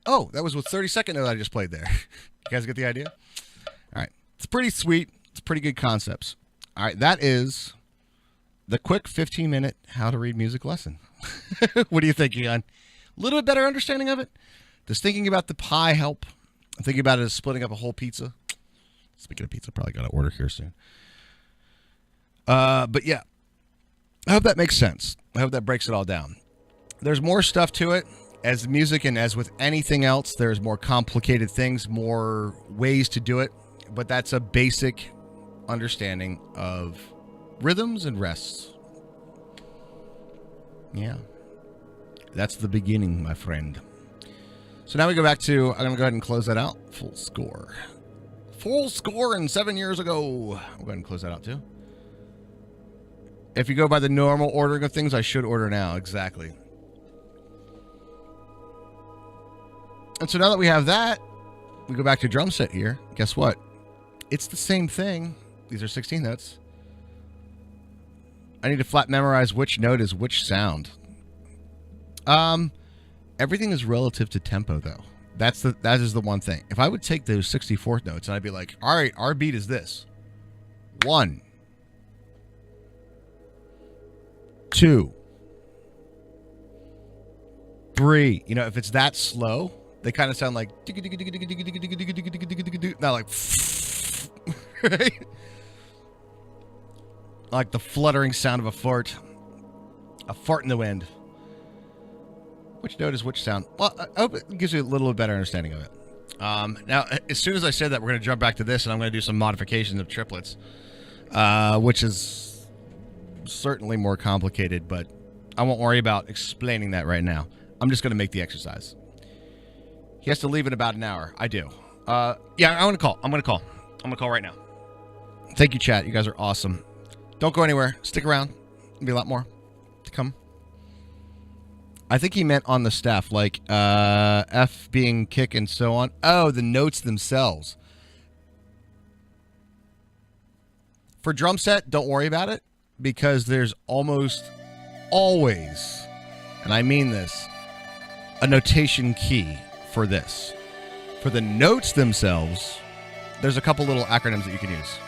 Oh, that was with 30-second note I just played there. You guys get the idea? All right. It's pretty sweet. It's pretty good concepts. All right. That is the quick 15-minute how to read music lesson. What do you think, Eon? A little bit better understanding of it? Does thinking about the pie help? I'm thinking about it as splitting up a whole pizza. Speaking of pizza, probably got to order here soon. But yeah, I hope that makes sense. I hope that breaks it all down. There's more stuff to it. As music and as with anything else, there's more complicated things, more ways to do it. But that's a basic understanding of rhythms and rests. Yeah. That's the beginning, my friend. So now we go back to, I'm going to go ahead and close that out. Full score. Full score and 7 years ago. We'll go ahead and close that out too. If you go by the normal ordering of things, I should order now. Exactly. And so now that we have that, we go back to drum set here. Guess what? It's the same thing. These are 16 notes. I need to flat memorize which note is which sound. Everything is relative to tempo, though. That is the one thing. If I would take those 64th notes and I'd be like, all right, our beat is this. 1, 2, 3. You know, if it's that slow, they kind of sound like not like right? Like the fluttering sound of a fart in the wind. Which note is which sound? Well, I hope it gives you a little bit better understanding of it. Now, as soon as I said that, we're going to jump back to this, and I'm going to do some modifications of triplets, which is certainly more complicated, but I won't worry about explaining that right now. I'm just going to make the exercise. He has to leave in about an hour. I do. Yeah, I'm going to call. I'm going to call right now. Thank you, chat. You guys are awesome. Don't go anywhere. Stick around. There'll be a lot more to come. I think he meant on the staff, like F being kick and so on. Oh, the notes themselves. For drum set, don't worry about it, because there's almost always, and I mean this, a notation key for this. For the notes themselves, there's a couple little acronyms that you can use.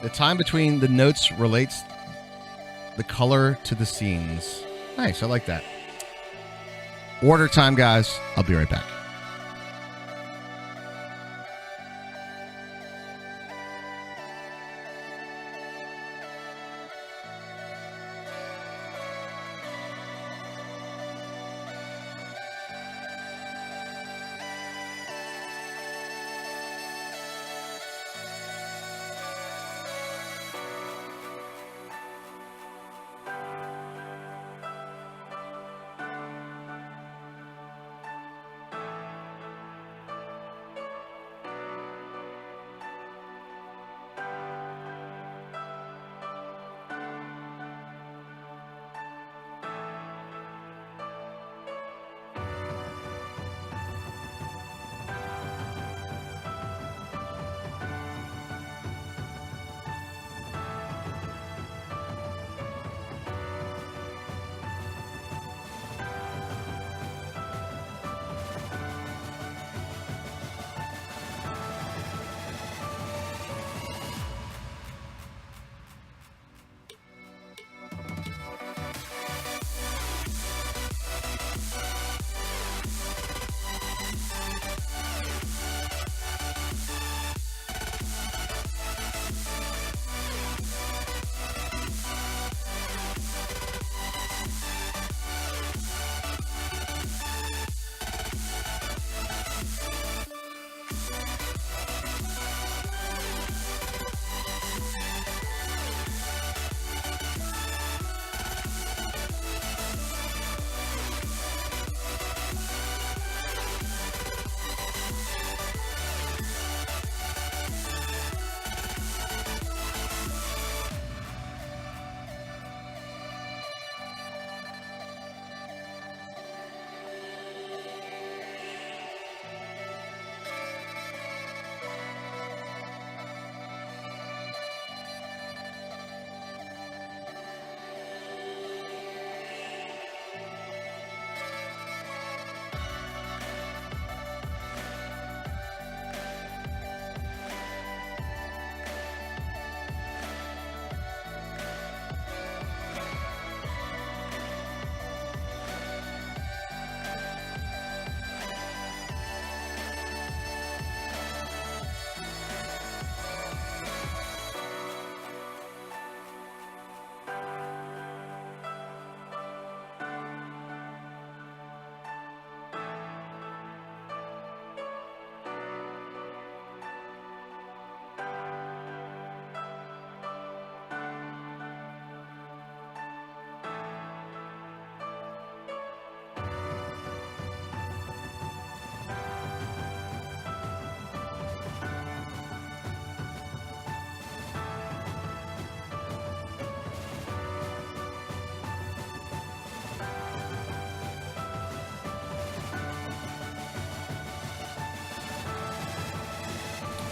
The time between the notes relates the color to the scenes. Nice, I like that. Order time, guys. I'll be right back.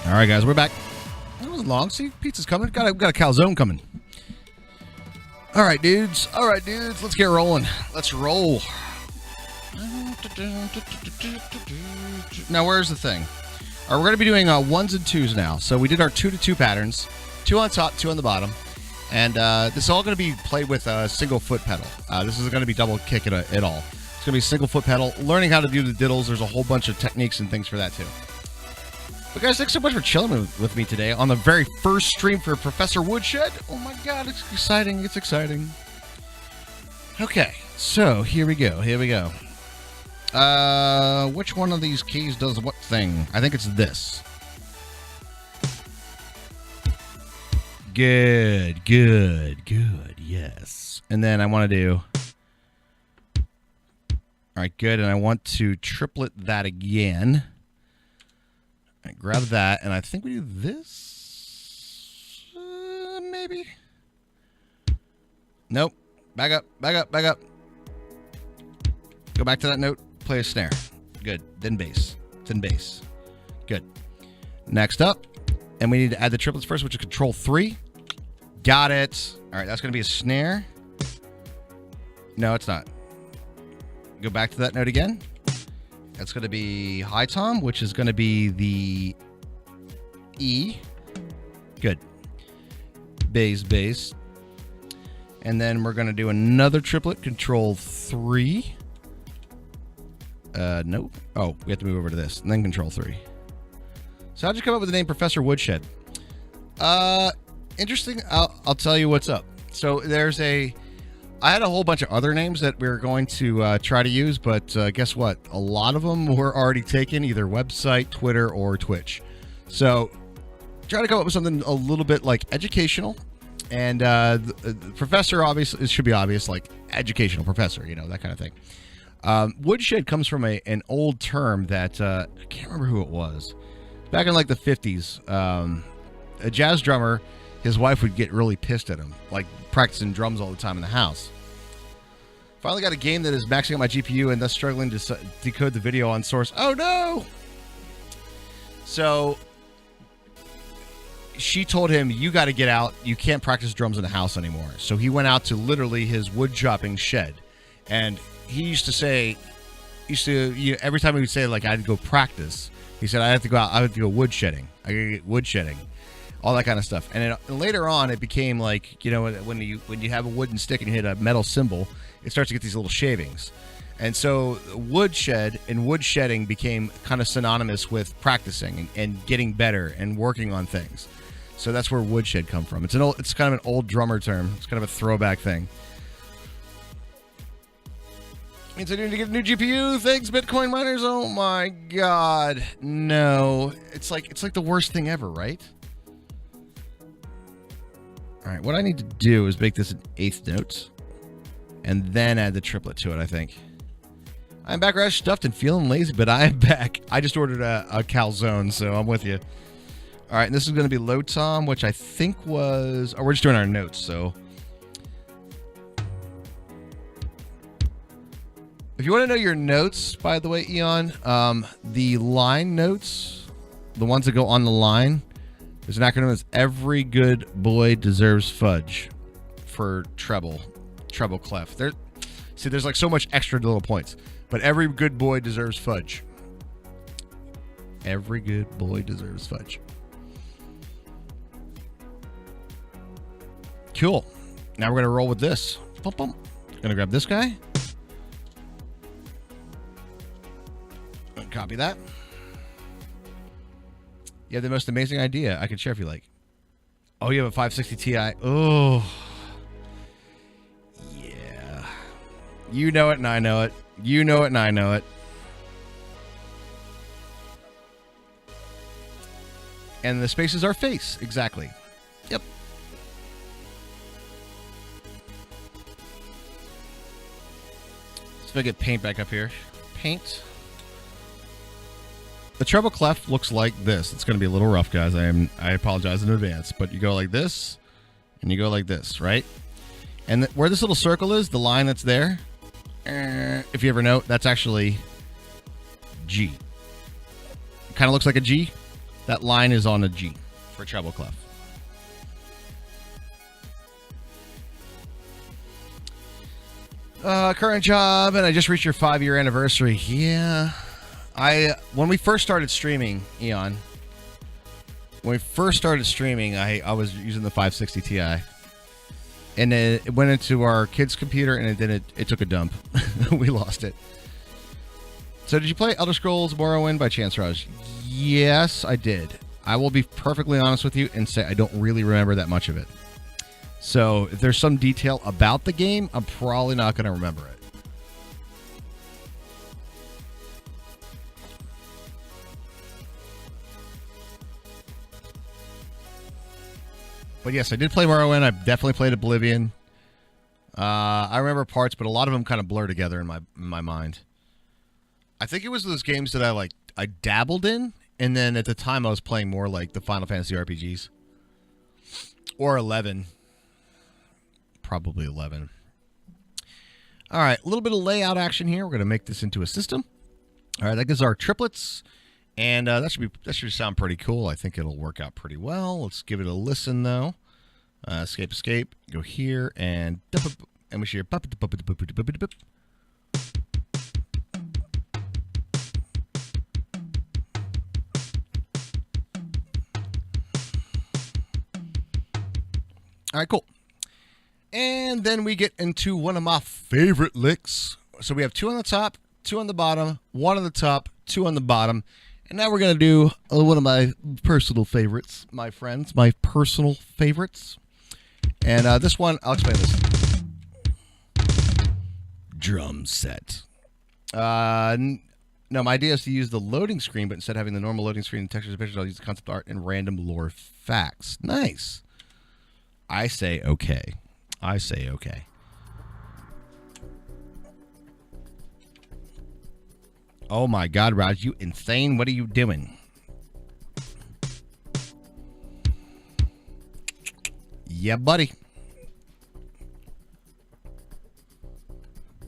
All right, guys, we're back. That was long. See, pizza's coming. Got a calzone coming. All right, dudes. Let's get rolling. Let's roll. Now, where's the thing? All right, we're going to be doing ones and twos now. So we did our 2-2 patterns. 2 on top, 2 on the bottom. And this is all going to be played with a single foot pedal. This isn't going to be double kick at all. It's going to be a single foot pedal. Learning how to do the diddles. There's a whole bunch of techniques and things for that, too. But guys, thanks so much for chilling with me today on the very first stream for Professor Woodshed. Oh my god, it's exciting. It's exciting. Okay, so here we go. Which one of these keys does what thing? I think it's this. Good. Yes. And then I want to do... All right, good. And I want to triplet that again. All right, grab that, and I think we do this. Maybe. Nope. Back up. Go back to that note. Play a snare. Good. Then bass. Good. Next up, and we need to add the triplets first, which is control 3. Got it. All right, that's going to be a snare. No, it's not. Go back to that note again. That's going to be high tom, which is going to be the E. Good. Bass. And then we're going to do another triplet, control 3. Nope. Oh, we have to move over to this, and then control 3. So how'd you come up with the name Professor Woodshed? Interesting. I'll tell you what's up. So I had a whole bunch of other names that we were going to try to use, but guess what? A lot of them were already taken, either website, Twitter, or Twitch. So try to come up with something a little bit like educational. And the professor, obviously, it should be obvious, like educational professor, that kind of thing. Woodshed comes from an old term that I can't remember who it was. Back in like the 50s, a jazz drummer, his wife would get really pissed at him, like practicing drums all the time in the house. Finally got a game that is maxing out my GPU and thus struggling to decode the video on source. Oh no! So she told him, you got to get out. You can't practice drums in the house anymore. So he went out to literally his wood chopping shed. And he used to say, every time he would say, like, I'd go practice, he said, I have to go out. I have to go wood shedding. I gotta get wood shedding. All that kind of stuff. And later on, it became like, when you have a wooden stick and you hit a metal cymbal, it starts to get these little shavings. And so woodshed and wood shedding became kind of synonymous with practicing and getting better and working on things. So that's where woodshed come from. It's kind of an old drummer term. It's kind of a throwback thing. Means I need to get a new GPU. Thanks, Bitcoin miners. Oh my god. No. It's like the worst thing ever, right? All right, what I need to do is make this an eighth note and then add the triplet to it, I think. I'm back, Rash, stuffed and feeling lazy, but I am back. I just ordered a calzone, so I'm with you. All right, and this is going to be low tom, which I think was... Oh, we're just doing our notes, so... If you want to know your notes, by the way, Eon, the line notes, the ones that go on the line, there's an acronym that's Every Good Boy Deserves Fudge for treble clef. There's like so much extra little points, but every good boy deserves fudge. Every good boy deserves fudge. Cool. Now we're going to roll with this. Going to grab this guy. Copy that. You have the most amazing idea I can share if you like. Oh, you have a 560 Ti. Oh. Yeah. You know it and I know it. You know it and I know it. And the space is our face. Exactly. Yep. Let's get paint back up here. Paint. The treble clef looks like this. It's going to be a little rough, guys. I apologize in advance, but you go like this, and you go like this, right? And where this little circle is, the line that's there, if you ever note, that's actually G. It kind of looks like a G. That line is on a G for treble clef. Current job, and I just reached your 5-year anniversary. Yeah. When we first started streaming, Eon, I was using the 560 Ti. And then it went into our kid's computer, and it took a dump. We lost it. So did you play Elder Scrolls Morrowind by chance, Raj? Yes, I did. I will be perfectly honest with you and say I don't really remember that much of it. So if there's some detail about the game, I'm probably not going to remember it. But yes, I did play Morrowind. I definitely played Oblivion. I remember parts, but a lot of them kind of blur together in my mind. I think it was those games that I dabbled in, and then at the time I was playing more like the Final Fantasy RPGs. Or 11. Probably 11. All right, a little bit of layout action here. We're going to make this into a system. All right, that gives our triplets. And that should sound pretty cool. I think it'll work out pretty well. Let's give it a listen, though. Escape. Go here, and we should hear. All right, cool. And then we get into one of my favorite licks. So we have 2 on the top, 2 on the bottom, 1 on the top, 2 on the bottom. And now we're going to do one of my personal favorites, my friends. My personal favorites. And this one, I'll explain this. Drum set. No, my idea is to use the loading screen, but instead of having the normal loading screen and textures and pictures, I'll use the concept art and random lore facts. Nice. I say okay. Oh my God, Raj, you insane. What are you doing? Yeah, buddy.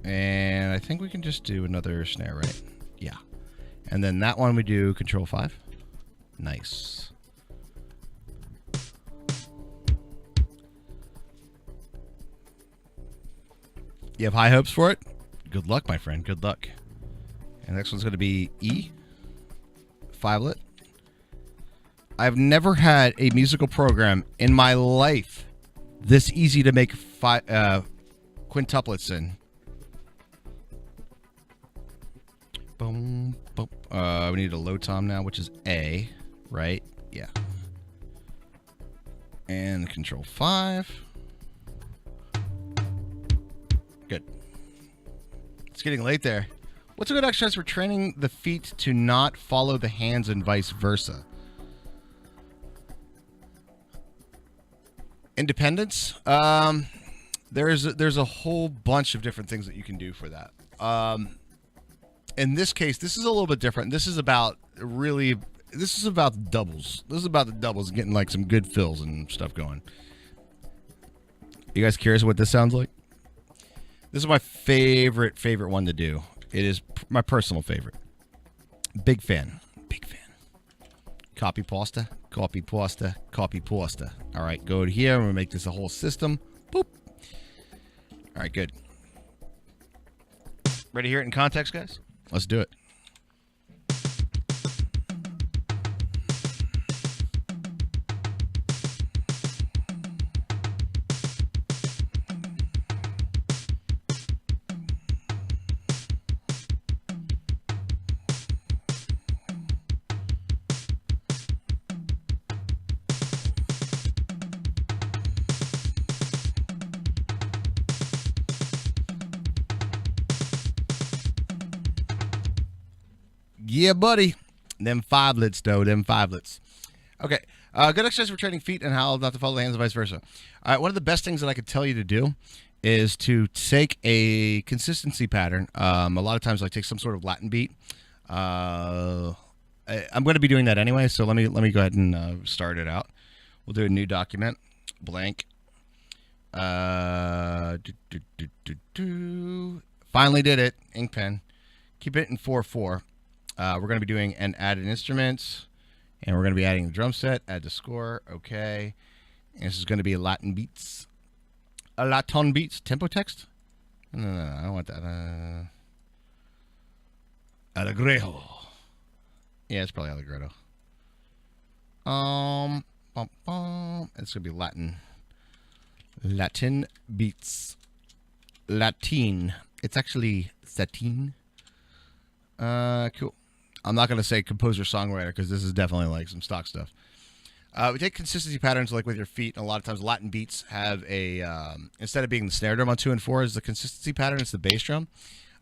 And I think we can just do another snare, right? Yeah. And then that one we do Control 5. Nice. You have high hopes for it? Good luck, my friend. Good luck. And the next one's going to be E. 5-let. I've never had a musical program in my life this easy to make quintuplets in. Boom, boom. We need a low tom now, which is A, right? Yeah. And Control 5. Good. It's getting late there. What's a good exercise for training the feet to not follow the hands and vice versa? Independence. There's a whole bunch of different things that you can do for that. In this case, this is a little bit different. This is about doubles. This is about the doubles, getting like some good fills and stuff going. You guys curious what this sounds like? This is my favorite one to do. It is my personal favorite. Big fan. Copy pasta. All right, go to here. I'm going to make this a whole system. Boop. All right, good. Ready to hear it in context, guys? Let's do it. Yeah, buddy. Them 5-lets, though. Okay. Good exercise for training feet and how not to follow the hands and vice versa. All right. One of the best things that I could tell you to do is to take a consistency pattern. A lot of times I take some sort of Latin beat. I'm going to be doing that anyway, so let me go ahead and start it out. We'll do a new document. Blank. Finally did it. Ink pen. Keep it in 4/4. We're going to be doing an add an instrument, And we're going to be adding the drum set, add the score, okay. And this is going to be Latin beats. Latin beats, tempo text? No, I don't want that. Allegretto. Yeah, it's probably Allegretto. It's going to be Latin. Latin beats. Latin. It's actually satin. Cool. I'm not going to say composer-songwriter because this is definitely like some stock stuff. We take consistency patterns like with your feet, and a lot of times Latin beats have a, instead of being the snare drum on 2 and 4 is the consistency pattern, it's the bass drum.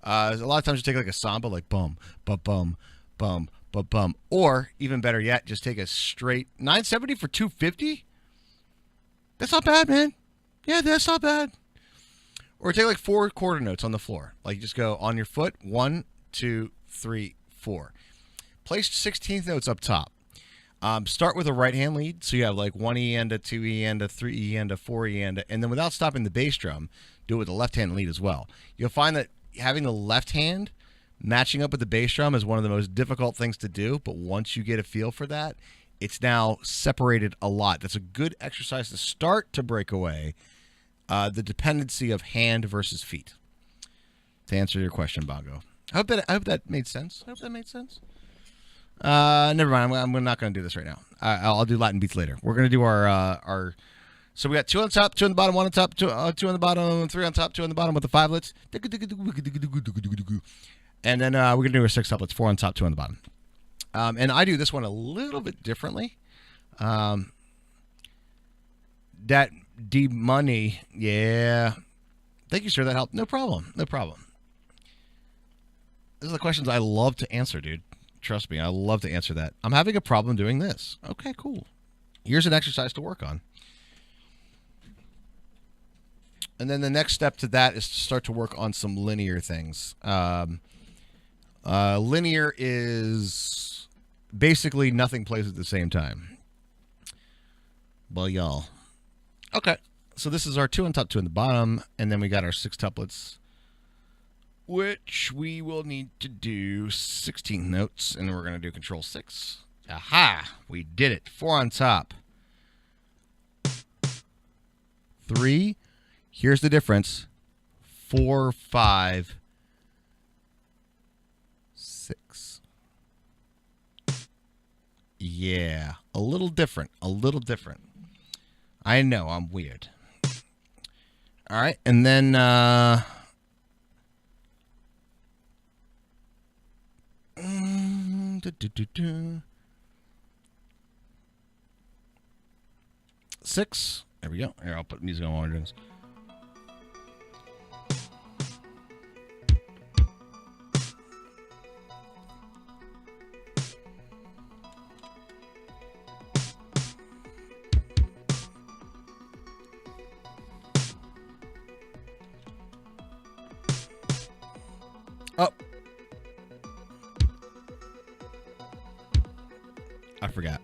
A lot of times you take like a samba, like bum, bum, bum, bum, bum, bum. Or, even better yet, just take a straight 970 for 250? That's not bad, man. Yeah, that's not bad. Or take like 4 quarter notes on the floor. Like you just go on your foot, 1, 2, 3, 4. Place 16th notes up top. Start with a right hand lead, so you have like 1 E and a 2 E and a 3 E and a 4 E and then without stopping the bass drum, do it with the left hand lead as well. You'll find that having the left hand matching up with the bass drum is one of the most difficult things to do, but once you get a feel for that, it's now separated a lot. That's a good exercise to start to break away the dependency of hand versus feet. To answer your question, Bongo. I hope that made sense. Never mind. I'm not going to do this right now. I'll do Latin beats later. We're going to do our. So we got 2 on top, 2 on the bottom, 1 on top, 2 on the bottom, 3 on top, 2 on the bottom with the 5-lets. And then we're going to do our 6 tuplets, 4 on top, 2 on the bottom. And I do this one a little bit differently. That D money, yeah. Thank you, sir. That helped. No problem. These are the questions I love to answer, dude. Trust me, I love to answer that. I'm having a problem doing this. Okay, cool. Here's an exercise to work on. And then the next step to that is to start to work on some linear things. Linear is basically nothing plays at the same time. Well, y'all. Okay, so this is our 2 on top, 2 on the bottom, and then we got our 6 tuplets, which we will need to do 16 notes, and we're going to do control 6. Aha! We did it. 4 on top. 3. Here's the difference. 4, 5, 6. Yeah. A little different. I know, I'm weird. All right, and then... Six. There we go. Here, I'll put music on while we're doing this. Oh. I forgot.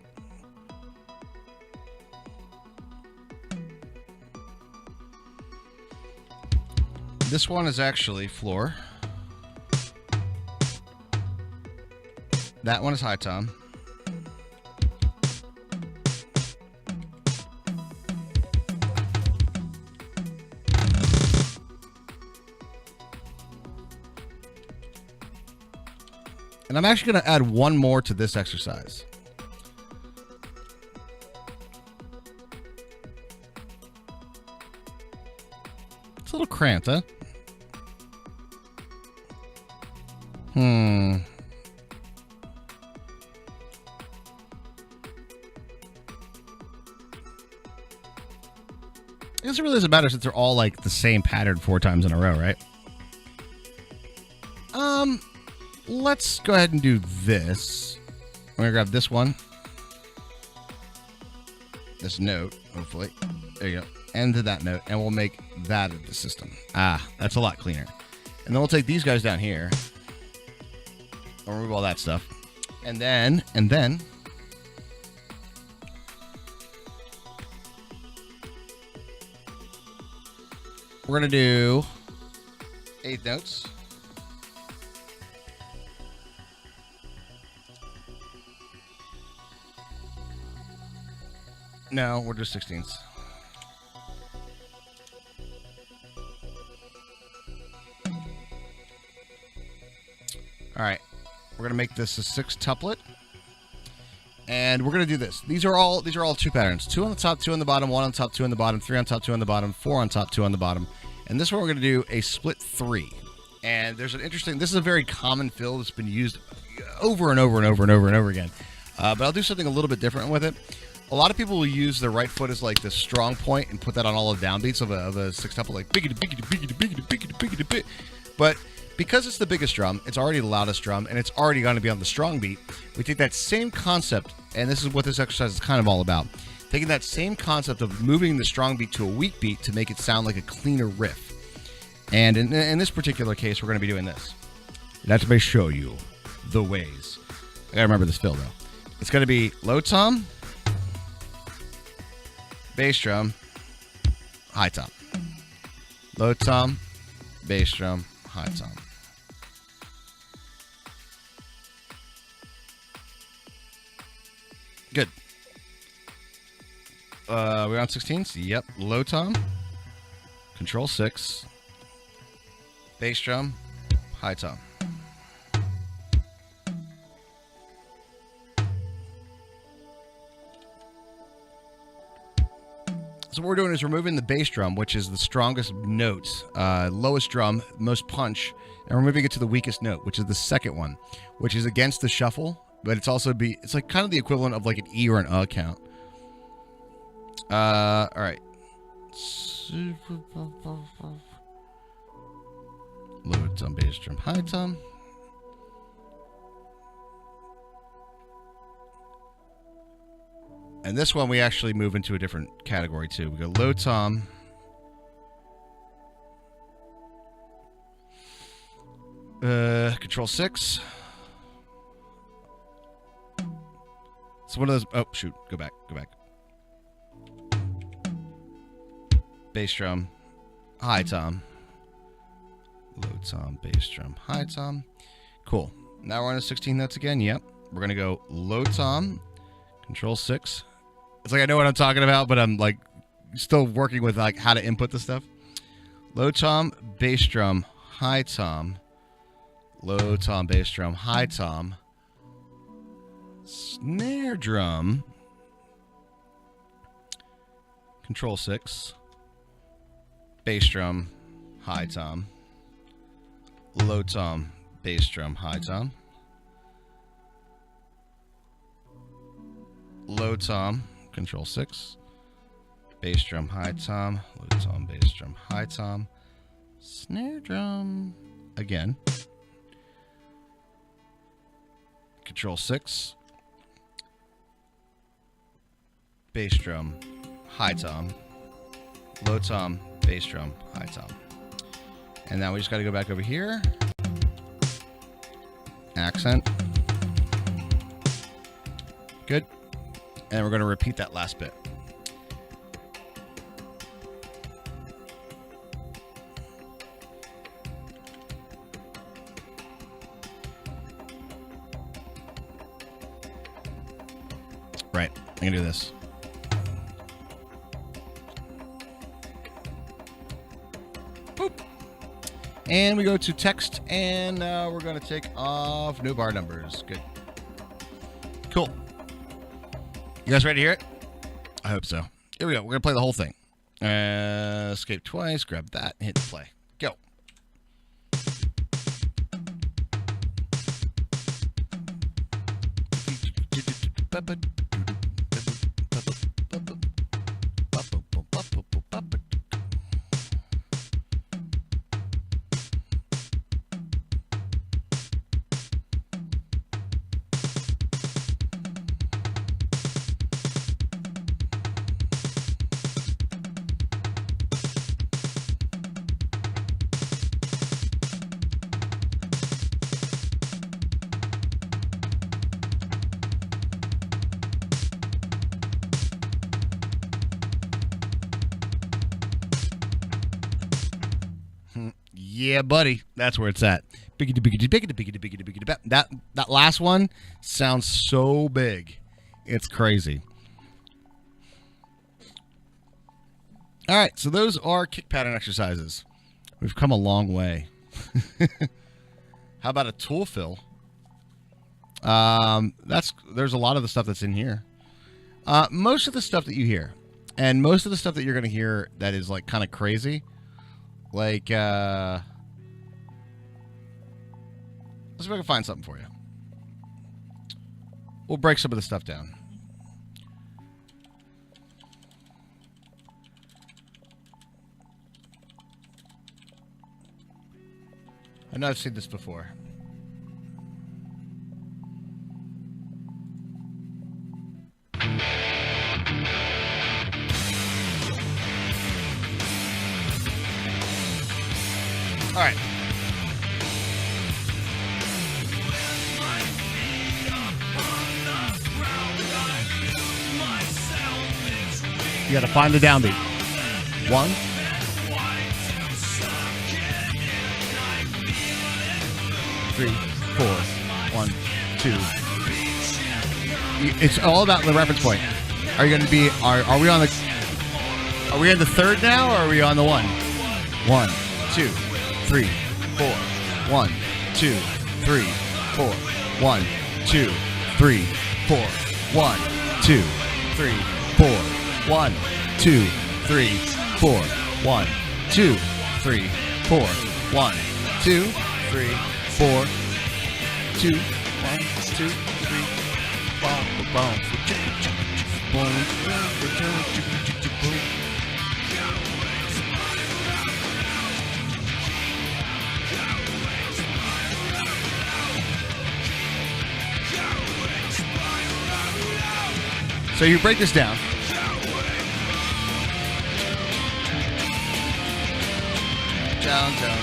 This one is actually floor. That one is high tom. And I'm actually going to add one more to this exercise. It's a little cramped, huh? I guess it really doesn't matter since they're all like the same pattern 4 times in a row, right? Let's go ahead and do this. I'm going to grab this one. This note, hopefully. There you go. And to that note, and we'll make that the system. Ah, that's a lot cleaner. And then we'll take these guys down here. I'll remove all that stuff. And then... we're going to do 8 notes. No, we're just 16ths. All right, we're gonna make this a 6-tuplet, and we're gonna do this. These are all 2 patterns: 2 on the top, 2 on the bottom, 1 on top, 2 on the bottom, 3 on top, 2 on the bottom, 4 on top, 2 on the bottom. And this one we're gonna do a split 3. And there's an interesting. This is a very common fill that's been used over and over and over and over and over again. But I'll do something a little bit different with it. A lot of people will use their right foot as like the strong point and put that on all the downbeats of a 6-tuple, like biggity biggity biggity biggity biggity biggity bit. But because it's the biggest drum, it's already the loudest drum, and it's already going to be on the strong beat, we take that same concept, and this is what this exercise is kind of all about, taking that same concept of moving the strong beat to a weak beat to make it sound like a cleaner riff. And in this particular case, we're going to be doing this. Let me show you the ways. I got to remember this fill, though. It's going to be low tom, bass drum, high tom. Low tom, bass drum, high tom. Good. We're on 16s? Yep. Low tom, control 6, bass drum, high tom. So what we're doing is removing the bass drum, which is the strongest note, lowest drum, most punch, and we're moving it to the weakest note, which is the second one, which is against the shuffle, but it's like kind of the equivalent of like an E or an count. All right. Low tom, bass drum, high tom. And this one we actually move into a different category too. We go low tom, control 6. It's one of those. Oh shoot! Go back. Bass drum, high tom, low tom, bass drum, high tom. Cool. Now we're on the 16 notes again. Yep. We're gonna go low tom, control 6. It's like I know what I'm talking about, but I'm like still working with like how to input the stuff. Low tom, bass drum, high tom, low tom, bass drum, high tom, snare drum, control 6, bass drum, high tom, low tom, bass drum, high tom, low tom, control 6, bass drum, high tom, low tom, bass drum, high tom, snare drum, again, control 6, bass drum, high tom, low tom, bass drum, high tom. And now we just got to go back over here, accent, good. And we're going to repeat that last bit. Right, I'm going to do this. Boop. And we go to text, and we're going to take off no bar numbers. Good. Cool. You guys ready to hear it? I hope so. Here we go. We're going to play the whole thing. Escape twice. Grab that and hit play. Go. Yeah, buddy. That's where it's at. Biggity, biggity, biggity, biggity, biggity, biggity. That last one sounds so big. It's crazy. All right, so those are kick pattern exercises. We've come a long way. How about a tool fill? There's a lot of the stuff that's in here. Most of the stuff that you hear, and most of the stuff that you're going to hear that is like kind of crazy, like let's see if I can find something for you. We'll break some of the stuff down. I know I've seen this before. All right. You got to find the downbeat. 1. Three, 4, 1, 2. It's all about the reference point. Are you going to be? Are we on the? Are we in the third now, or are we on the 1? 1, 2, 3, 4. 1, 2, 3, 4. 1, 2, 3, 4. 1, 2, 3, 4. 1, 2, 3, 4. 1, 2, 3, 4. 1, 2, 3, 4, 2, 1, 2, 3, boom, boom, boom. So you break this down. Down, down,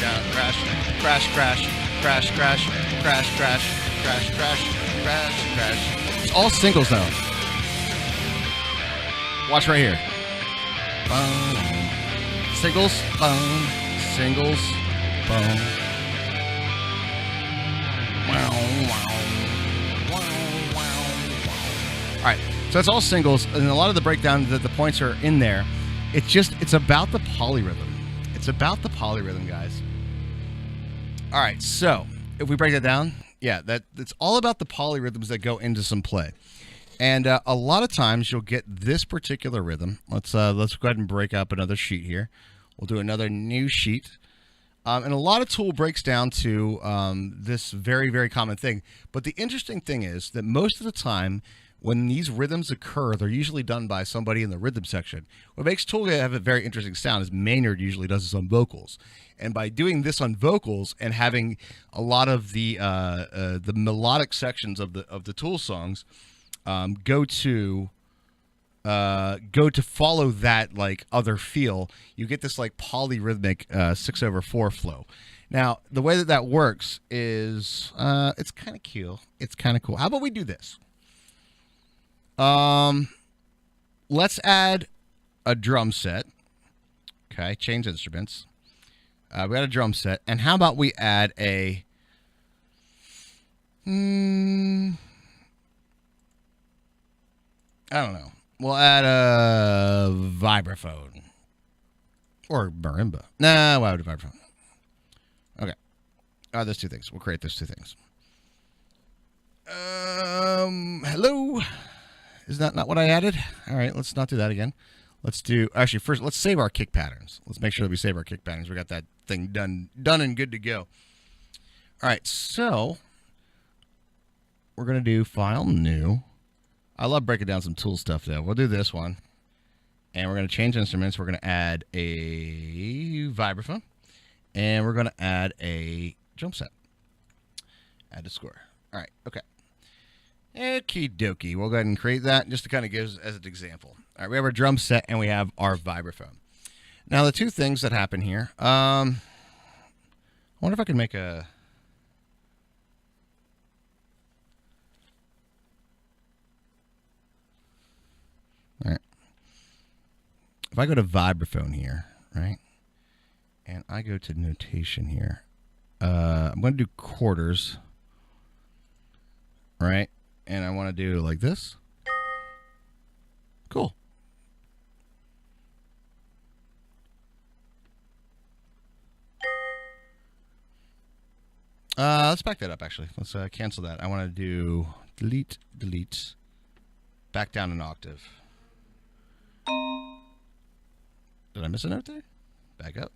down, crash, crash, crash, crash, crash, crash, crash, crash, crash, crash, crash. It's all singles now. Watch right here. Boom. Singles, boom. Singles, boom. Wow, wow. Wow, wow. All right, so it's all singles, and a lot of the breakdown that the points are in there. It's about the polyrhythm. It's about the polyrhythm, guys. All right, so if we break that down, yeah, it's all about the polyrhythms that go into some play. And a lot of times you'll get this particular rhythm. Let's go ahead and break up another sheet here. We'll do another new sheet. And a lot of tool breaks down to this very, very common thing. But the interesting thing is that most of the time when these rhythms occur, they're usually done by somebody in the rhythm section. What makes Tool have a very interesting sound is Maynard usually does this on vocals. And by doing this on vocals and having a lot of the melodic sections of the Tool songs go to follow that like other feel, you get this like polyrhythmic 6/4 flow. Now, the way that works is it's kind of cool. It's kind of cool. How about we do this? Let's add a drum set. Okay, change instruments. We got a drum set, and how about we add a? I don't know. We'll add a vibraphone or marimba. Nah, why would a vibraphone? Okay. There's two things. We'll create those two things. Hello. Is that not what I added? All right, let's not do that again. Actually, first, let's save our kick patterns. Let's make sure that we save our kick patterns. We got that thing done and good to go. All right, so we're going to do File, New. I love breaking down some tool stuff, though. We'll do this one. And we're going to change instruments. We're going to add a vibraphone. And we're going to add a drum set. Add a score. All right, okay. Okie dokie. We'll go ahead and create that just to kind of give as an example. All right, we have our drum set and we have our vibraphone. Now, the two things that happen here. I wonder if I can make a. All right. If I go to vibraphone here, right, and I go to notation here, I'm going to do quarters, right? And I want to do like this. Cool. Let's back that up, actually. Let's cancel that. I want to do delete, delete, back down an octave. Did I miss a note there? Back up.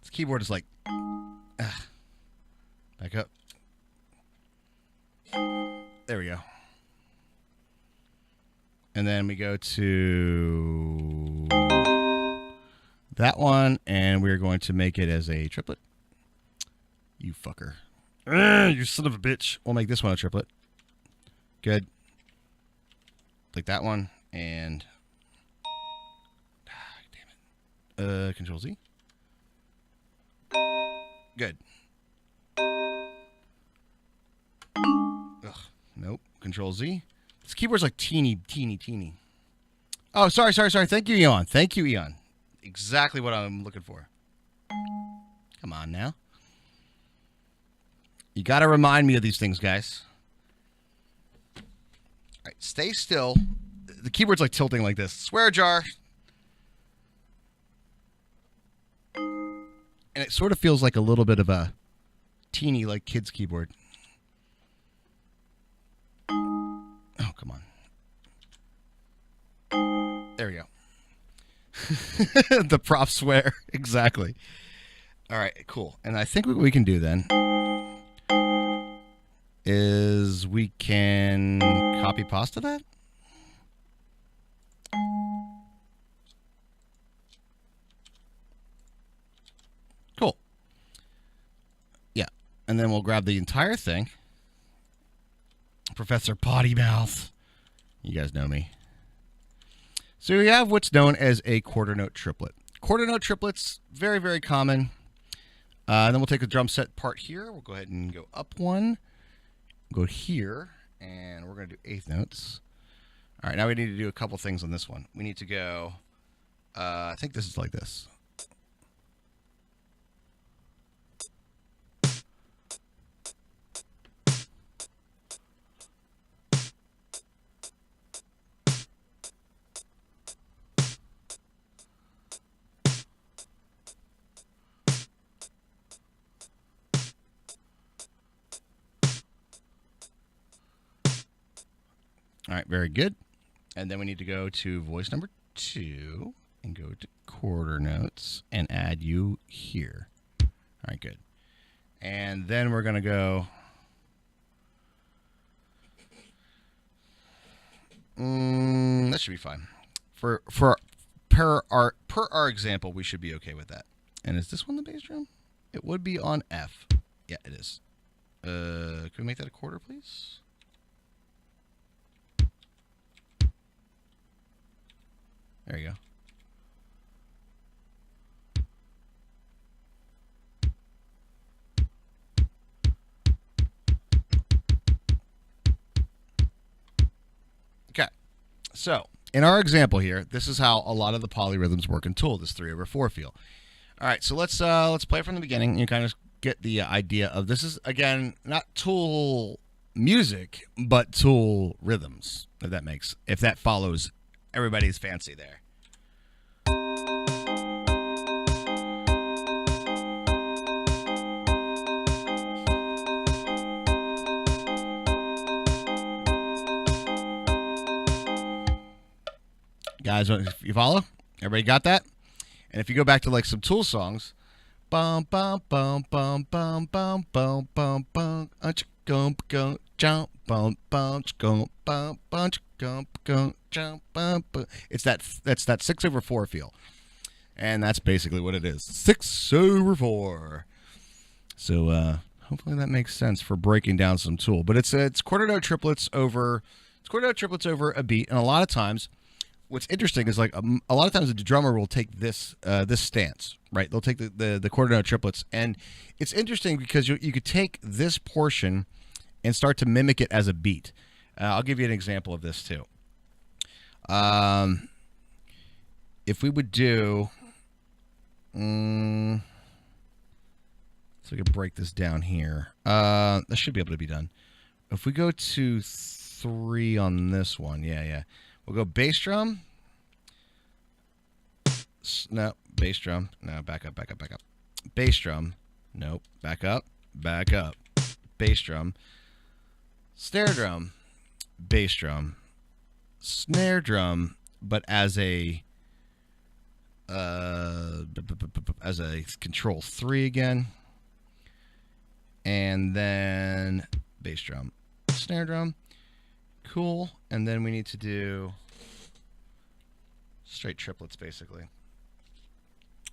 This keyboard is like... Back up. There we go. And then we go to that one, and we're going to make it as a triplet. You fucker. You son of a bitch. We'll make this one a triplet. Good. Like that one, and... damn it. Control Z. Good. Ugh. Nope. Control Z. This keyboard's like teeny. Oh, sorry. Thank you, Eon. Exactly what I'm looking for. Come on now. You got to remind me of these things, guys. All right, stay still. The keyboard's like tilting like this. Swear jar. And it sort of feels like a little bit of a teeny, like, kid's keyboard. Oh, come on. There we go. The prop swear. Exactly. All right, cool. And I think what we can do then is we can copy pasta that. Cool. Yeah. And then we'll grab the entire thing. Professor Potty Mouth. You guys know me. So we have what's known as a quarter note triplet. Quarter note triplets, very, very common. And then we'll take the drum set part here. We'll go ahead and go up one. Go here. And we're going to do eighth notes. All right, now we need to do a couple things on this one. We need to go, I think this is like this. All right, very good. And then we need to go to voice number 2 and go to quarter notes and add you here. All right, good. And then we're going to go... that should be fine. Per our example, we should be okay with that. And is this one the bass drum? It would be on F. Yeah, it is. Can we make that a quarter, please? There you go. Okay. So, in our example here, this is how a lot of the polyrhythms work in Tool, this 3/4 feel. All right, so let's play from the beginning. You kind of get the idea of this is, again, not Tool music, but Tool rhythms, if that follows everybody's fancy there. Guys, you follow? Everybody got that? And if you go back to like some Tool songs, bum bum bum bum bum bum bum bum bum go go jump bum bum go bum bum go jump bum. It's that's that 6/4 feel, and that's basically what it is. 6/4. So hopefully that makes sense for breaking down some Tool. But it's quarter note triplets over a beat, and a lot of times. What's interesting is like a lot of times the drummer will take this this stance, right? They'll take the quarter note triplets, and it's interesting because you could take this portion and start to mimic it as a beat. I'll give you an example of this too. If we would do, So we can break this down here. This should be able to be done. If we go to 3 on this one, yeah. We'll go bass drum. No, bass drum. No, back up. Bass drum. Nope, back up. Bass drum. Snare drum. Bass drum. Snare drum, but as a control 3 again. And then bass drum, snare drum. Cool. And then we need to do straight triplets, basically.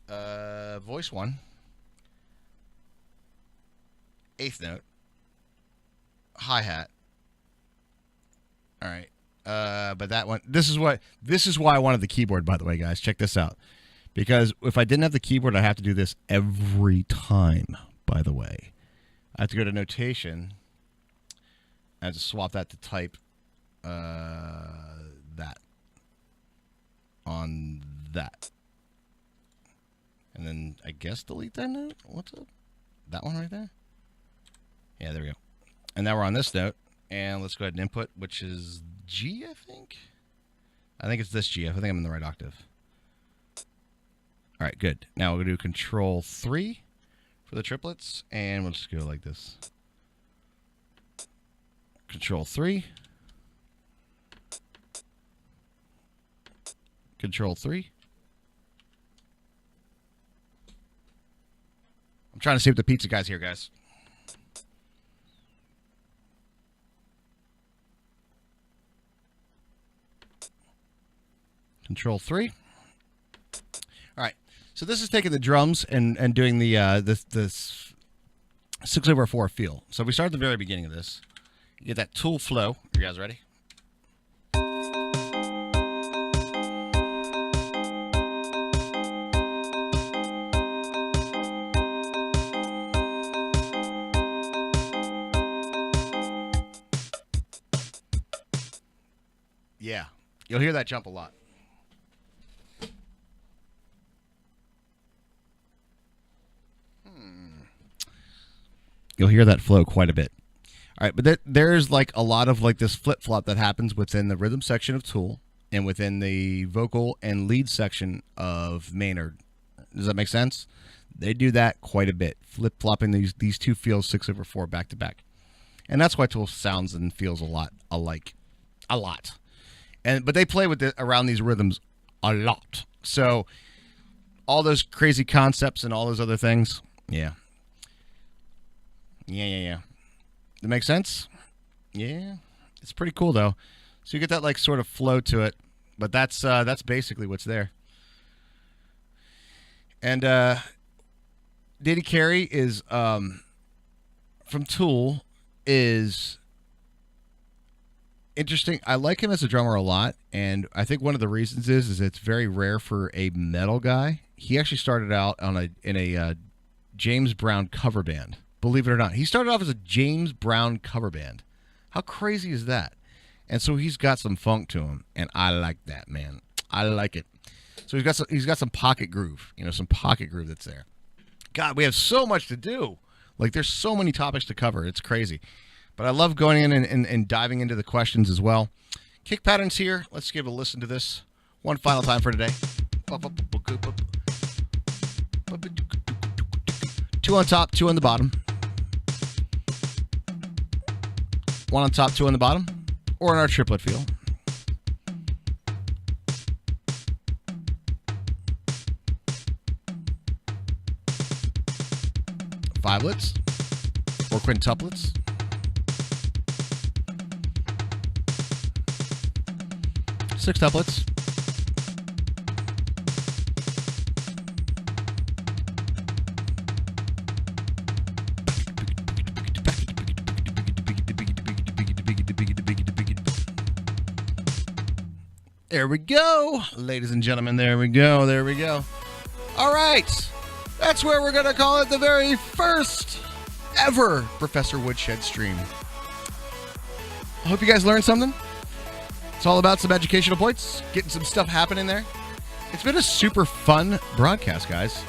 Voice 1. 8th note. Hi-hat. All right. But that one, this is why I wanted the keyboard, by the way, guys. Check this out. Because if I didn't have the keyboard, I'd have to do this every time, by the way. I have to go to notation. I have to swap that to type that on that. And then I guess delete that note. What's up? That one right there? Yeah, there we go. And now we're on this note. And let's go ahead and input, which is G, I think. I think it's this G. I think I'm in the right octave. All right, good. Now we'll do control 3 for the triplets. And we'll just go like this. Control 3. Control 3. I'm trying to see what the pizza guy's here, guys. Control 3. All right. So this is taking the drums and doing the this 6/4 feel. So we start at the very beginning of this. You get that tool flow. Are you guys ready? Yeah. You'll hear that jump a lot. You'll hear that flow quite a bit. All right, but there's like a lot of like this flip-flop that happens within the rhythm section of Tool and within the vocal and lead section of Maynard. Does that make sense? They do that quite a bit, flip-flopping these two feels 6/4 back to back. And that's why Tool sounds and feels a lot alike. A lot. But they play with around these rhythms a lot. So all those crazy concepts and all those other things, yeah. That makes sense? Yeah. It's pretty cool, though. So you get that, like, sort of flow to it. But that's basically what's there. And Diddy Carey is, from Tool, is interesting. I like him as a drummer a lot. And I think one of the reasons is it's very rare for a metal guy. He actually started out in a James Brown cover band. Believe it or not. He started off as a James Brown cover band. How crazy is that? And so he's got some funk to him, and I like that, man. I like it. So he's got some pocket groove, some pocket groove that's there. God, we have so much to do. Like, there's so many topics to cover. It's crazy. But I love going in and diving into the questions as well. Kick patterns here. Let's give a listen to this one final time for today. 2 on top, 2 on the bottom. 1 on top, 2 on the bottom, or in our triplet feel. Fivelets or quintuplets. Sextuplets. There we go, ladies and gentlemen. There we go. All right. That's where we're going to call it the very first ever Professor Woodshed stream. I hope you guys learned something. It's all about some educational points, getting some stuff happening there. It's been a super fun broadcast, guys.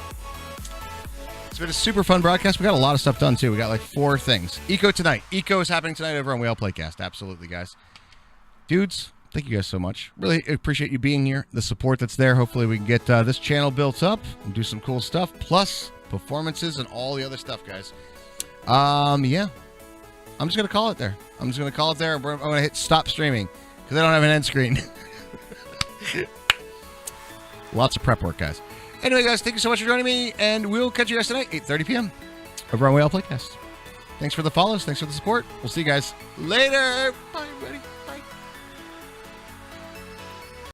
It's been a super fun broadcast. We got a lot of stuff done, too. We got like 4 things. Eco tonight. Eco is happening tonight over on Whale Playcast. Absolutely, guys. Dudes, thank you guys so much. Really appreciate you being here, the support that's there. Hopefully we can get this channel built up and do some cool stuff, plus performances and all the other stuff, guys. Yeah. I'm just going to call it there. I'm going to hit stop streaming because I don't have an end screen. Lots of prep work, guys. Anyway, guys, thank you so much for joining me, and we'll catch you guys tonight, 8:30 p.m. over on Whale Playcast. Thanks for the follows. Thanks for the support. We'll see you guys later. Bye, everybody.